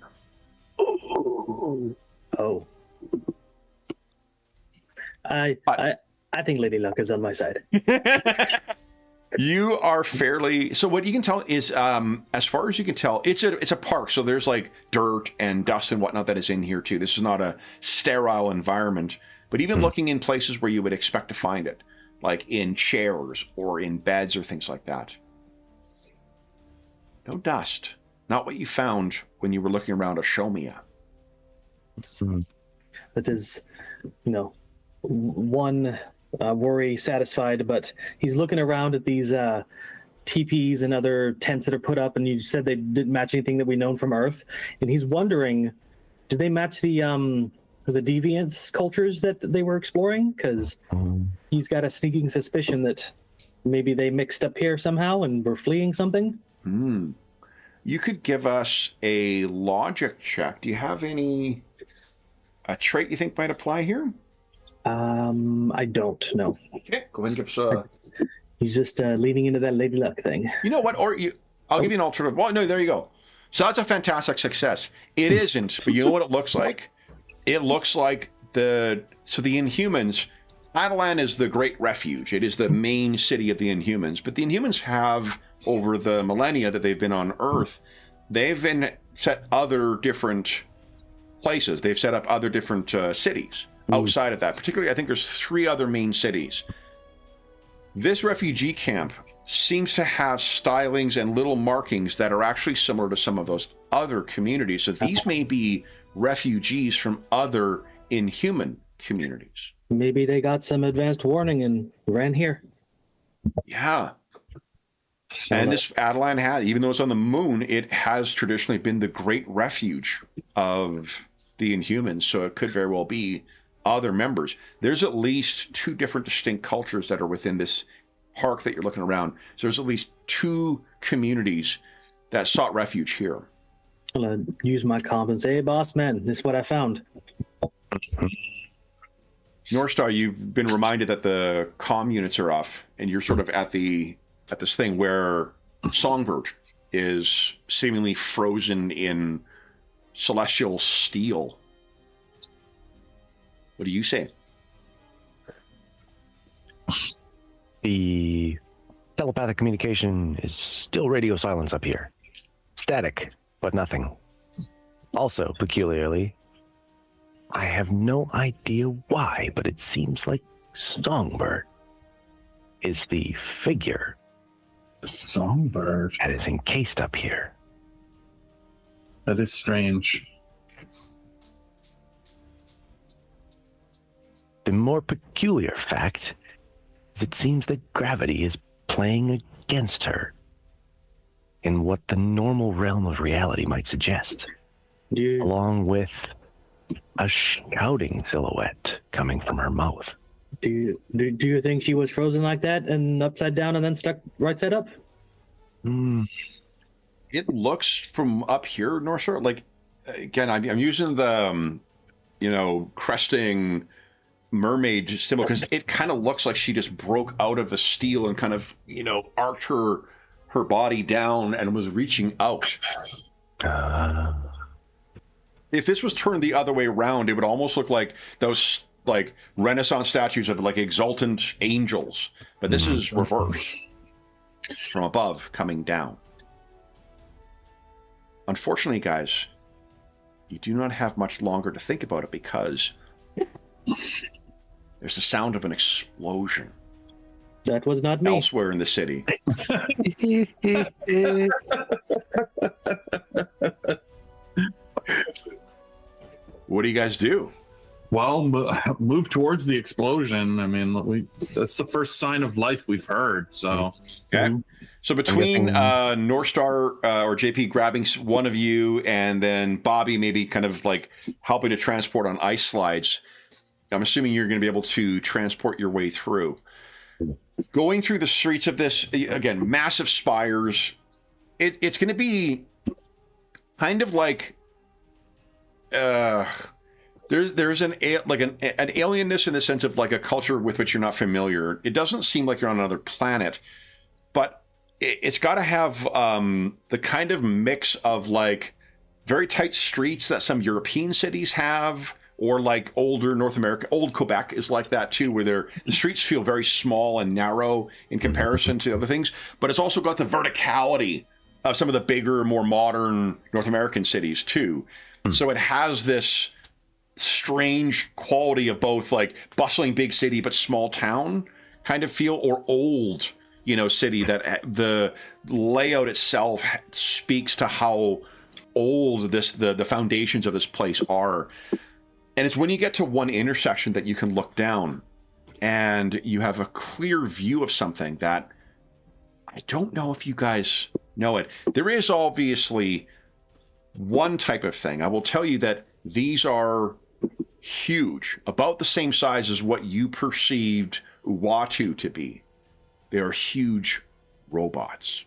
Oh. I think Lady Luck is on my side. You are fairly... So what you can tell is, as far as you can tell, it's a park. So there's like dirt and dust and whatnot that is in here too. This is not a sterile environment. But even looking in places where you would expect to find it, like in chairs or in beds or things like that. No dust. Not what you found when you were looking around Ashomia. That is, one worry satisfied, but he's looking around at these teepees and other tents that are put up, and you said they didn't match anything that we known from Earth, and he's wondering, do they match the deviants cultures that they were exploring? Because he's got a sneaking suspicion that maybe they mixed up here somehow and were fleeing something. You could give us a logic check. Do you have a trait you think might apply here? I don't know. Okay, go ahead and give us He's just leaning into that Lady Luck thing. You know what? I'll give you an alternative. Well, no, there you go. So that's a fantastic success. It isn't, but you know what it looks like? It looks like the Inhumans. Adelan is the great refuge. It is the main city of the Inhumans. But the Inhumans have, over the millennia that they've been on Earth, they've been set other different places. They've set up other different cities outside of that. Particularly, I think there's 3 other main cities. This refugee camp seems to have stylings and little markings that are actually similar to some of those other communities. So these may be refugees from other Inhuman communities. Maybe they got some advanced warning and ran here. Yeah. And this Adelan has, even though it's on the moon, it has traditionally been the great refuge of the Inhumans. So it could very well be other members. There's at least 2 different distinct cultures that are within this park that you're looking around. So there's at least 2 communities that sought refuge here. I'm gonna use my comp and say, hey, boss man, this is what I found. Northstar, you've been reminded that the comm units are off, and you're sort of at this thing where Songbird is seemingly frozen in celestial steel. What do you say? The telepathic communication is still radio silence up here. Static, but nothing. Also, peculiarly, I have no idea why, but it seems like Songbird is the figure Songbird. that is encased up here. That is strange. The more peculiar fact is it seems that gravity is playing against her in what the normal realm of reality might suggest, along with a shouting silhouette coming from her mouth. Do you think she was frozen like that and upside down and then stuck right side up? It looks from up here, North Shore, like, again, I'm using the, cresting mermaid symbol because it kind of looks like she just broke out of the steel and kind of, arched her body down and was reaching out. If this was turned the other way around, it would almost look like those like Renaissance statues of like exultant angels, but this is reverse, from above coming down. Unfortunately, guys, you do not have much longer to think about it because there's the sound of an explosion. That was not me. Elsewhere in the city. What do you guys do? Well, move towards the explosion. I mean, that's the first sign of life we've heard. So, okay. So between North Star or JP grabbing one of you and then Bobby maybe kind of like helping to transport on ice slides, I'm assuming you're going to be able to transport your way through. Going through the streets of this, again, massive spires, it's going to be kind of like there's an alienness in the sense of like a culture with which you're not familiar. It doesn't seem like you're on another planet, but it's got to have the kind of mix of like very tight streets that some European cities have, or like older North America, old Quebec is like that too, where the streets feel very small and narrow in comparison to other things. But it's also got the verticality of some of the bigger, more modern North American cities too. So it has this strange quality of both like bustling big city but small town kind of feel, or old, city, that the layout itself speaks to how old the foundations of this place are. And it's when you get to one intersection that you can look down and you have a clear view of something that I don't know if you guys know it. There is obviously one type of thing. I will tell you that these are huge, about the same size as what you perceived Uatu to be. They are huge robots.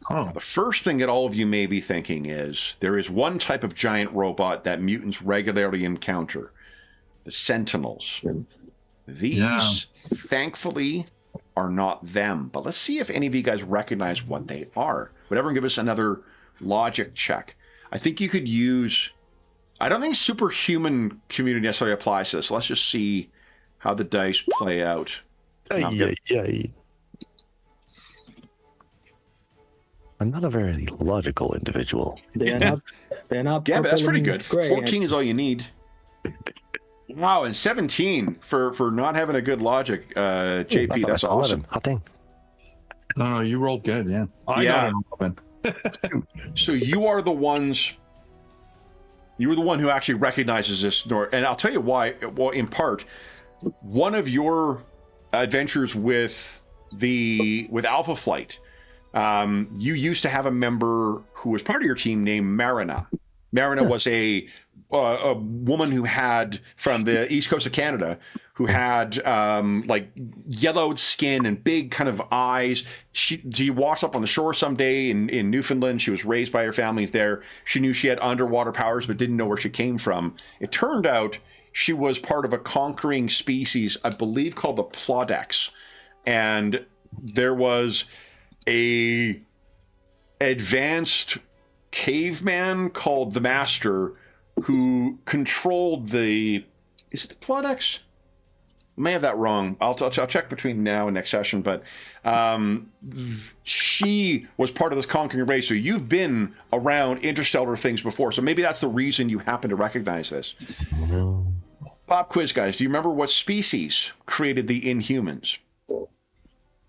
Now, the first thing that all of you may be thinking is there is one type of giant robot that mutants regularly encounter, the Sentinels. These, thankfully, are not them. But let's see if any of you guys recognize what they are. Would everyone give us another logic check? I think you could use... I don't think superhuman community necessarily applies to this. Let's just see how the dice play out. I'm not a very logical individual. They're not. Yeah, but that's pretty good. Gray. 14 is all you need. Wow, and 17 for not having a good logic, JP. That's awesome. Hot dang. No, you rolled good. Yeah. I got it. So you are the ones. You were the one who actually recognizes this, and I'll tell you why. Well, in part, one of your adventures with Alpha Flight, you used to have a member who was part of your team named Marina. Marina was a woman who had, from the east coast of Canada, who had like yellowed skin and big kind of eyes. She washed up on the shore someday in Newfoundland. She was raised by her families there. She knew she had underwater powers but didn't know where she came from. It turned out she was part of a conquering species, I believe, called the Plodex. And there was a advanced caveman called the Master who controlled is it the Plodex? I may have that wrong. I'll check between now and next session, but she was part of this conquering race. So you've been around interstellar things before, so maybe that's the reason you happen to recognize this. Pop quiz, guys. Do you remember what species created the Inhumans?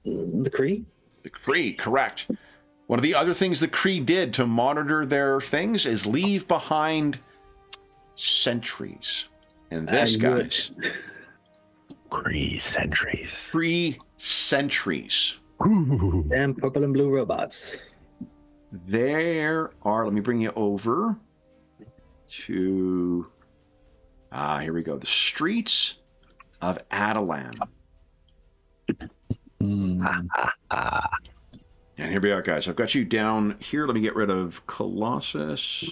The Kree? The Kree, correct. One of the other things the Kree did to monitor their things is leave behind sentries. And this, guys... Kree sentries. Kree sentries. Damn purple and blue robots. There are... Let me bring you over. to... here we go. The streets of Adelan. And here we are, guys. I've got you down here. Let me get rid of Colossus.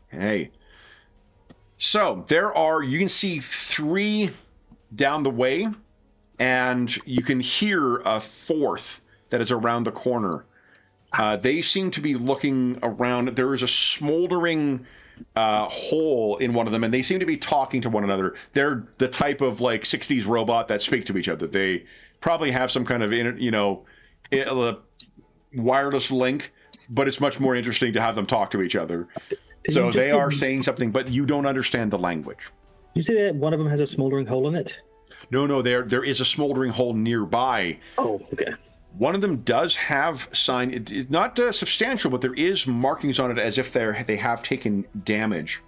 Hey. So there are, you can see 3 down the way, and you can hear a 4th that is around the corner. They seem to be looking around. There is a smoldering hole in one of them, and they seem to be talking to one another. They're the type of like 60s robot that speak to each other. They probably have some kind of, wireless link, but it's much more interesting to have them talk to each other. So they are saying something, but you don't understand the language. You say that one of them has a smoldering hole in it? No, there is a smoldering hole nearby. Oh, okay. One of them does have sign. It's not substantial, but there is markings on it as if they have taken damage.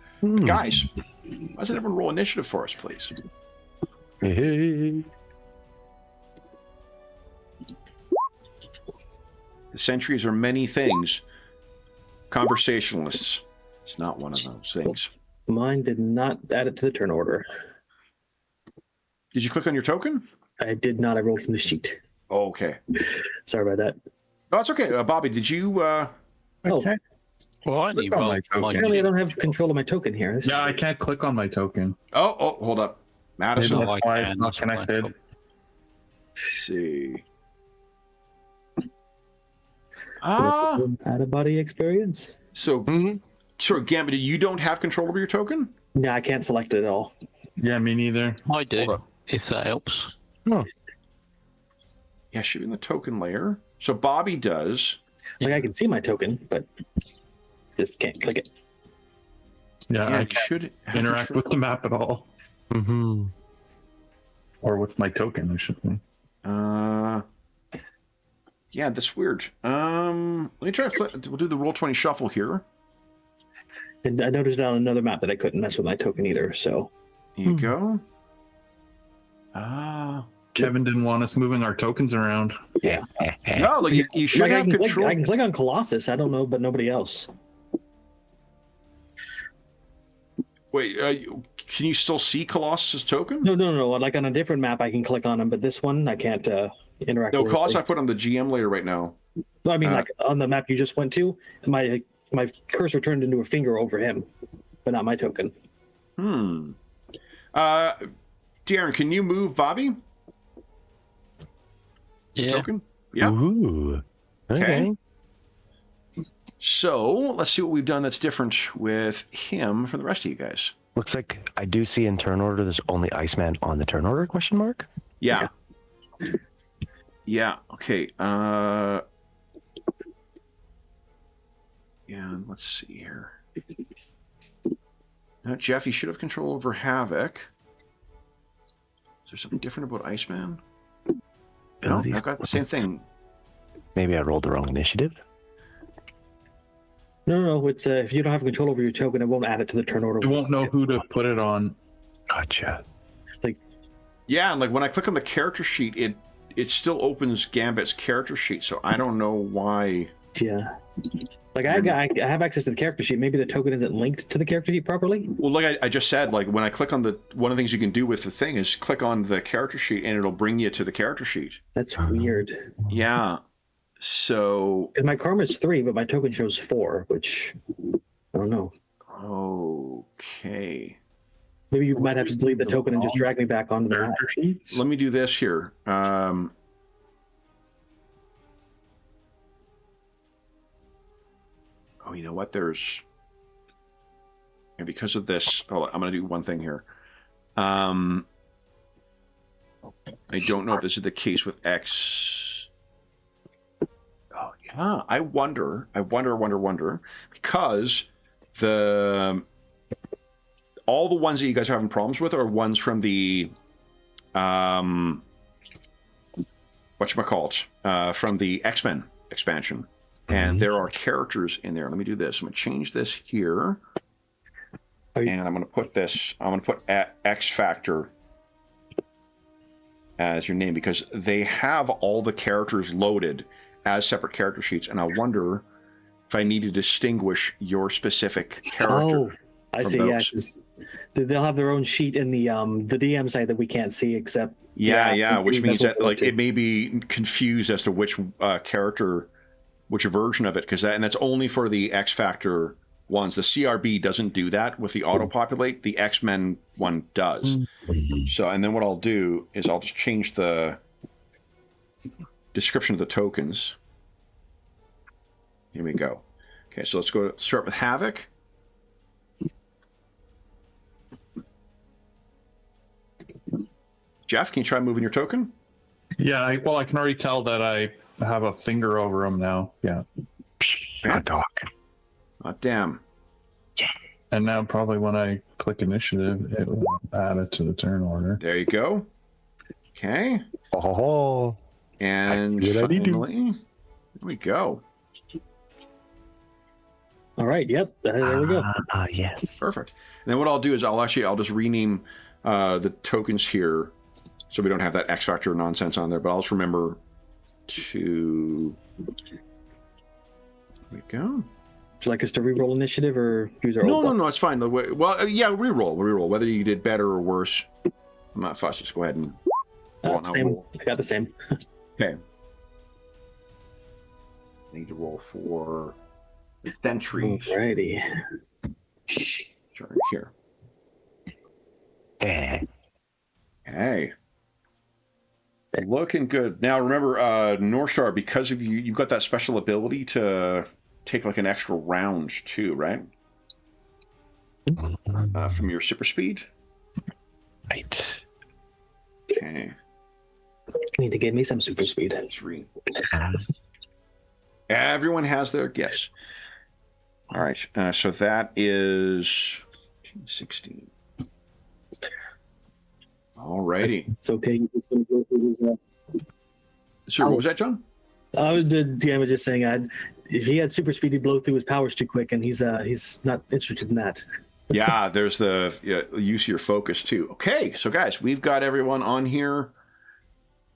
Guys, why doesn't everyone roll initiative for us, please? Hey. The sentries are many things. Conversationalists. It's not one of those things. Mine did not add it to the turn order. Did you click on your token? I did not. I rolled from the sheet. Oh, okay. Sorry about that. No, it's okay. Bobby, did you... Okay. Well, I need my Apparently I don't have control of my token here. Yeah, I can't click on my token. Oh, hold up. Madison. Maybe that's why it's not connected. Let's see. Out of body experience. So, sure, Gambit, you don't have control over your token? Yeah, I can't select it at all. Yeah, me neither. I do, if that helps. Oh. Yeah, should be in the token layer. So Bobby does. Like I can see my token, but just can't click it. Yeah, Yeah, I it can't should interact with the map at all. Mm-hmm. Or with my token, I should say. Yeah, that's weird. Let me try. We'll do the Roll20 shuffle here. And I noticed on another map that I couldn't mess with my token either. So Here you go. Kevin didn't want us moving our tokens around. yeah, No, like you should like have control. I can click on Colossus. I don't know, but nobody else. Wait, can you still see Colossus' token? No. Like on a different map, I can click on him, but this one I can't interact. No, with Colossus I put on the GM layer right now. No, I mean, like on the map you just went to, my cursor turned into a finger over him, but not my token. Darren, can you move Bobby? Yeah. Token? Yeah. Ooh. Okay. So let's see what we've done that's different with him from the rest of you guys. Looks like I do see in turn order there's only Iceman on the turn order, question mark? Yeah. Yeah. Okay. Yeah, let's see here. Now, Jeff, you should have control over Havoc. Is there something different about Iceman? No, I've got the same thing. Maybe I rolled the wrong initiative. No. It's if you don't have control over your token, it won't add it to the turn order. You won't know who to put it on. Gotcha. Yeah, and like when I click on the character sheet, it still opens Gambit's character sheet, so I don't know why. Yeah. Like I have access to the character sheet. Maybe the token isn't linked to the character sheet properly. Well, like I just said, like when I click on one of the things you can do with the thing is click on the character sheet, and it'll bring you to the character sheet. That's weird. Yeah. So. Because my karma is 3, but my token shows 4, which I don't know. Okay. Maybe you might have to delete the token and just drag me back onto the map. Let me do this here. Oh, you know what? And because of this, I'm going to do one thing here. I don't know if this is the case with X. Oh, yeah. I wonder, because all the ones that you guys are having problems with are ones from the, whatchamacallit, from the X-Men expansion. And there are characters in there. Let me do this. I'm going to change this here. And I'm going to put X Factor as your name because they have all the characters loaded as separate character sheets, and I wonder if I need to distinguish your specific character. Oh, I from see. those. Yeah, 'cause they'll have their own sheet in the DM site that we can't see, except Yeah, which means that's that what like it may be confused as to which character, which version of it, because that's only for the X Factor ones. The CRB doesn't do that with the auto populate. The X-Men one does. So, and then what I'll do is I'll just change the description of the tokens. Here we go. Okay, so let's go start with Havoc. Jeff, can you try moving your token? Yeah, I can already tell that I have a finger over him now. Yeah. Not dog. Oh, damn. And now probably when I click initiative, it will add it to the turn order. There you go. Okay. Oh, And I see what I need to. finally, there we go. All right. Yep. There we go. Yes. Perfect. And then what I'll do is I'll just rename the tokens here so we don't have that X Factor nonsense on there, but I'll just remember to... There we go. Would you like us to reroll initiative or use our old No, it's fine. Well, yeah, reroll. Whether you did better or worse, I'm not fussed. Just go ahead and same. roll. I got the same. Okay. I need to roll for the Sentries. Alrighty. Sure, here. Eh. Hey. Looking good. Now remember, North Star, because of you've got that special ability to take like an extra round too, right? From your super speed. Right. Okay. Need to give me some super speed. 3. Everyone has their gifts. All right. So that is 16. All righty. It's okay. You're just gonna go through his, So what was that, John? the DM was just saying, if he had super speed, he'd blow through his powers too quick, and he's not interested in that. Yeah, there's the use of your focus too. Okay, so guys, we've got everyone on here.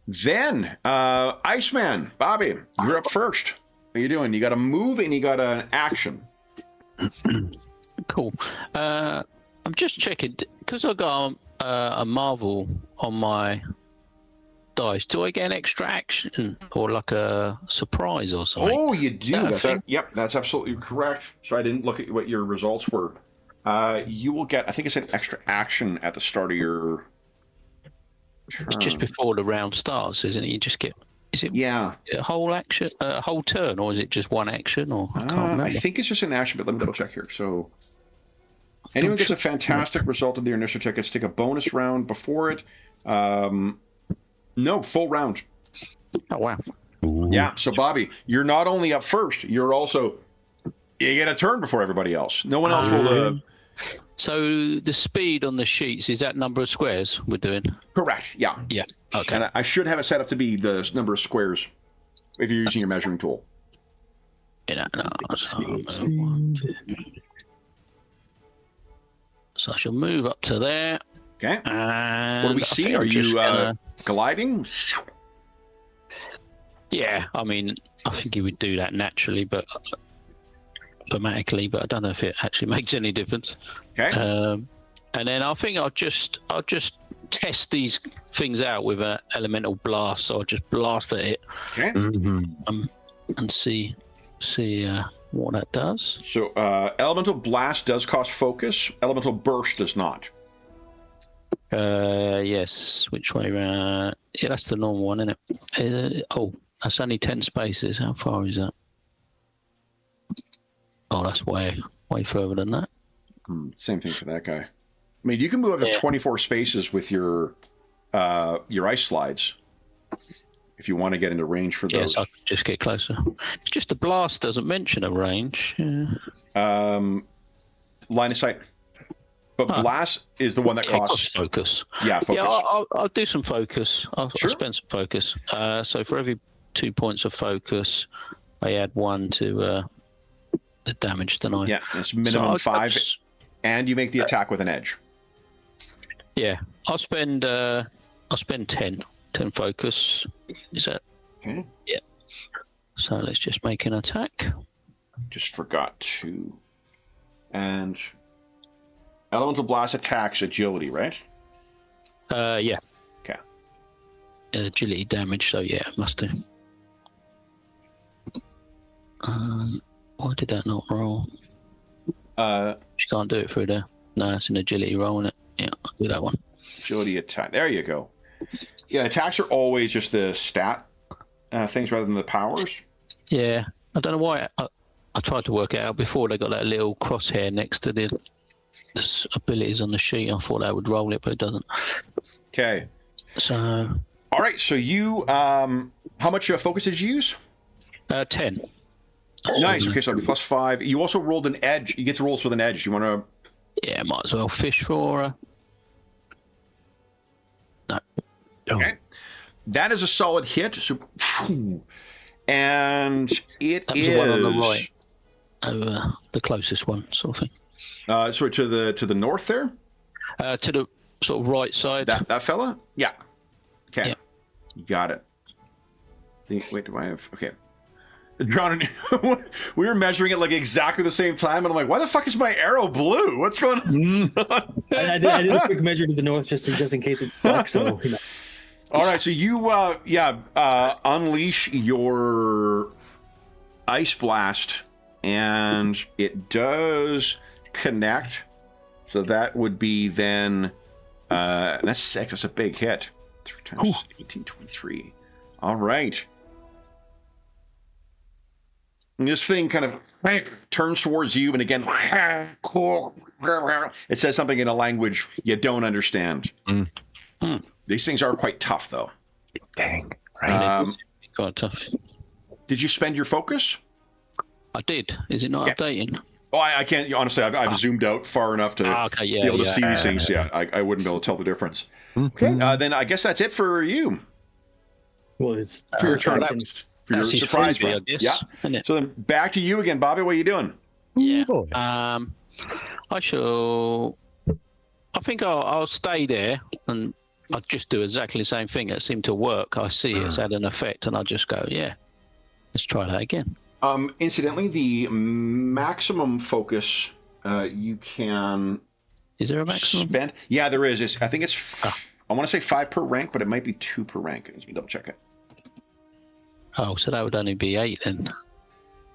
Then, Iceman, Bobby, you're up first. What are you doing? You got a move and you got an action. Cool. I'm just checking because I got a Marvel on my dice. Do I get an extra action or like a surprise or something? Oh, you do. that a thing? Yep, that's absolutely correct. So I didn't look at what your results were. You will get, I think it's an extra action at the start of your turn. It's just before the round starts, isn't it? You just get. Is it Yeah. a whole action, a whole turn, or is it just one action? Or I can't remember. I think it's just an action, but let me double check here. So anyone gets a fantastic result of their initiative check gets to take a bonus round before it. No, full round. Oh wow! Ooh. Yeah, so Bobby, you're not only up first, you're also, you get a turn before everybody else. No one else will... So the speed on the sheets is that number of squares we're doing? Correct, yeah. Yeah. Okay. And I should have it set up to be the number of squares if you're using your measuring tool. So I shall move up to there. Okay. And What do we I see? think Are I'm just you gonna- gliding? Yeah, I mean, I think you would do that naturally, but automatically. But I don't know if it actually makes any difference. Okay. And then I think I'll just test these things out with an elemental blast. So I'll just blast at it Okay. and see what that does. So Elemental Blast does cost focus. Elemental Burst does not. Yes. Which way? Yeah, that's the normal one, isn't it? That's only 10 spaces. How far is that? Oh, that's way further than that. Same thing for that guy. I mean, you can move up to 24 spaces with your ice slides if you want to get into range for those. Yes, I'll just get closer. It's just the blast doesn't mention a range. Line of sight. But blast is the one that costs focus. Yeah, focus. Yeah, I'll do some focus. I'll Sure. spend some focus. So for every 2 points of focus, I add 1 to the damage tonight. Yeah, it's minimum 5, and you make the attack with an edge. Yeah, I'll spend 10 focus. Is that? Okay. Yeah. So let's just make an attack. Just forgot to. And Elemental Blast attacks agility, right? Yeah. Okay. Agility damage, so yeah, it must do. Why did that not roll? She can't do it through there. No, it's an agility roll, isn't it? Yeah, I'll do that one. Agility attack. There you go. Yeah, attacks are always just the stat things rather than the powers. Yeah, I don't know why. I tried to work it out before. They got that little crosshair next to the abilities on the sheet. I thought that would roll it, but it doesn't. Okay. So. All right. So you, how much focus did you use? 10. Nice. Okay, so it'll be +5. You also rolled an edge. You get to roll this with an edge. Do you want to? Yeah, might as well fish for her. No. Okay. That is a solid hit. So, and it that was is the one on the right. The closest one, sort of thing. Sorry, to the north there. To the sort of right side. That fella. Yeah. Okay. Yeah. You got it. Wait, do I have? Okay. John, we were measuring it like exactly the same time, and I'm like, why the fuck is my arrow blue? What's going on? I did a quick measure to the north just in case it's stuck. So, you know. All right, so you unleash your ice blast, and it does connect. So that would be then that's 6. That's a big hit. 3 times 18, 23. All right. And this thing kind of turns towards you, and again, it says something in a language you don't understand. These things are quite tough, though. Dang. Right. Quite tough. Did you spend your focus? I did. Is it not updating? Oh, I can't. Honestly, I've zoomed out far enough to be able to see these things. Yeah, I wouldn't be able to tell the difference. Okay, then I guess that's it for you. Well, it's for your turn. For your surprise round. Yeah. So then back to you again, Bobby. What are you doing? Yeah. I shall. I think I'll stay there and I'll just do exactly the same thing. It seemed to work. I see it's had an effect, and I'll just go, yeah, let's try that again. Incidentally, the maximum focus you can. Is there a maximum? Spend? Yeah, there is. I think it's. I want to say 5 per rank, but it might be 2 per rank. Let me double check it. Oh, so that would only be 8 then.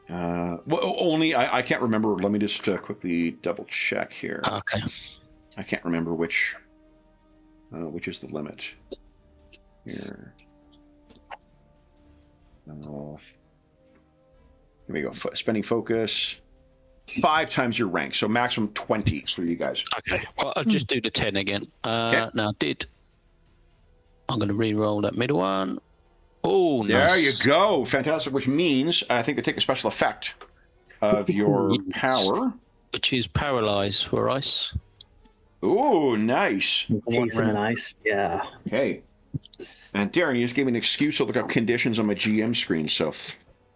Well, only I can't remember. Let me just quickly double check here. Okay. I can't remember which is the limit. Here. Here we go. Spending focus. 5 times your rank, so maximum 20 for you guys. Okay. Well, I'll just do the 10 again. Okay. Now, I'm going to re-roll that middle one. Oh, nice. There you go. Fantastic. Which means I think they take a special effect of your power, which is paralyzed for ice. Oh, nice. Nice. Yeah. Okay. And Darren, you just gave me an excuse to look up conditions on my GM screen. So,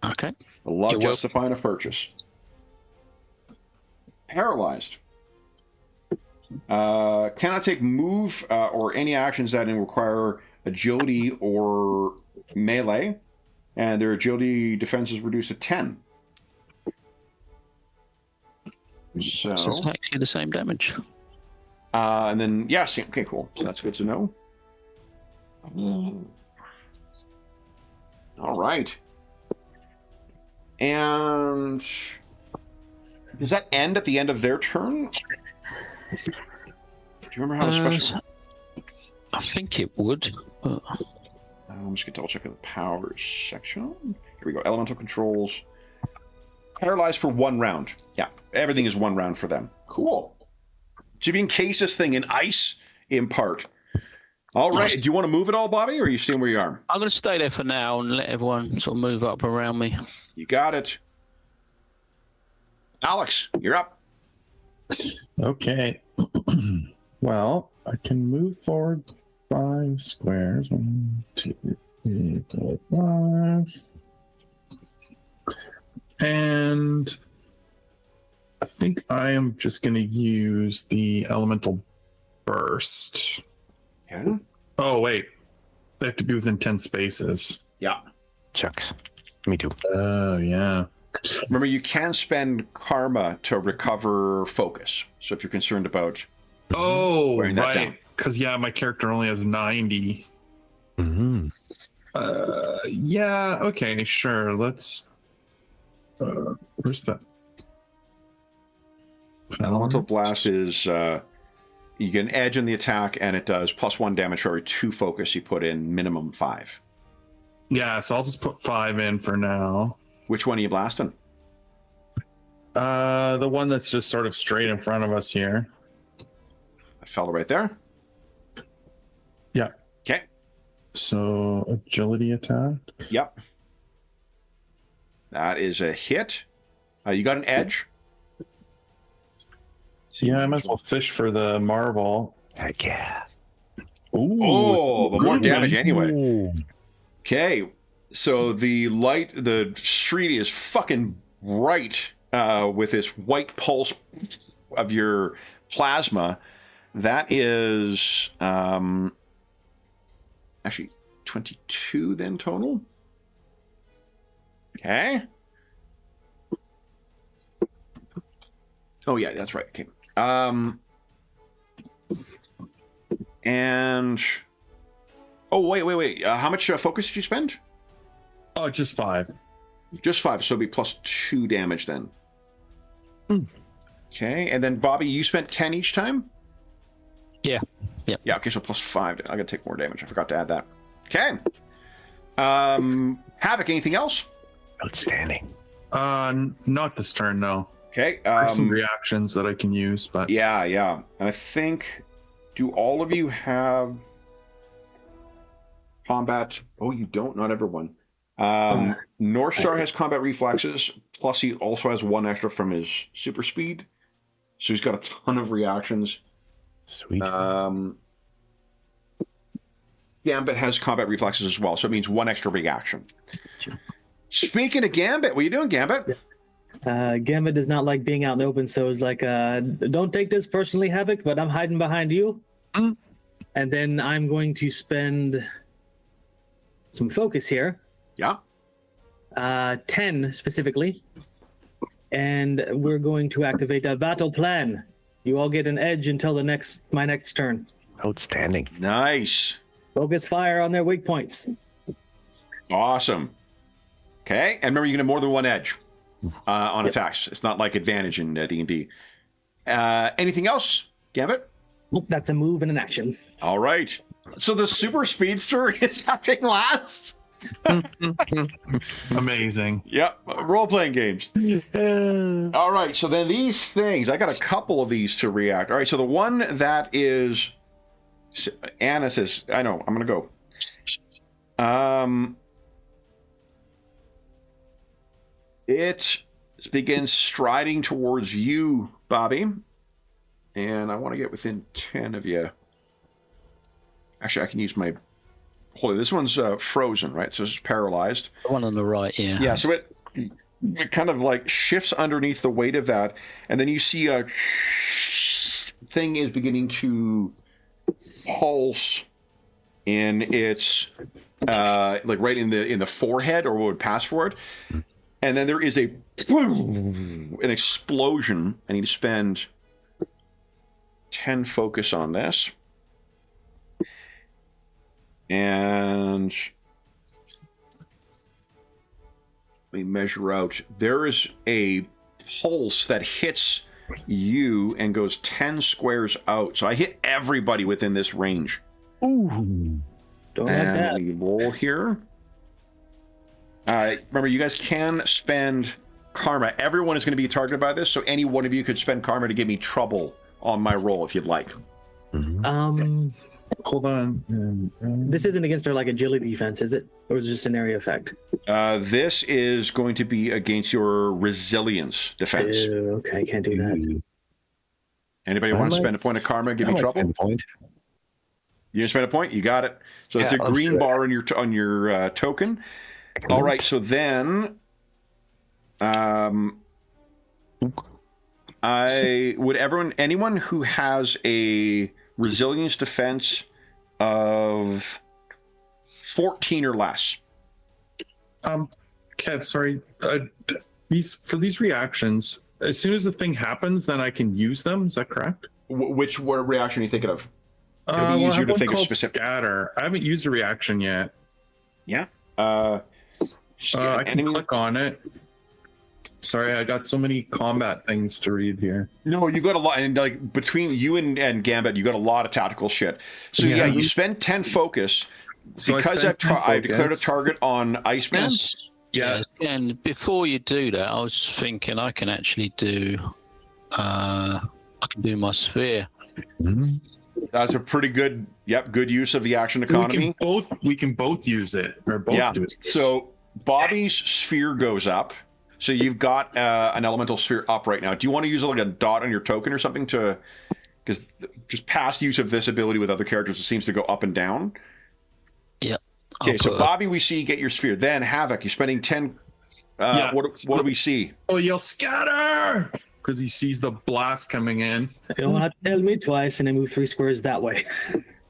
okay. A lot of justifying a purchase. Paralyzed. Cannot take move or any actions that require agility or melee, and their agility defense is reduced to 10. So it's actually the same damage. And then yes, okay, cool. So that's good to know. All right. And does that end at the end of their turn? Do you remember how the special? I think it would. I'm just going to double check the powers section. Here we go. Elemental controls. Paralyzed for 1 round. Yeah, everything is 1 round for them. Cool. So if you encase this thing in ice in part. All right. Do you want to move it all, Bobby, or are you staying where you are? I'm going to stay there for now and let everyone sort of move up around me. You got it. Alex, you're up. Okay. Well, I can move forward 5 squares. 1, 2, 3, 4, 5. And I think I am just going to use the elemental burst. Yeah. Oh, wait. They have to be within 10 spaces. Yeah. Chucks. Me too. Oh, yeah. Remember, you can spend karma to recover focus. So if you're concerned about Oh, wearing that down. right. Because, yeah, my character only has 90. Mm-hmm. Yeah, okay, sure. Let's... where's that? Elemental Blast is you get an edge in the attack, and it does +1 damage for every 2 focus you put in, minimum 5. Yeah, so I'll just put 5 in for now. Which one are you blasting? The one that's just sort of straight in front of us here. That fella right there. Yeah. Okay. So agility attack. Yep. That is a hit. You got an edge. Yeah, I might as well fish for the Marvel. Heck yeah. Ooh. Oh, but more Good damage one. anyway. Ooh. Okay. So the street is fucking bright with this white pulse of your plasma. That is actually 22 then total. Okay. Oh yeah, that's right. Okay. And oh wait. How much focus did you spend? Oh, just 5. Just 5, so it'll be +2 damage then. Mm. Okay, and then Bobby, you spent 10 each time? Yeah. Yep. Yeah, okay, so +5. I gotta take more damage. I forgot to add that. Okay. Havoc, anything else? Outstanding. Not this turn, no. Okay. There's some reactions that I can use, but Yeah. And I think, do all of you have combat? Oh, you don't? Not everyone. North Star has combat reflexes, plus he also has 1 extra from his super speed. So he's got a ton of reactions. Sweet. Gambit has combat reflexes as well, so it means 1 extra reaction. Speaking of Gambit, what are you doing, Gambit? Gambit does not like being out in the open, so it's like, don't take this personally, Havoc, but I'm hiding behind you. Mm. And then I'm going to spend some focus here. Yeah. 10 specifically. And we're going to activate a battle plan. You all get an edge until my next turn. Outstanding. Nice. Focus fire on their weak points. Awesome. Okay, and remember, you can have more than 1 edge on attacks. It's not like advantage in D&D. Anything else, Gambit? Oh, that's a move and an action. All right. So the super speedster is acting last. amazing. Yep, role-playing games. All right, so then these things, I got a couple of these to react. All right, so the one that is, Anna says, I know, I'm going to go. It begins striding towards you, Bobby. And I want to get within 10 of you. Actually, I can use my... Hold on, this one's frozen, right? So it's paralyzed. The one on the right, yeah. Yeah, so it kind of like shifts underneath the weight of that. And then you see a thing is beginning to pulse in its... like right in the forehead, or what would pass for it. And then there is an explosion. I need to spend 10 focus on this. And let me measure out. There is a pulse that hits you and goes 10 squares out. So I hit everybody within this range. Ooh. Don't like And that. we roll here. Remember, you guys can spend karma. Everyone is going to be targeted by this, so any one of you could spend karma to give me trouble on my roll if you'd like. Hold on. This isn't against our like agility defense, is it? Or is it just an area effect? This is going to be against your resilience defense. Okay, can't do that. Anybody want to spend a point of karma and give me trouble? Point. You gonna spend a point? You got it. So it's a let's green do it. bar on your token. All right. So then, anyone who has a resilience defense of 14 or less. Can Kev, sorry. These reactions, as soon as the thing happens, then I can use them. Is that correct? Which reaction are you thinking of? It'll be Well, I easier have to one think of called specific. Scatter. I haven't used a reaction yet. Yeah. I can enemy. click on it. Sorry, I got so many combat things to read here. No, you got a lot, and like between you and Gambit, you got a lot of tactical shit. So yeah, you spend 10 focus So because I've declared a target on Iceman. Yeah. And before you do that, I was thinking I can actually do. I can do my sphere. That's a pretty good, good use of the action economy. We can both use it, or both do it. So Bobby's sphere goes up. So you've got an elemental sphere up right now. Do you want to use like a dot on your token or something to? Because just past use of this ability with other characters, it seems to go up and down. Yep. Okay, so Bobby, we see get your sphere. Then Havoc, you're spending 10. What do we see? Oh, yell scatter! Because he sees the blast coming in. You don't have to tell me twice, and I move 3 squares that way.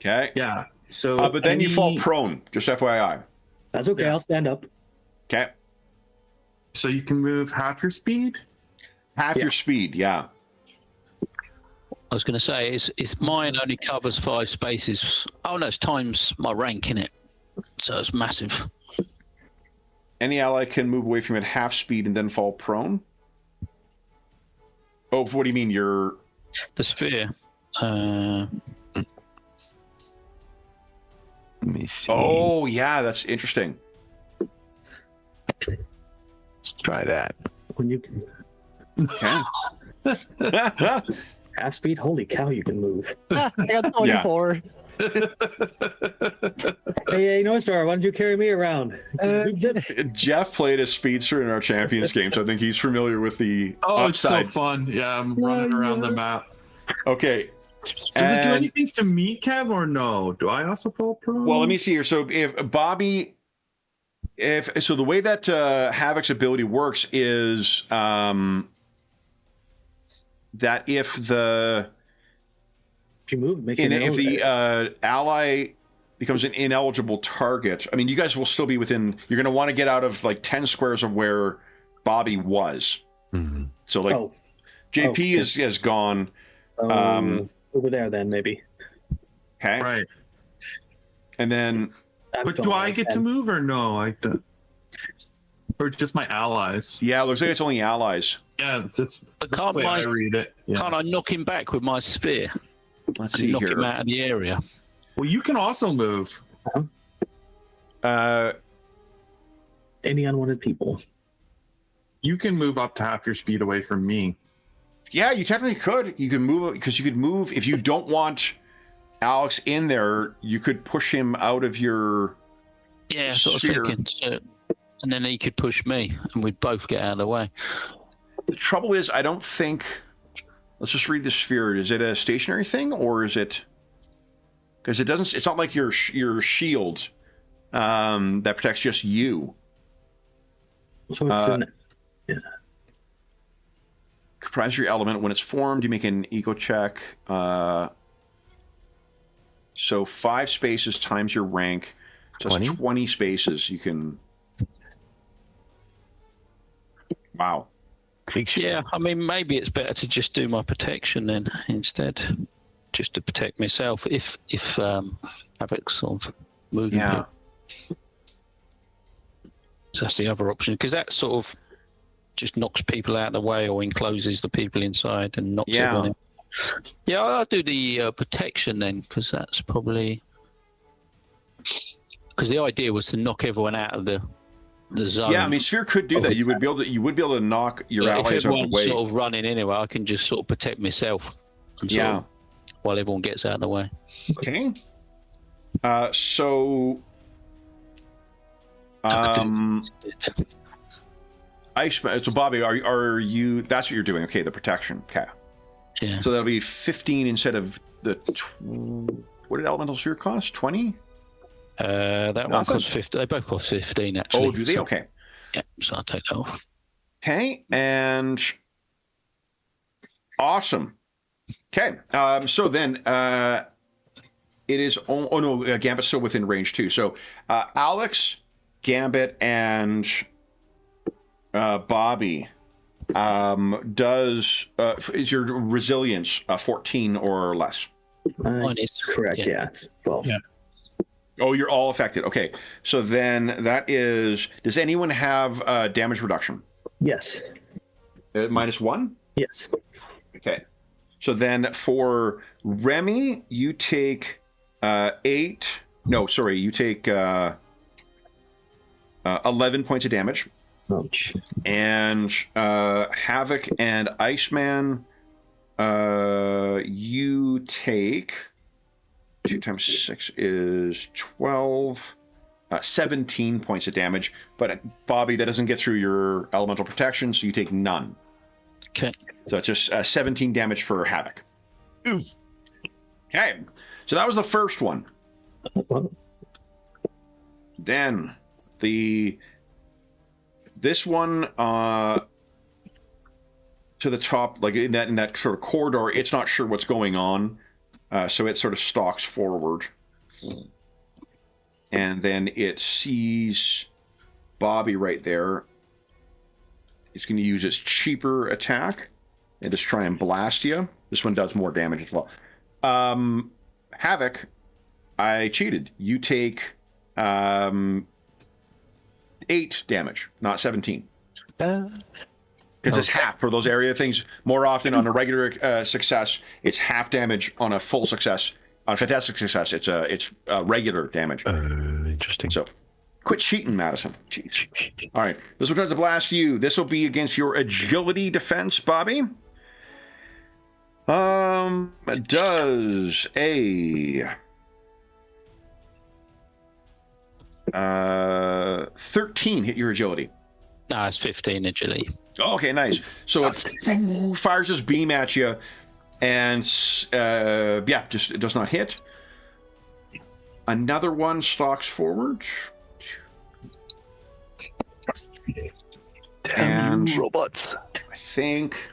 Okay. Yeah. So, but then you fall prone. Just FYI. That's okay. Yeah. I'll stand up. Okay. So you can move half your speed. Half your speed. Yeah. I was going to say, it's mine only covers 5 spaces. Oh no, it's times my rank in it, so it's massive. Any ally can move away from it half speed and then fall prone. Oh, what do you mean? The sphere. Let me see. Oh, yeah, that's interesting. Let's try that. When you Okay. half speed, holy cow, you can move. I got 24. Hey, Noistar, why don't you carry me around? Jeff played a speedster in our Champions game, so I think he's familiar with the Oh, upside. it's so fun. Yeah, I'm running around the map. Okay. Does it do anything to me, Kev, or no? Do I also fall prone? Well, let me see here. So if Bobby, so the way that Havoc's ability works is that if the If you move, make if the ally becomes an ineligible target, I mean, you guys will still be within. You're going to want to get out of like 10 squares of where Bobby was. Mm-hmm. So like JP is gone. Over there, then maybe. Okay. Right. And then. But do I get to move or no? Or just my allies? Yeah, it looks like it's only allies. Yeah, it's But that's the way I read it. Yeah. Can't I knock him back with my sphere? Let's And see knock here. him out of the area. Well, you can also move. Any unwanted people. You can move up to half your speed away from me. Yeah, you technically could. You can move because you could move if you don't want Alex in there. You could push him out of your sphere. Thinking. So, and then he could push me, and we'd both get out of the way. The trouble is, I don't think. Let's just read the sphere. Is it a stationary thing, or is it? Because it doesn't. It's not like your shield that protects just you. So it's Comprise your element when it's formed. You make an eco check. So 5 spaces times your rank. So 20? it's 20 spaces. You can. Wow. Yeah, I mean, maybe it's better to just do my protection then instead, just to protect myself if Havoc's sort of moving. Yeah. So that's the other option, because that sort of just knocks people out of the way or encloses the people inside and knocks everyone in. Yeah, I'll do the protection then, because that's probably... Because the idea was to knock everyone out of the zone. Yeah, I mean, Sphere could do that. You would be able to knock your allies out of the way. If everyone's sort of running anyway, I can just sort of protect myself. And sort of, while everyone gets out of the way. Okay. So. So Bobby, are you? That's what you're doing. Okay, the protection. Okay. Yeah. So that'll be 15 instead of the. What did Elemental Sphere cost? 20. That one costs 15. They both cost 15 actually. Oh, do they? So, okay. Yeah, so I'll take that off. Okay, and awesome. Okay, so then it is. Oh no, Gambit's still within range too. So Alex, Gambit, and Bobby, is your resilience 14 or less? Correct. Yeah, it's 12. Yeah. Oh, you're all affected. Okay, so then that is. Does anyone have damage reduction? Yes. -1. Yes. Okay, so then for Remy, you take 8. No, sorry, you take 11 points of damage. Ouch. And Havoc and Iceman, you take 2 times 6 is 12, 17 points of damage. But Bobby, that doesn't get through your elemental protection, so you take none. Okay. So it's just 17 damage for Havoc. Okay, so that was the first one. Then this one to the top, like in that sort of corridor, it's not sure what's going on, so it sort of stalks forward, and then it sees Bobby right there. It's going to use its cheaper attack and just try and blast you. This one does more damage as well. Havoc, I cheated. You take 8 damage, not 17. Because it's half for those area things. More often on a regular success, it's half damage. On a full success, on a fantastic success, it's regular damage. Interesting. So, quit cheating, Madison. Jeez. All right, this will try to blast you. This will be against your agility defense, Bobby. Does a 13 hit your agility? No, it's 15 agility. Okay, nice. So it fires this beam at you, and just it does not hit. Another one stalks forward. Damn you robots. I think,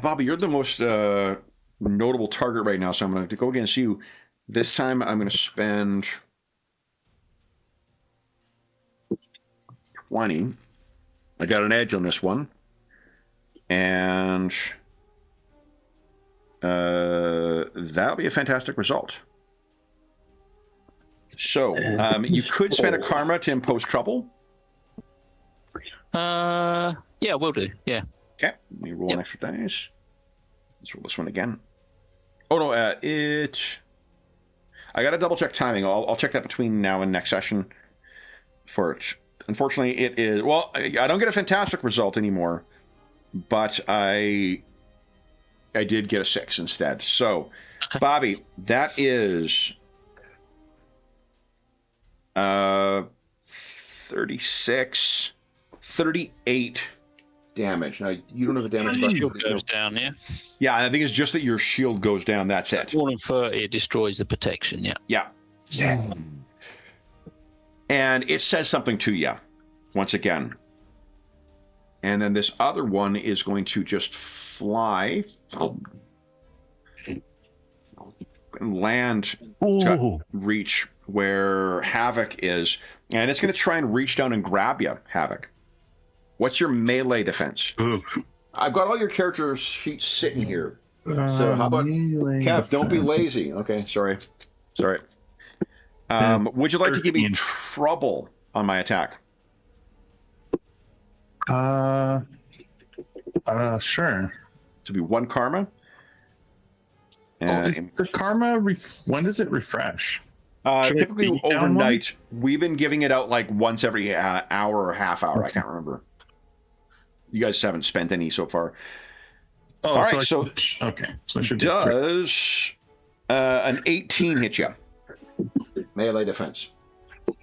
Bobby, you're the most notable target right now, so I'm going to go against you. This time I'm going to spend 20. I got an edge on this one. And that'll be a fantastic result. So you could spend a karma to impose trouble. Yeah, will do. Yeah. Okay, let me roll an extra dice. Let's roll this one again. Oh no, I got to double check timing. I'll check that between now and next session for it. Unfortunately, it is... Well, I don't get a fantastic result anymore, but I did get a 6 instead. So, Bobby, that is 36, 38 damage. Now, you don't have a damage buff. Shield goes down, yeah? Yeah, I think it's just that your shield goes down. That's it. More than 30, it destroys the protection, yeah. Yeah. And it says something to you, once again. And then this other one is going to just fly and land to reach where Havoc is. And it's going to try and reach down and grab you, Havoc. What's your melee defense? I've got all your character sheets sitting here. So how about... Kev, don't be lazy. Okay, sorry. Would you like to give me trouble on my attack? Sure. To be 1 karma. Is the karma when does it refresh? Typically overnight. We've been giving it out like once every hour or half hour. Okay. I can't remember. You guys haven't spent any so far. Oh, all right. So okay. So it does an 18 hit you? Melee defense.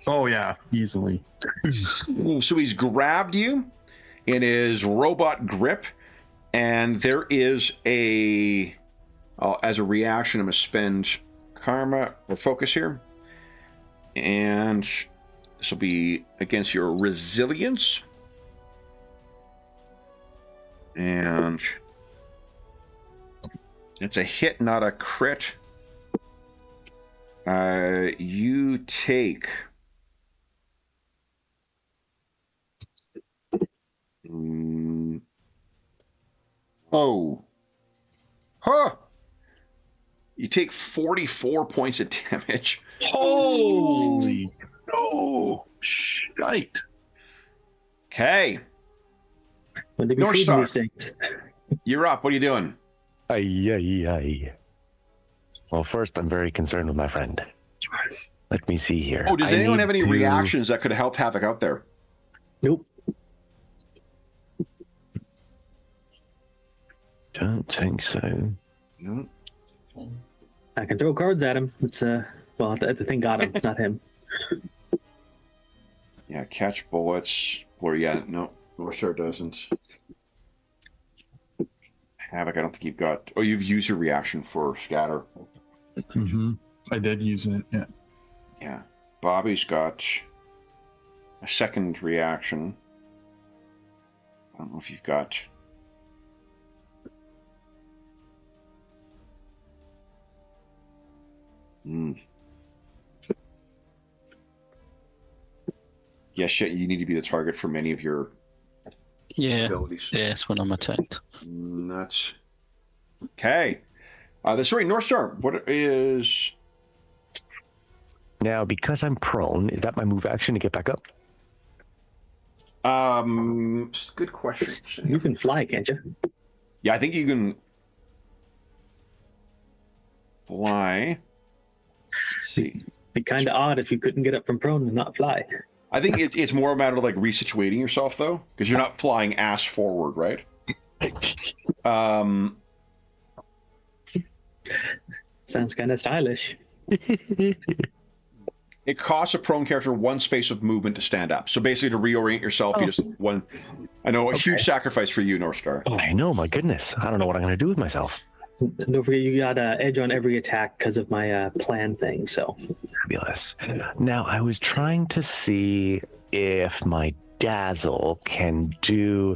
Oh yeah, easily. So he's grabbed you in his robot grip, and there is as a reaction, I'm going to spend karma or focus here, and this will be against your resilience, and it's a hit, not a crit. You take Oh. Huh. You take 44 points of damage. Holy no! Shite. Okay. When they be North feeding Star. these things. You're up. What are you doing? Ay. Well, first, I'm very concerned with my friend. Let me see here. Oh, does I anyone need have any to- reactions that could have helped Havoc out there? Nope. Don't think so. No. I can throw cards at him. It's well, the thing got him, not him. Yeah, catch bullets. Or yeah, no. North Star doesn't. Havoc, I don't think you've got... Oh, you've used your reaction for scatter. Mm-hmm. I did use it, yeah. Yeah. Bobby's got a second reaction. I don't know if you've got... Yes, you need to be the target for many of your abilities. Yeah, it's when I'm attacked. Nuts. Okay. Sorry, North Star, what is... Now, because I'm prone, is that my move action to get back up? Good question. You can fly, can't you? Yeah, I think you can fly. Let's see. Be kind of odd if you couldn't get up from prone and not fly. I think it's more a matter of like resituating yourself though, because you're not flying ass forward, right? Sounds kind of stylish. It costs a prone character one space of movement to stand up. So basically, to reorient yourself, you just one. I know a huge sacrifice for you, North Star. Oh, I know, my goodness. I don't know what I'm going to do with myself. Don't forget, you got edge on every attack because of my plan thing. So Fabulous. Now, I was trying to see if my dazzle can do...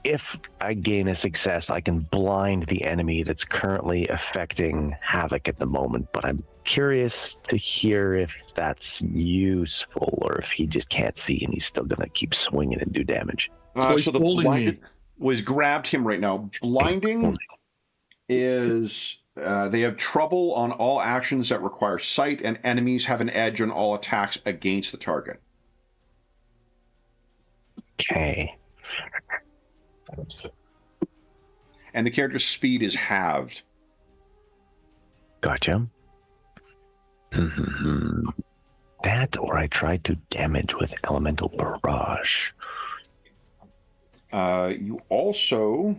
If I gain a success, I can blind the enemy that's currently affecting Havoc at the moment, but I'm curious to hear if that's useful or if he just can't see and he's still going to keep swinging and do damage. So the blinded was grabbed him right now. Blinding is they have trouble on all actions that require sight, and enemies have an edge on all attacks against the target. Okay. And the character's speed is halved. Gotcha. That, or I tried to damage with elemental barrage. You also,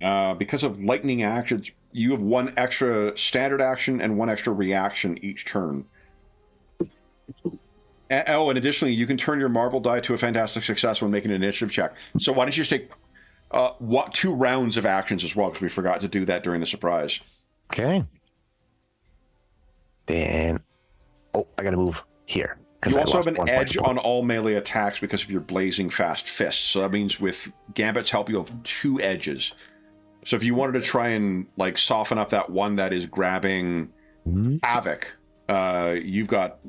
because of lightning actions, you have one extra standard action and one extra reaction each turn. And additionally, you can turn your Marvel die to a fantastic success when making an initiative check. So why don't you just take 2 rounds of actions as well, because we forgot to do that during the surprise. Okay. Then, I got to move here. You also have an edge on all melee attacks because of your blazing fast fists. So that means with Gambit's help, you'll have 2 edges. So if you wanted to try and like soften up that one that is grabbing Havoc, you've got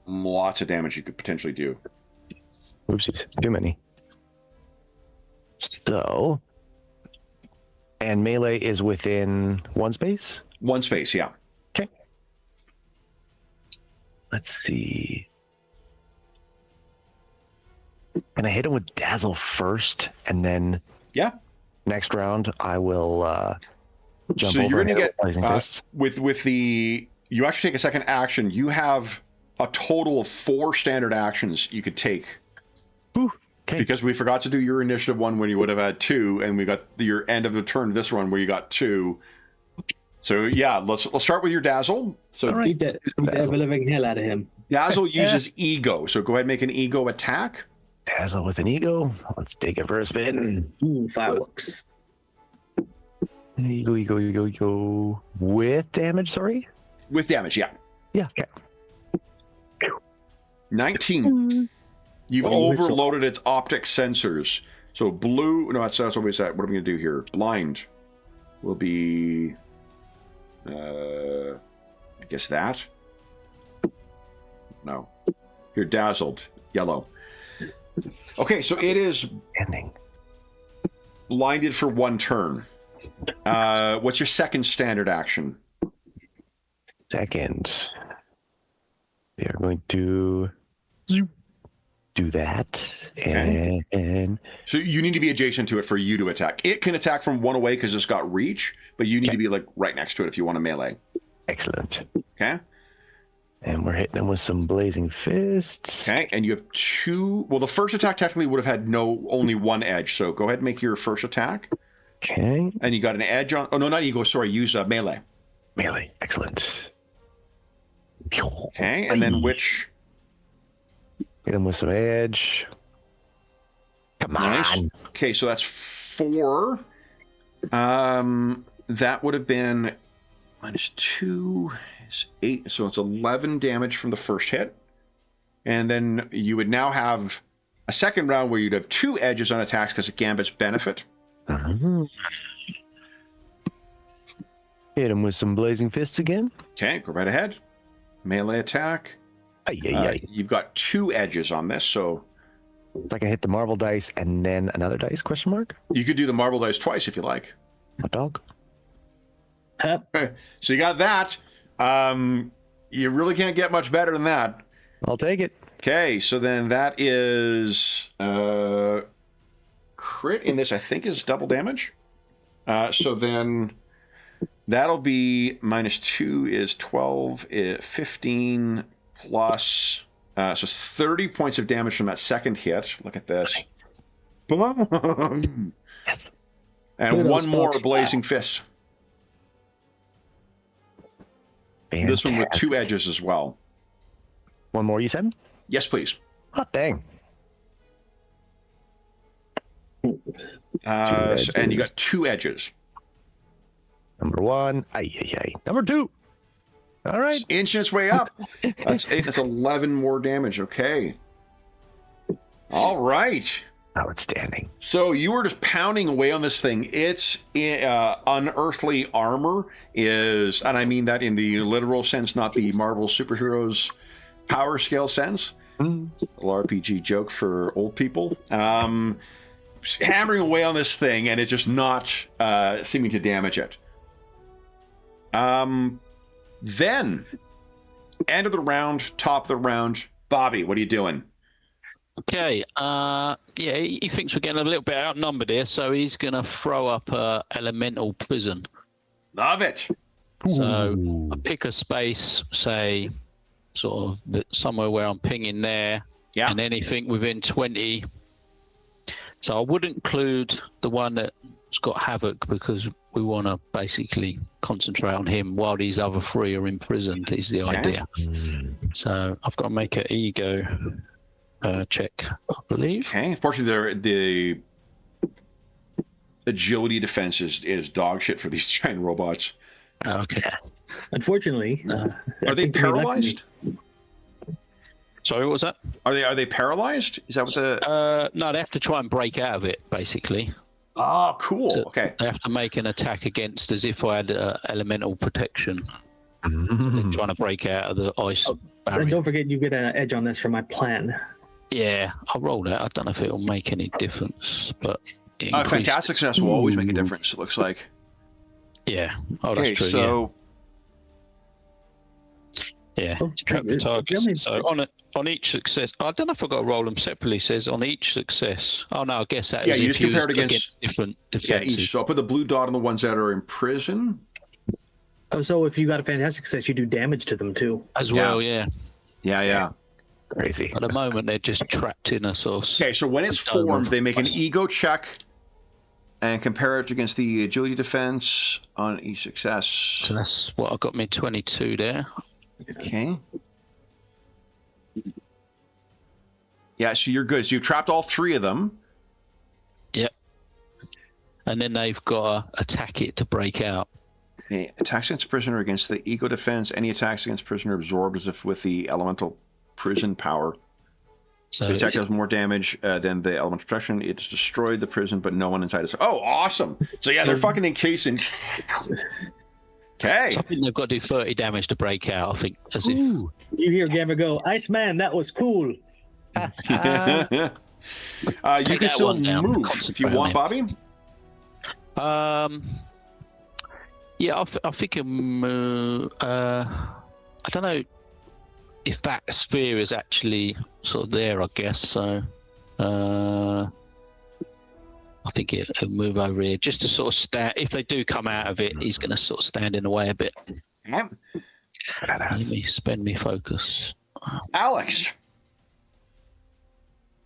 lots of damage you could potentially do. Oopsies, too many. So, and melee is within 1 space? 1 space, yeah. Okay. Let's see. Can I hit him with Dazzle first, and then next round I will jump so over you're and going to hit Blazing Fists? with the... You actually take a second action. You have a total of 4 standard actions you could take. Ooh, okay. Because we forgot to do your initiative one when you would have had 2, and we got your end of the turn this one where you got 2. So yeah, let's start with your Dazzle. So all right, beat the ever-living hell out of him. Dazzle uses Ego, so go ahead and make an Ego attack. Dazzle with an Ego. Let's take it for a spin. Ooh, fireworks. Ego. With damage, sorry? With damage, yeah. Yeah, okay. 19. You've overloaded its optic sensors. So blue... No, that's always that. What are we going to do here? Blind will be... I guess that? No. You're dazzled. Yellow. Okay, so it is... Ending. blinded for 1 turn. What's your second standard action? Second. We are going to do that. Okay. And So you need to be adjacent to it for you to attack. It can attack from 1 away because it's got reach, but you need to be like right next to it if you want to melee. excellent. Okay. And we're hitting them with some blazing fists. Okay. And you have 2. Well, the first attack technically would have had only 1 edge. So go ahead and make your first attack. Okay. And you got an edge on. Oh no, not ego. Sorry, use melee. Melee. Excellent. Okay. And then which? Hit him with some edge. Come Nice. on. Okay, so that's 4. That would have been -2 is 8, so it's 11 damage from the first hit. And then you would now have a second round where you'd have 2 edges on attacks because of Gambit's benefit. Hit him with some blazing fists again. Okay, go right ahead. Melee attack. You've got 2 edges on this, so I can hit the Marvel dice and then another dice, question mark? you could do the Marvel dice twice if you like. Hot dog. So you got that. You really can't get much better than that. I'll take it. Okay, so then that is crit in this, I think, is double damage. So then that'll be -2 is 12, 15 plus, so 30 points of damage from that second hit. Look at this. Boom. And 1 more blazing fist. Fantastic. This one with 2 edges as well. 1 more, you said? Yes, please. Hot dang. And you got 2 edges. Number 1. Number 2. All right. It's inching its way up. That's 8. That's 11 more damage. Okay. All right. Outstanding. So you were just pounding away on this thing. Its unearthly armor is, and I mean that in the literal sense, not the Marvel superheroes power scale sense. Little RPG joke for old people. Hammering away on this thing, and it just not seeming to damage it. Then, end of the round, top of the round. Bobby, what are you doing? Okay, yeah, he thinks we're getting a little bit outnumbered here, so he's going to throw up a elemental prison. Love it. So I pick a space, say, sort of somewhere where I'm pinging there, and anything within 20. So I would include the one that's got Havoc because we want to basically concentrate on him while these other 3 are imprisoned, is the idea. So I've got to make an ego check, I believe. Okay. Unfortunately, the agility defense is dog shit for these giant robots. Okay. Unfortunately, are they paralyzed? Sorry, what was that? Are they paralyzed? Is that what the? No, they have to try and break out of it, basically. Oh, cool. So okay. They have to make an attack against as if I had elemental protection. They're trying to break out of the ice barrier. And don't forget, you get an edge on this for my plan. Yeah, I'll roll that. I don't know if it'll make any difference, but fantastic success will always make a difference. It looks like. Yeah. Oh, Okay, that's true. so. Yeah. Trap the target. So on each success, I don't know if I got to roll them separately. It says on each success. Oh no, I guess that is you if just compare it against different Yeah, defenses. each. So I'll put the blue dot on the ones that are in prison. Oh, so if you got a fantastic success, you do damage to them too. As well, yeah. Yeah. Crazy. At the moment, they're just trapped in a sort of. Okay, so when it's formed, they make an ego check and compare it against the agility defense on each success. So that's what I got me 22 there. Okay. Yeah, so you're good. So you've trapped all 3 of them. Yep. And then they've got to attack it to break out. Okay. Attacks against prisoner against the ego defense. Any attacks against prisoner absorbed as if with the elemental prison power. So the attack does more damage than the elemental protection. It's destroyed the prison, but no one inside is. Oh, awesome! So yeah, they're fucking encasing. Okay. I think they've got to do 30 damage to break out. I think as if. You hear Gamma go, Iceman, that was cool. You can still move if you want, Bobby. Yeah, I think I don't know if that sphere is actually sort of there. I guess so. I think it'll move over here just to sort of stand. If they do come out of it, he's going to sort of stand in the way a bit. Yeah. Let me spend me focus. Alex.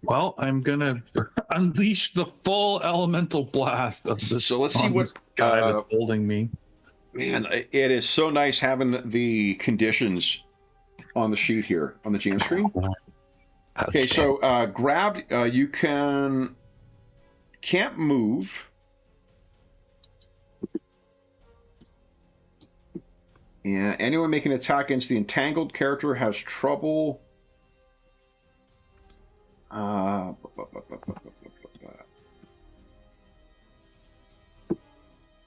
Well, I'm gonna unleash the full elemental blast of this. So let's see what guy that's holding me. Man, it is so nice having the conditions on the sheet here on the GM screen. Okay, so grab. You can't move. Yeah, anyone making an attack against the entangled character has trouble.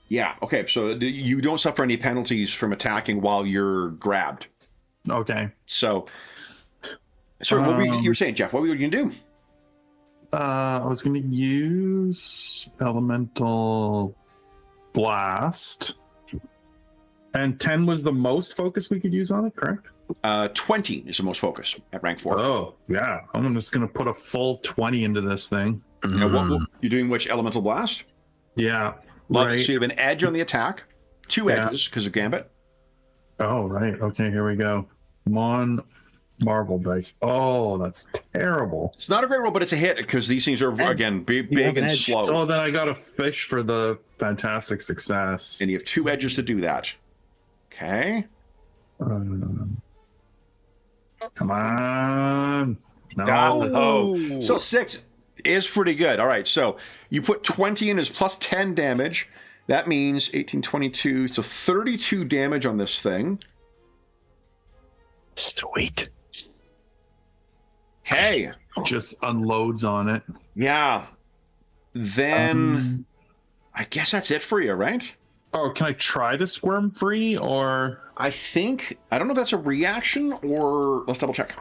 Yeah, okay, so you don't suffer any penalties from attacking while you're grabbed. Okay. So what were you were saying, Jeff? What were you going to do? I was going to use elemental blast. And 10 was the most focus we could use on it, correct? 20 is the most focus at rank 4. Oh, yeah. I'm just going to put a full 20 into this thing. Now, you're doing which elemental blast? Yeah. Right. So you have an edge on the attack, 2 edges because of Gambit. Oh, right. Okay, here we go. Come on, Marvel dice. Oh, that's terrible. It's not a great roll, but it's a hit because these things are, again, big and slow. So then I got a fish for the fantastic success. And you have 2 edges to do that. Okay. Come on. No. Oh. So 6 is pretty good. All right, so you put 20 in as plus 10 damage. That means 18, 22, so 32 damage on this thing. Sweet. Hey. Just unloads on it. Yeah. Then I guess that's it for you, right? Oh, can I try to squirm free or? I don't know if that's a reaction or let's double check.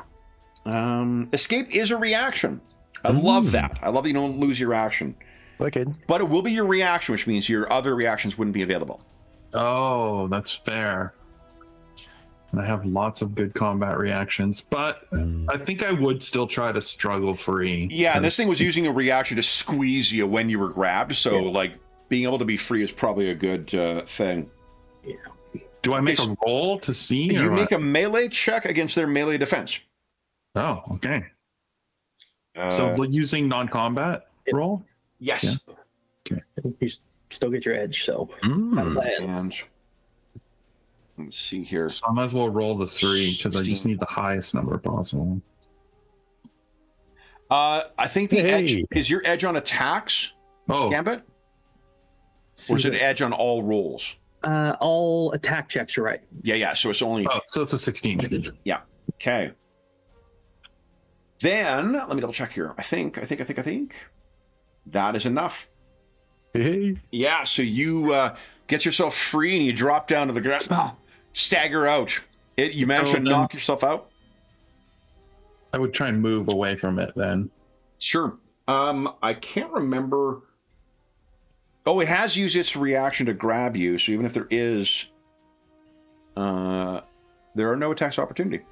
Escape is a reaction. I love that. I love that you don't lose your action. Wicked. But it will be your reaction, which means your other reactions wouldn't be available. Oh, that's fair. And I have lots of good combat reactions, but I think I would still try to struggle free. Yeah, and this thing was using a reaction to squeeze you when you were grabbed, so like being able to be free is probably a good thing. Yeah. Do I make a roll to see? You make a melee check against their melee defense. Oh, okay. So using non-combat roll? Yes. Yeah. Okay. You still get your edge, so. And let's see here. So I might as well roll the 3 because I just need the highest number possible. I think the edge is your edge on attacks. Gambit? Or is it edge on all rolls? All attack checks, you're right. Yeah. So it's only. Oh, so it's a 16. Yeah. Okay. Then let me double check here. I think that is enough. Hey. Yeah. So you get yourself free and you drop down to the ground. Stagger out. You manage to knock yourself out. I would try and move away from it then. Sure. I can't remember. Oh, it has used its reaction to grab you, so even if there is, there are no attacks of opportunity.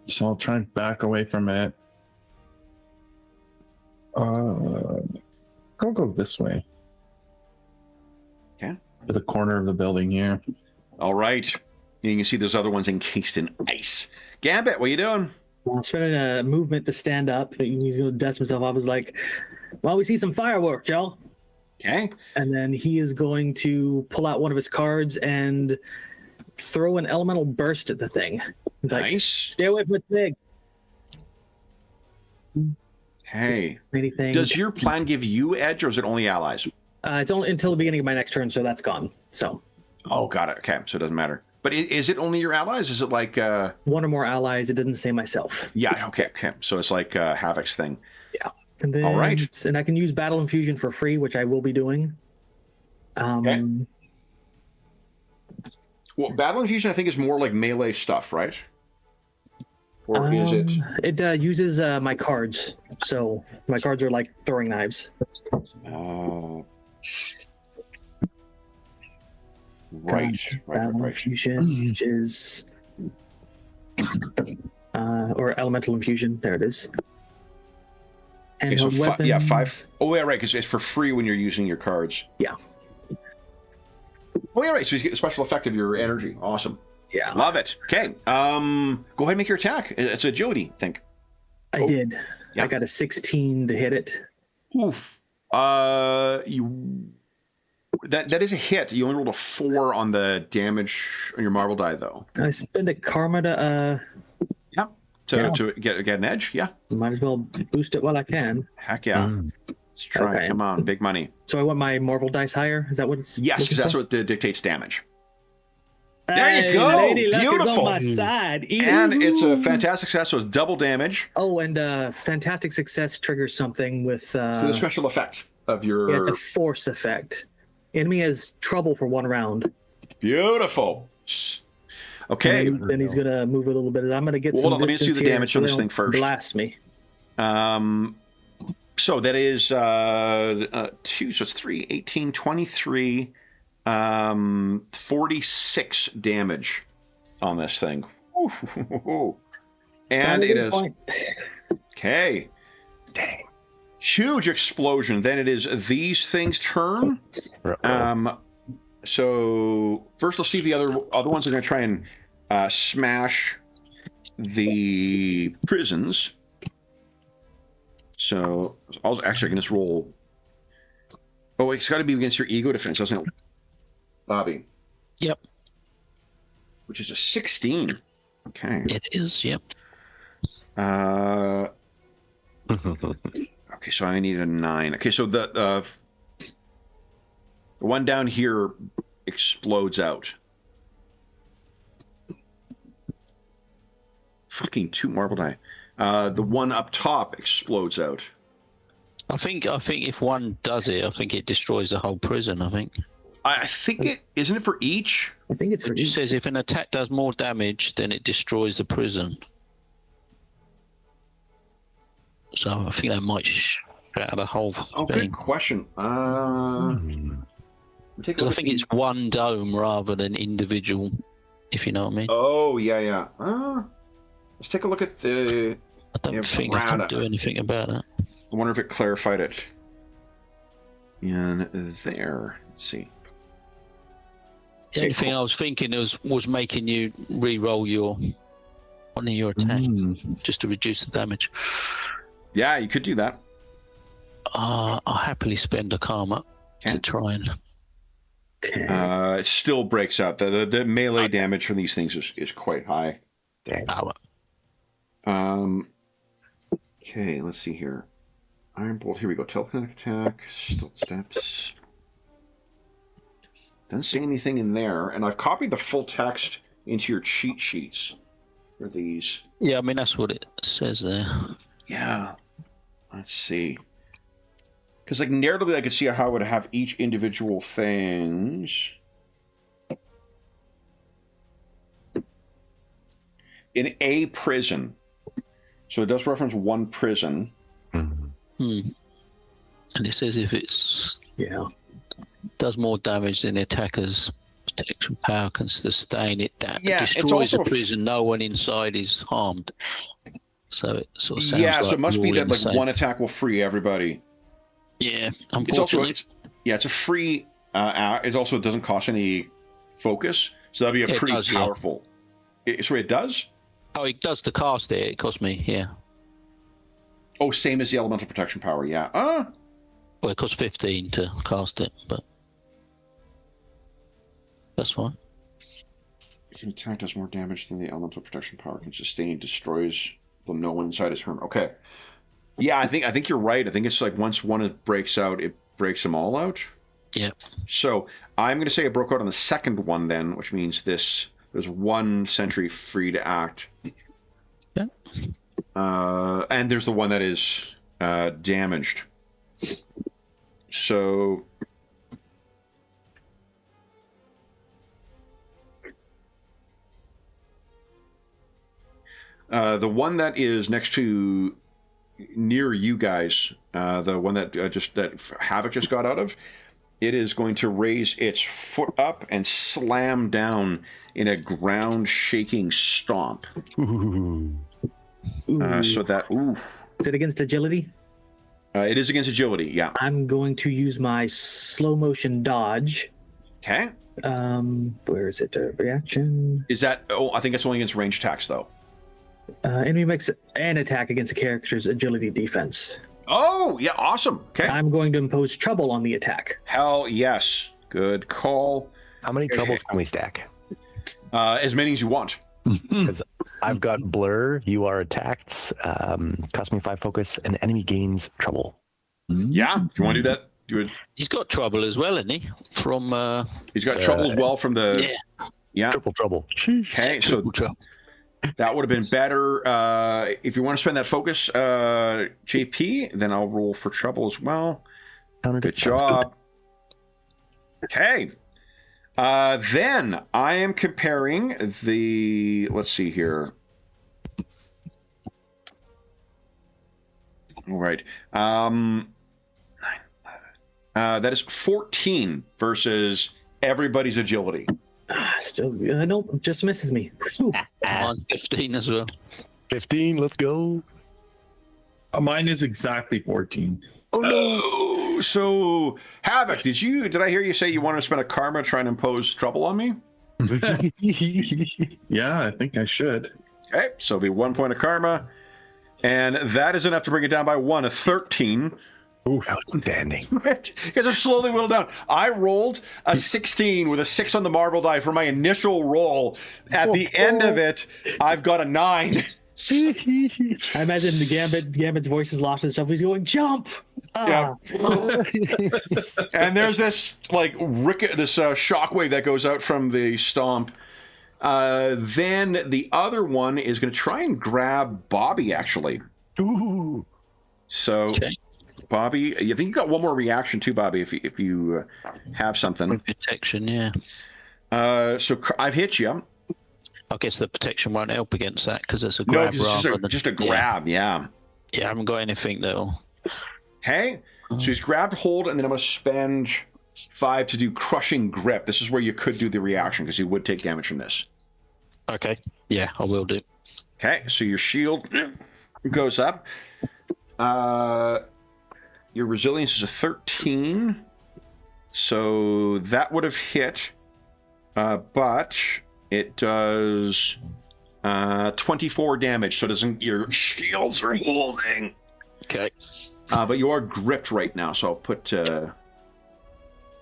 So I'll try and back away from it. I'll go this way. Okay. To the corner of the building here. All right. And you can see those other ones encased in ice. Gambit, what are you doing? Well, spending a movement to stand up. You dust himself off. I was like, well, we see some fireworks, y'all. Okay. And then he is going to pull out one of his cards and throw an elemental burst at the thing. He's nice. Like, stay away from its big. Hey. Anything? Does your plan give you edge, or is it only allies? It's only until the beginning of my next turn, so that's gone. So. Oh, got it. Okay, so it doesn't matter. But is it only your allies? Is it like one or more allies? It doesn't say myself. Yeah. Okay. So it's like Havoc's thing. Yeah. And then, all right. And I can use Battle Infusion for free, which I will be doing. Okay. Well, Battle Infusion, I think, is more like melee stuff, right? or is it? It uses my cards, so my cards are like throwing knives. Oh. Right. Battle infusion, which is or elemental infusion. There it is. Okay, so Handheld weapon. yeah, 5. Oh yeah, right. Because it's for free when you're using your cards. Yeah. Oh yeah, right. So you get the special effect of your energy. Awesome. Yeah. Love it. Okay. Go ahead and make your attack. It's agility, I think. I did. Yeah. I got a 16 to hit it. Oof. That is a hit. You only rolled a 4 on the damage on your marble die, though. I spend a karma to To get an edge. Yeah. might as well boost it while I can. Heck yeah. Let's try. Okay. Come on, big money. So I want my Marvel dice higher. Is that what it's? Yes, because looking that's for? what dictates damage. There you Hey, go. Lady Luck is Beautiful. on my side. And it's a Ooh. fantastic success, so it's double damage Oh, and fantastic success triggers something with. for the special effect of your. Yeah, it's a force effect. Enemy has trouble for 1 round. Beautiful. Okay. And then he's gonna move a little bit. I'm gonna get Well, some hold on, let me just do distance the here damage so on they this thing don't first. Blast me. So that is 2, so it's 3, 18, 23, 46 damage on this thing. Ooh. And it is okay. Dang. Huge explosion. Then it is these things' turn. So first, let's see if the other ones are going to try and smash the prisons. So actually, I can just roll. Oh, it's got to be against your ego defense, doesn't it, Bobby? Yep. Which is a 16. Okay. It is. Yep. Okay, so I need a 9. Okay, so the one down here explodes out. Fucking 2 marble die. The one up top explodes out. I think if one does it, I think it destroys the whole prison. I think. I think it isn't it for each. I think it's for It just says if an attack does more damage, then it destroys the prison. So I think that might shatter the whole Oh, thing. good question. Take a Because I look think at it's one dome rather than individual, if you know what I mean. Oh yeah. Let's take a look at the. I don't think I can do anything about that. I wonder if it clarified it. In there, let's see. The only thing I was thinking was making you re-roll one of your attacks just to reduce the damage. Yeah, you could do that. I'll happily spend a karma to try and. It still breaks out. The melee damage from these things is quite high. Okay, let's see here. Iron Bolt. Here we go. Telekinetic attack. Stealth steps. Doesn't say anything in there, and I've copied the full text into your cheat sheets for these. Yeah, I mean that's what it says there. Yeah. Let's see. Because like narratively, I could see how I would have each individual things. In a prison. So it does reference one prison. And it says if it's does more damage than the attacker's protection power can sustain it. That destroys the prison. No one inside is harmed. So it sort of sounds like so it must be that like same. one attack will free everybody. Yeah, It's also unfortunately. it's a free. It also doesn't cost any focus, so that'd be a pretty powerful. Sorry, it does. Oh, it does to cast it. It cost me, Oh, same as the elemental protection power, yeah. Well, it costs 15 to cast it, but that's fine. If an attack does more damage than the elemental protection power can sustain, destroys the no one inside is harmed. Okay. Yeah, I think you're right. I think it's like once one breaks out, it breaks them all out. Yeah. So I'm going to say it broke out on the second one then, which means there's one sentry free to act. Yeah. And there's the one that is damaged. So The one that is next to near you guys, the one that that Havoc just got out of, it is going to raise its foot up and slam down in a ground-shaking stomp. Ooh. So that, ooh. Is it against agility? It is against agility, yeah. I'm going to use my slow motion dodge. Okay. Where is it? Reaction. Is that, oh, I think it's only against ranged attacks, though. Enemy makes an attack against a character's agility defense. Oh, yeah, awesome. Okay. I'm going to impose trouble on the attack. Hell yes. Good call. How many troubles can we stack? As many as you want. Because I've got blur, you are attacked, cost me 5 focus, and enemy gains trouble. Yeah, if you want to do that, do it. He's got trouble as well, isn't he? From He's got trouble as well from the... Yeah. Triple trouble. Okay, so trouble. that would have been better. If you want to spend that focus, JP, then I'll roll for trouble as well. Good job. Okay. Then I am comparing the... Let's see here. All right. That is 14 versus everybody's agility. Still, nope, just misses me. Mine's 15 as well. 15, let's go. Mine is exactly 14. Oh no! So Havoc, did I hear you say you wanted to spend a karma trying to impose trouble on me? Yeah, I think I should. Okay, so it'll be 1 point of karma, and that is enough to bring it down by 1, a 13. Outstanding. Because are slowly whittled down. I rolled a 16 with a 6 on the Marvel die for my initial roll. At the end of it, I've got a 9. I imagine the Gambit's voice is lost and stuff. He's going, jump! Yeah. And there's this shockwave that goes out from the stomp. Then the other one is going to try and grab Bobby, actually. Ooh. So, Okay. Bobby, I think you got one more reaction too, Bobby, if you have something. Protection, yeah. So I've hit you. I guess the protection won't help against that because it's a No, grab just a grab, yeah. Yeah, I haven't got anything that'll... Okay, so he's grabbed hold, and then I'm going to spend 5 to do crushing grip. This is where you could do the reaction because you would take damage from this. Okay, yeah, I will do. Okay, so your shield goes up. Your resilience is a 13, so that would have hit, but it does 24 damage, so it doesn't. Your shields are holding. Okay. But you are gripped right now, so I'll put a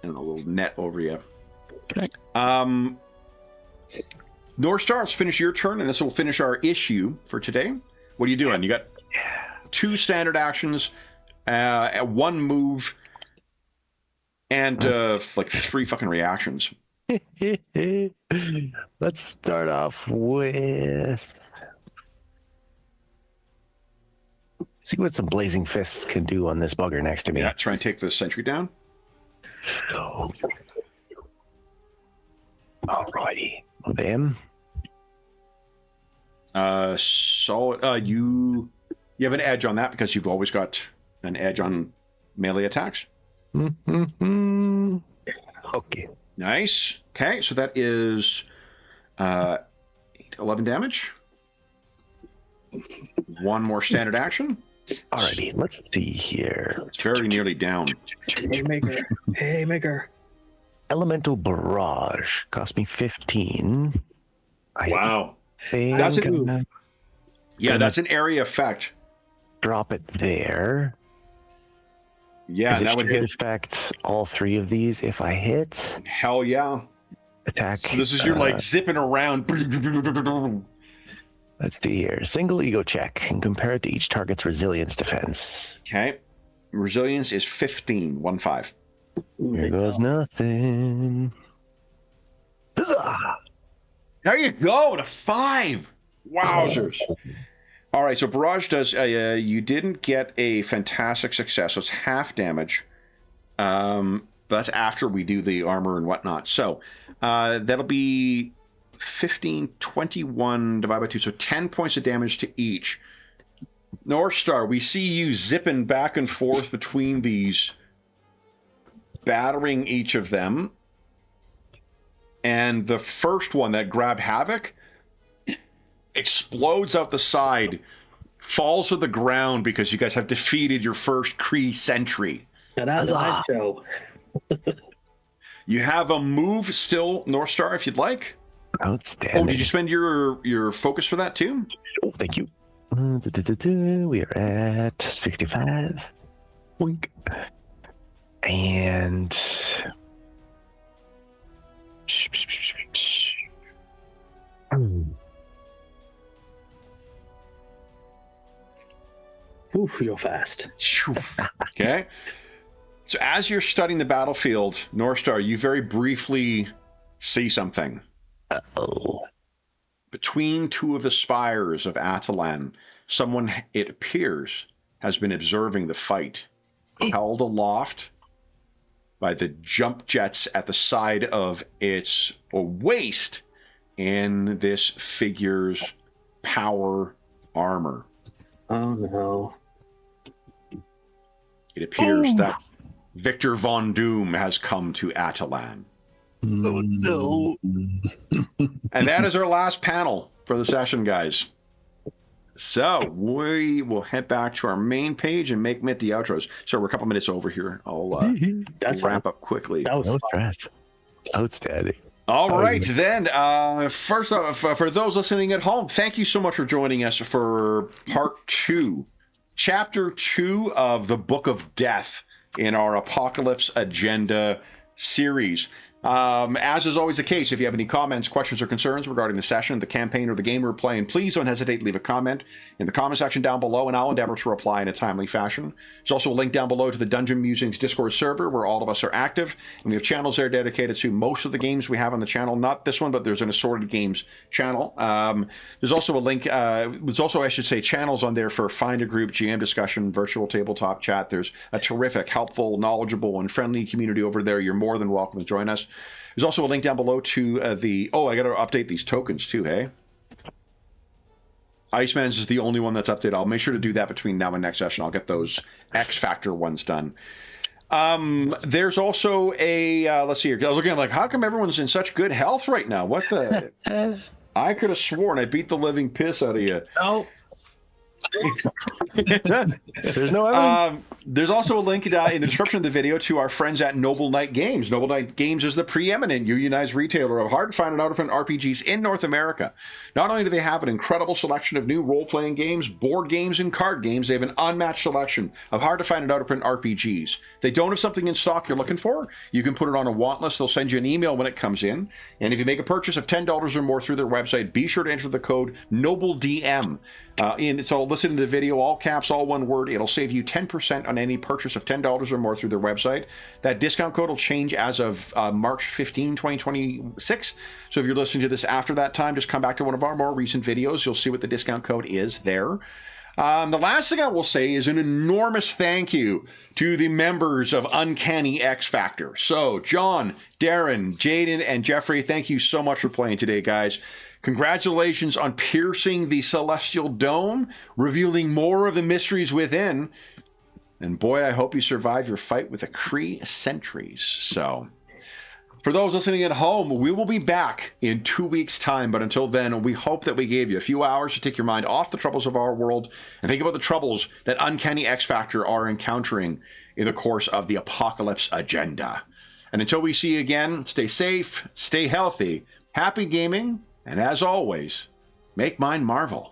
little net over you. Okay. North Star, let's finish your turn, and this will finish our issue for today. What are you doing? You got 2 standard actions, 1 move, and 3 fucking reactions. Let's start off with... See what some Blazing Fists can do on this bugger next to me. Yeah, try and take the sentry down. Alrighty. Then. Solid. You have an edge on that because you've always got an edge on melee attacks. Mm-hmm. Okay. Nice. Okay, so that is 11 damage. 1 more standard action. Alrighty, let's see here. It's very nearly down. Hey, maker. Elemental Barrage cost me 15. Wow. That's that's an area effect. Drop it there. Yeah, that would hit. Affect all 3 of these if I hit. Hell yeah. Attack. So this is your zipping around. Let's see here. Single ego check and compare it to each target's resilience defense. Okay. Resilience is 15. 1-5. Here goes nothing. Huzzah! There you go, to 5. Wowzers. All right, so Barrage does, you didn't get a fantastic success, so it's half damage. But that's after we do the armor and whatnot. So that'll be 15, 21 divided by 2, so 10 points of damage to each. North Star, we see you zipping back and forth between these, battering each of them. And the first one that grabbed Havoc explodes out the side, falls to the ground because you guys have defeated your first Kree sentry. Now that's a show. You have a move still, North Star, if you'd like. Outstanding. Oh, did you spend your focus for that too? Oh, thank you. We are at 65. Wink. And Oof, you're fast. Okay. So as you're studying the battlefield, North Star, you very briefly see something. uh-oh. Between two of the spires of Atalan, someone, it appears, has been observing the fight, held aloft by the jump jets at the side of its waist in this figure's power armor. Oh no. It appears that Victor Von Doom has come to Atalan. Oh no. And that is our last panel for the session, guys. So we will head back to our main page and make the outros. So we're a couple minutes over here. I'll That's wrap fine. up quickly. That was No fun. stress. Outstanding. All right, then. First off, for those listening at home, thank you so much for joining us for part 2, chapter 2 of the Book of Death in our Apocalypse Agenda series. As is always the case, if you have any comments, questions, or concerns regarding the session, the campaign, or the game we're playing, please don't hesitate to leave a comment in the comment section down below, and I'll endeavor to reply in a timely fashion. There's also a link down below to the Dungeon Musings Discord server, where all of us are active, and we have channels there dedicated to most of the games we have on the channel. Not this one, but there's an assorted games channel. There's also a link, there's also, I should say, channels on there for Find a Group, GM discussion, virtual tabletop chat. There's a terrific, helpful, knowledgeable, and friendly community over there. You're more than welcome to join us. There's also a link down below to I got to update these tokens too, hey? Iceman's is the only one that's updated. I'll make sure to do that between now and next session. I'll get those X Factor ones done. There's also a, let's see here. I was looking, I'm like, how come everyone's in such good health right now? What the? I could have sworn I beat the living piss out of you. Oh. There's no evidence. There's also a link in the description of the video to our friends at Noble Knight Games. Noble Knight Games is the preeminent unionized retailer of hard-to-find and out-of-print RPGs in North America. Not only do they have an incredible selection of new role-playing games, board games, and card games, they have an unmatched selection of hard-to-find and out-of-print RPGs. If they don't have something in stock you're looking for, you can put it on a want list. They'll send you an email when it comes in. And if you make a purchase of $10 or more through their website, be sure to enter the code NOBLEDM. So listen to the video, all caps, all one word. It'll save you 10% on any purchase of $10 or more through their website. That discount code will change as of March 15, 2026. So if you're listening to this after that time, just come back to one of our more recent videos. You'll see what the discount code is there. The last thing I will say is an enormous thank you to the members of Uncanny X Factor. So John, Darren, Jaden, and Jeffrey, thank you so much for playing today, guys. Congratulations on piercing the celestial dome, revealing more of the mysteries within. And boy, I hope you survive your fight with the Kree sentries. So, for those listening at home, we will be back in 2 weeks' time. But until then, we hope that we gave you a few hours to take your mind off the troubles of our world and think about the troubles that Uncanny X Factor are encountering in the course of the Apocalypse Agenda. And until we see you again, stay safe, stay healthy, happy gaming, and as always, make mine Marvel.